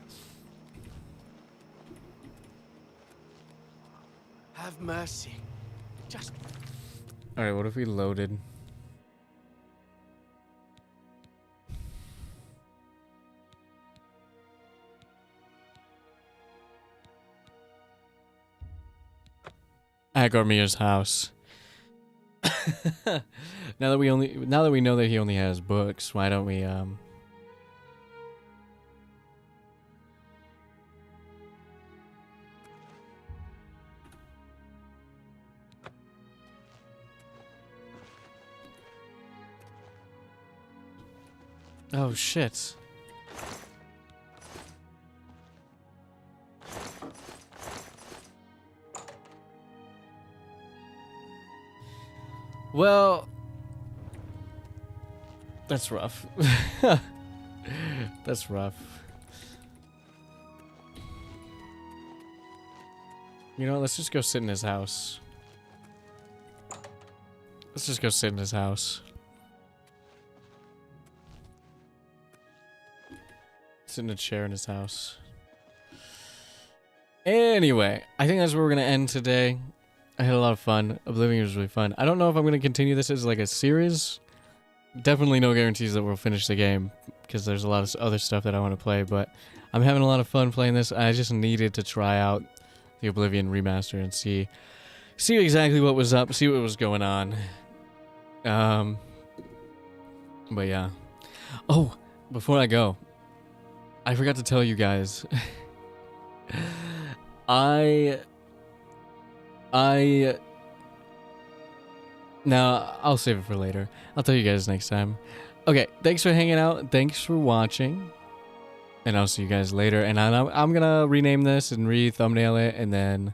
Have mercy. Just... Alright, what if we loaded? Agormir's house. now that we know that he only has books, why don't we Oh shit. Well, that's rough. That's rough. You know, let's just go sit in his house. Let's just go sit in his house. Sit in a chair in his house. Anyway, I think that's where we're going to end today. I had a lot of fun. Oblivion was really fun. I don't know if I'm going to continue this as like a series. Definitely no guarantees that we'll finish the game because there's a lot of other stuff that I want to play, but I'm having a lot of fun playing this. I just needed to try out the Oblivion remaster and see exactly what was up, see what was going on. But yeah. Oh, before I go, I forgot to tell you guys. Now, I'll save it for later. I'll tell you guys next time. Okay, thanks for hanging out. Thanks for watching. And I'll see you guys later. And I'm gonna rename this and re-thumbnail it and then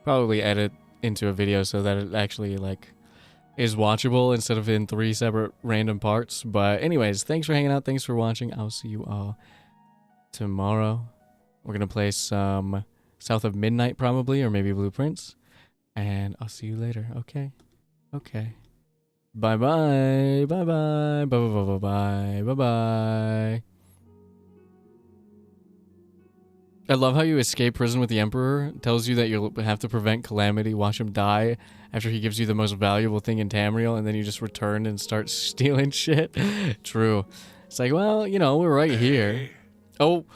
probably edit into a video so that it actually, like, is watchable instead of in 3 separate random parts. But anyways, thanks for hanging out. Thanks for watching. I'll see you all tomorrow. We're gonna play some South of Midnight probably, or maybe Blueprints. And I'll see you later. Okay? Okay. Bye-bye. Bye-bye. Bye-bye. Bye-bye. I love how you escape prison with the Emperor. It tells you that you'll have to prevent calamity, watch him die after he gives you the most valuable thing in Tamriel, and then you just return and start stealing shit. True. It's like, well, you know, we're right here. Oh.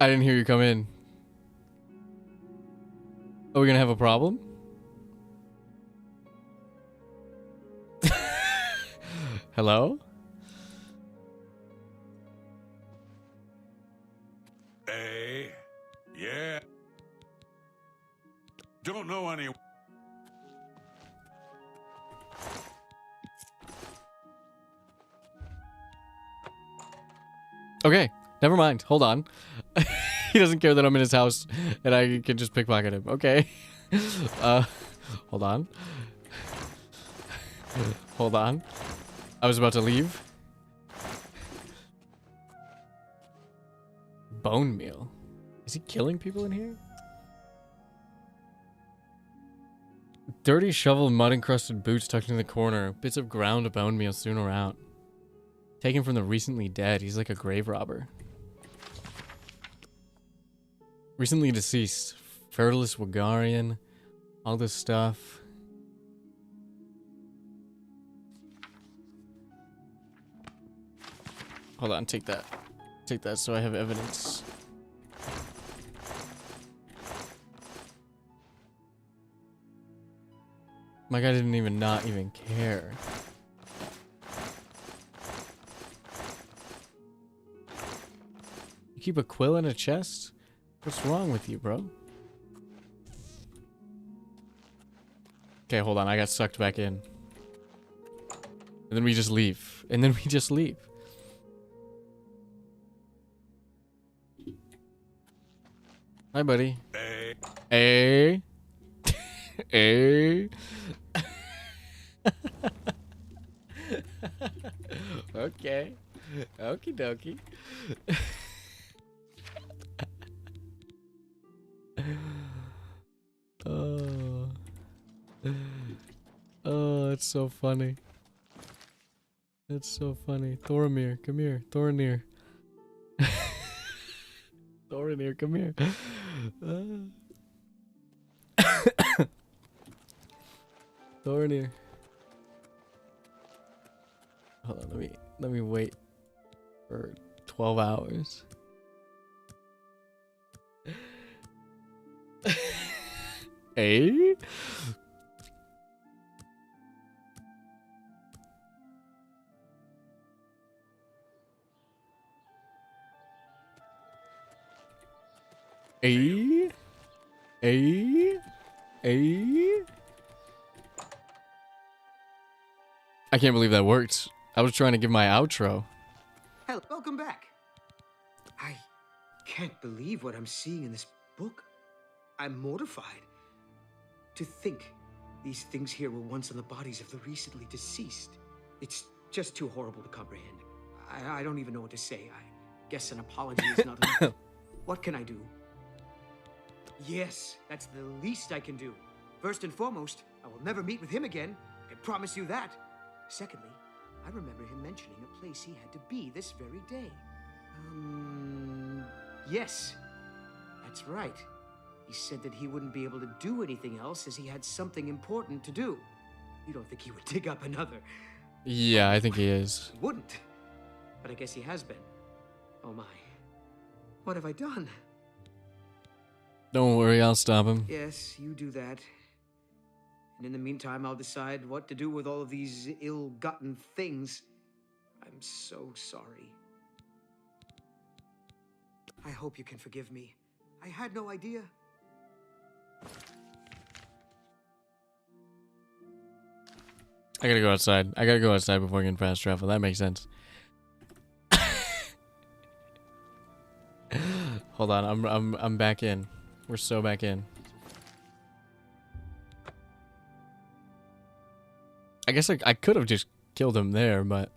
I didn't hear you come in. Are we gonna have a problem? Hello? Hey, yeah. Don't know any. Okay, never mind. Hold on. He doesn't care that I'm in his house and I can just pickpocket him. Okay. Hold on. Hold on. I was about to leave. Bone meal. Is he killing people in here? Dirty shovel, mud-encrusted boots tucked in the corner. Bits of ground bone meal strewn around. Taken from the recently dead. He's like a grave robber. Recently deceased. Fertilus Wagarian. All this stuff. Hold on, take that. Take that so I have evidence. My guy didn't even not even care. You keep a quill in a chest? What's wrong with you, bro? Okay, hold on. I got sucked back in. And then we just leave. And then we just leave. Hi, buddy. Hey. Hey. Okay. Okie dokie. Oh, it's so funny. It's so funny. Thoramir, come here. Thorinir. Thorinir, come here. Thorinir. Hold on, let me wait for 12 hours. Hey? Hey? Hey? Hey? I can't believe that worked. I was trying to give my outro. Hell, welcome back. I can't believe what I'm seeing in this book. I'm mortified. To think these things here were once on the bodies of the recently deceased. It's just too horrible to comprehend. I don't even know what to say. I guess an apology is not enough. What can I do? Yes, that's the least I can do. First and foremost, I will never meet with him again. I can promise you that. Secondly, I remember him mentioning a place he had to be this very day. Yes, that's right. He said that he wouldn't be able to do anything else as he had something important to do. You don't think he would dig up another? Yeah, I think he is. He wouldn't. But I guess he has been. Oh my. What have I done? Don't worry, I'll stop him. Yes, you do that. And in the meantime, I'll decide what to do with all of these ill-gotten things. I'm so sorry. I hope you can forgive me. I had no idea. I gotta go outside. I gotta go outside before I can fast travel. That makes sense. Hold on, I'm back in. We're so back in. I guess I could have just killed him there, but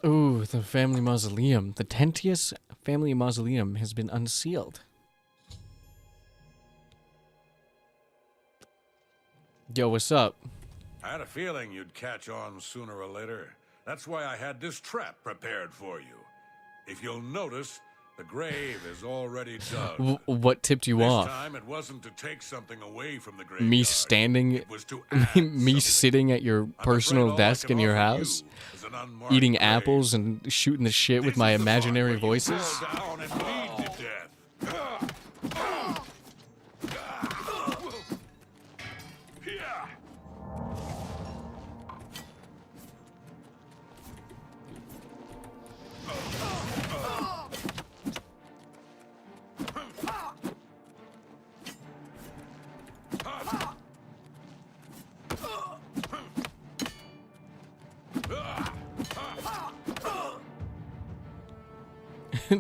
ooh, the family mausoleum. The Tentius family mausoleum has been unsealed. Yo, what's up? I had a feeling you'd catch on sooner or later. That's why I had this trap prepared for you. If you'll notice, the grave is already dug. What tipped you off? This time it wasn't to take something away from the grave. Me standing, me sitting at your personal desk in your house, eating apples and shooting the shit with my imaginary voices.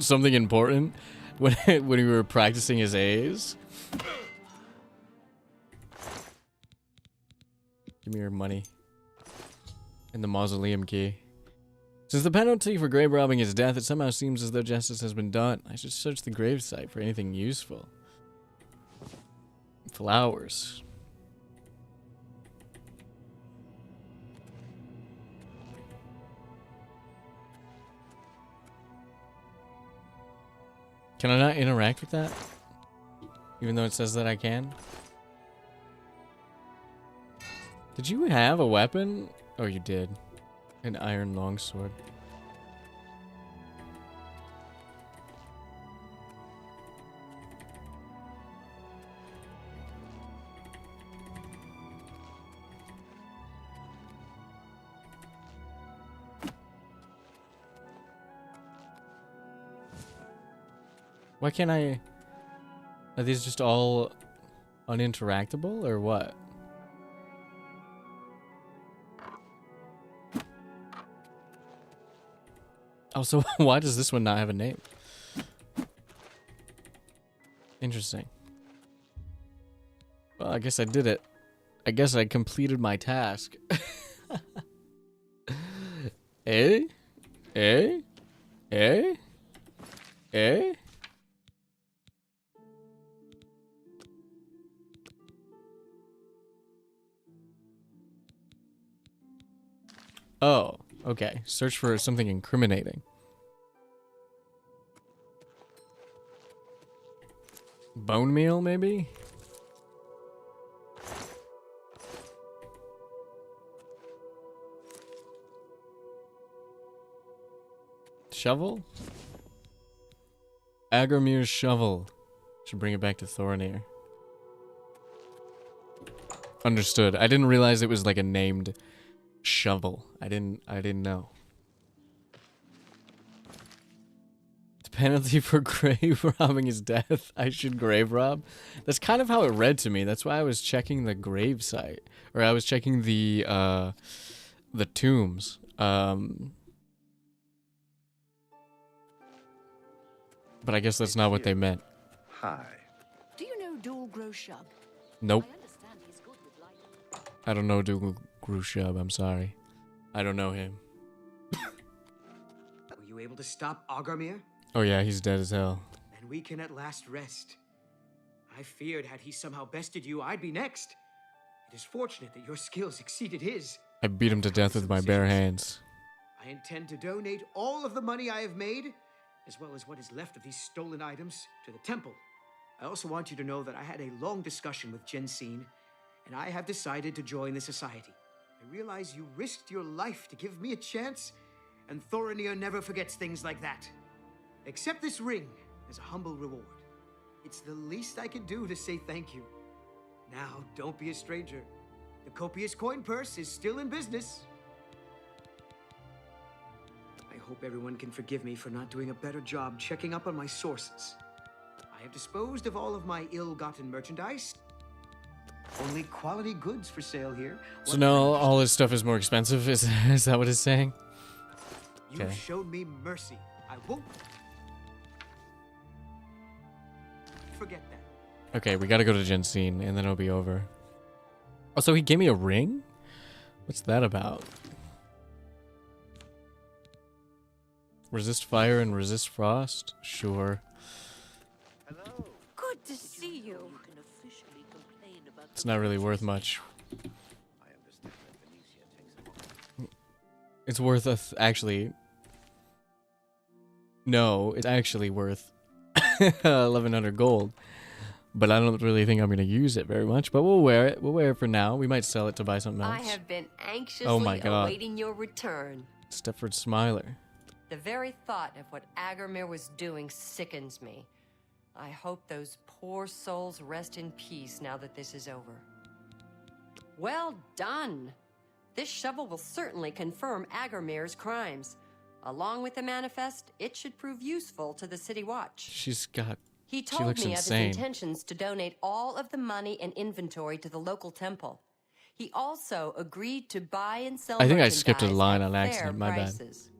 Something important when we were practicing his A's. Give me your money and the mausoleum key. Since the penalty for grave robbing is death, it somehow seems as though justice has been done. I should search the gravesite for anything useful. Flowers. Can I not interact with that? Even though it says that I can? Did you have a weapon? Oh, you did. An iron longsword. Why can't I... Are these just all uninteractable or what? Also, why does this one not have a name? Interesting. Well, I guess I did it. I guess I completed my task. Eh? Eh? Eh? Eh? Oh, okay. Search for something incriminating. Bone meal, maybe? Shovel? Agramir's shovel. Should bring it back to Thorinir. Understood. I didn't realize it was like a named shovel. I didn't know. The penalty for grave robbing is death. I should grave rob. That's kind of how it read to me. That's why I was checking the grave site, or I was checking the tombs. But I guess that's not what they meant. Hi. Do you know Dul Groshub? Nope. I understand he's good with light. I don't know Dougal Grushub, I'm sorry. I don't know him. Were you able to stop Agarmir? Oh yeah, he's dead as hell. And we can at last rest. I feared had he somehow bested you, I'd be next. It is fortunate that your skills exceeded his. I beat him to death with my bare hands. I intend to donate all of the money I have made, as well as what is left of these stolen items, to the temple. I also want you to know that I had a long discussion with Jensine, and I have decided to join the society. I realize you risked your life to give me a chance, and Thorinir never forgets things like that. Accept this ring as a humble reward. It's the least I can do to say thank you. Now, don't be a stranger. The copious coin purse is still in business. I hope everyone can forgive me for not doing a better job checking up on my sources. I have disposed of all of my ill-gotten merchandise. Only quality goods for sale here. So now all his stuff is more expensive? Is that what it's saying? You showed me mercy. I won't forget that. Okay, we gotta go to Jensine, and then it'll be over. Oh, so he gave me a ring? What's that about? Resist fire and resist frost? Sure. Good to see you. It's not really worth much. It's worth actually... No, it's actually worth 1100 gold. But I don't really think I'm going to use it very much. But we'll wear it. We'll wear it for now. We might sell it to buy something else. I have been anxiously awaiting your return. Stepford Smiler. The very thought of what Agarmir was doing sickens me. I hope those poor souls rest in peace now that this is over. Well done! This shovel will certainly confirm Agarmir's crimes. Along with the manifest, it should prove useful to the City Watch. She He told looks me insane. of his intentions to donate all of the money and inventory to the local temple. He also agreed to buy and sell I think I skipped a merchandise line at on fair accident, my bad. prices.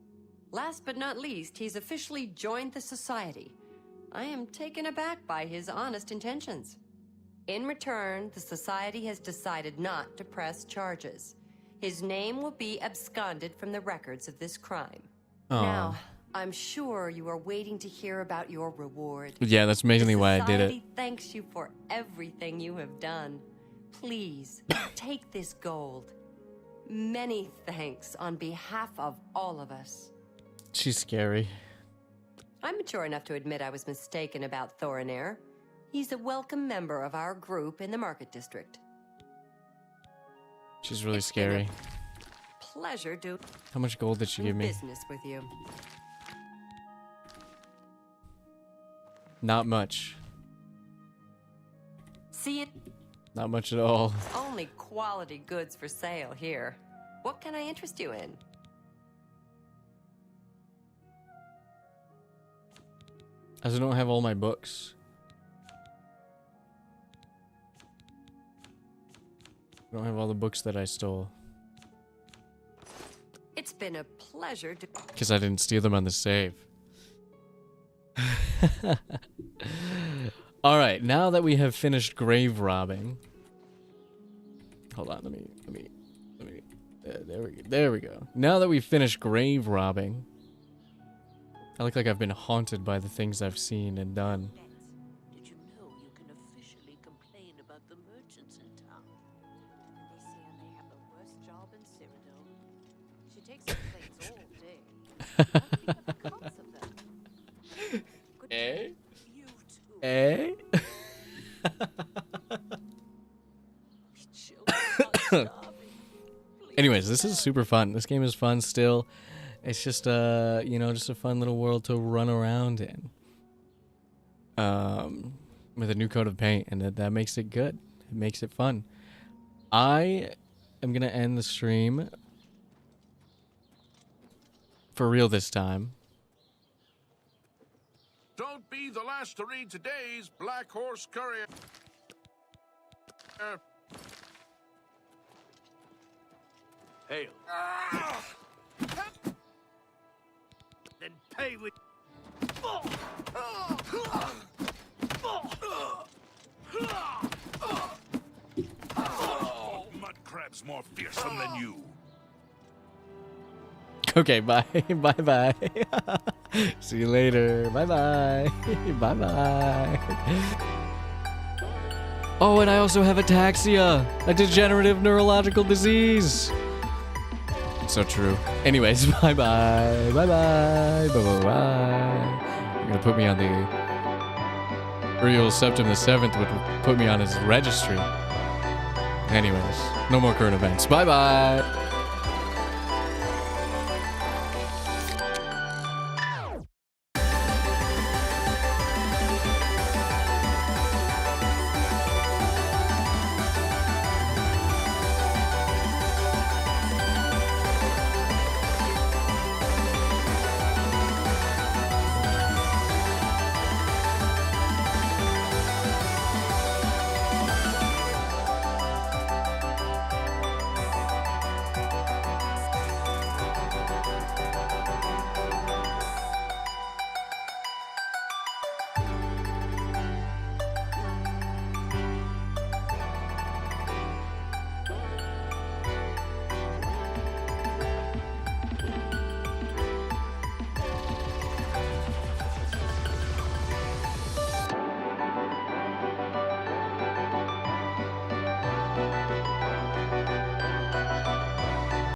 Last but not least, he's officially joined the society. I am taken aback by his honest intentions. In return, the society has decided not to press charges. His name will be absconded from the records of this crime. Aw. Now, I'm sure you are waiting to hear about your reward. Yeah, that's amazingly why I did it. Society thanks you for everything you have done. Please, take this gold. Many thanks on behalf of all of us. She's scary. I'm mature enough to admit I was mistaken about Thorinir. He's a welcome member of our group in the Market District. She's really scary. Pleasure to How much gold did she give me? business with you. Not much. See it? Not much at all. Only quality goods for sale here. What can I interest you in? I just don't have all my books. I don't have all the books that I stole. It's been a pleasure to... Because I didn't steal them on the save. Alright, now that we have finished grave robbing. Hold on, let me there we go. Now that we've finished grave robbing. I look like I've been haunted by the things I've seen and done. Did you know you can officially complain about the merchants in town? They say I may have the worst job in Cyrodiil. She takes complaints all day. Lots of them. Eh? You too. Eh? Anyways, this is super fun. This game is fun still. It's just you know, just a fun little world to run around in. With a new coat of paint, and that makes it good. It makes it fun. I am gonna end the stream for real this time. Don't be the last to read today's Black Horse Courier. Hail. Then pay with... Mud crab's more fearsome than you. Okay, bye. Bye-bye. See you later. Bye-bye. Bye-bye. Oh, and I also have ataxia, a degenerative neurological disease. So true. Anyways, bye-bye. Bye-bye. Bye-bye. You're gonna put me on the... Uriel Septim the 7th would put me on his registry. Anyways, no more current events. Bye-bye.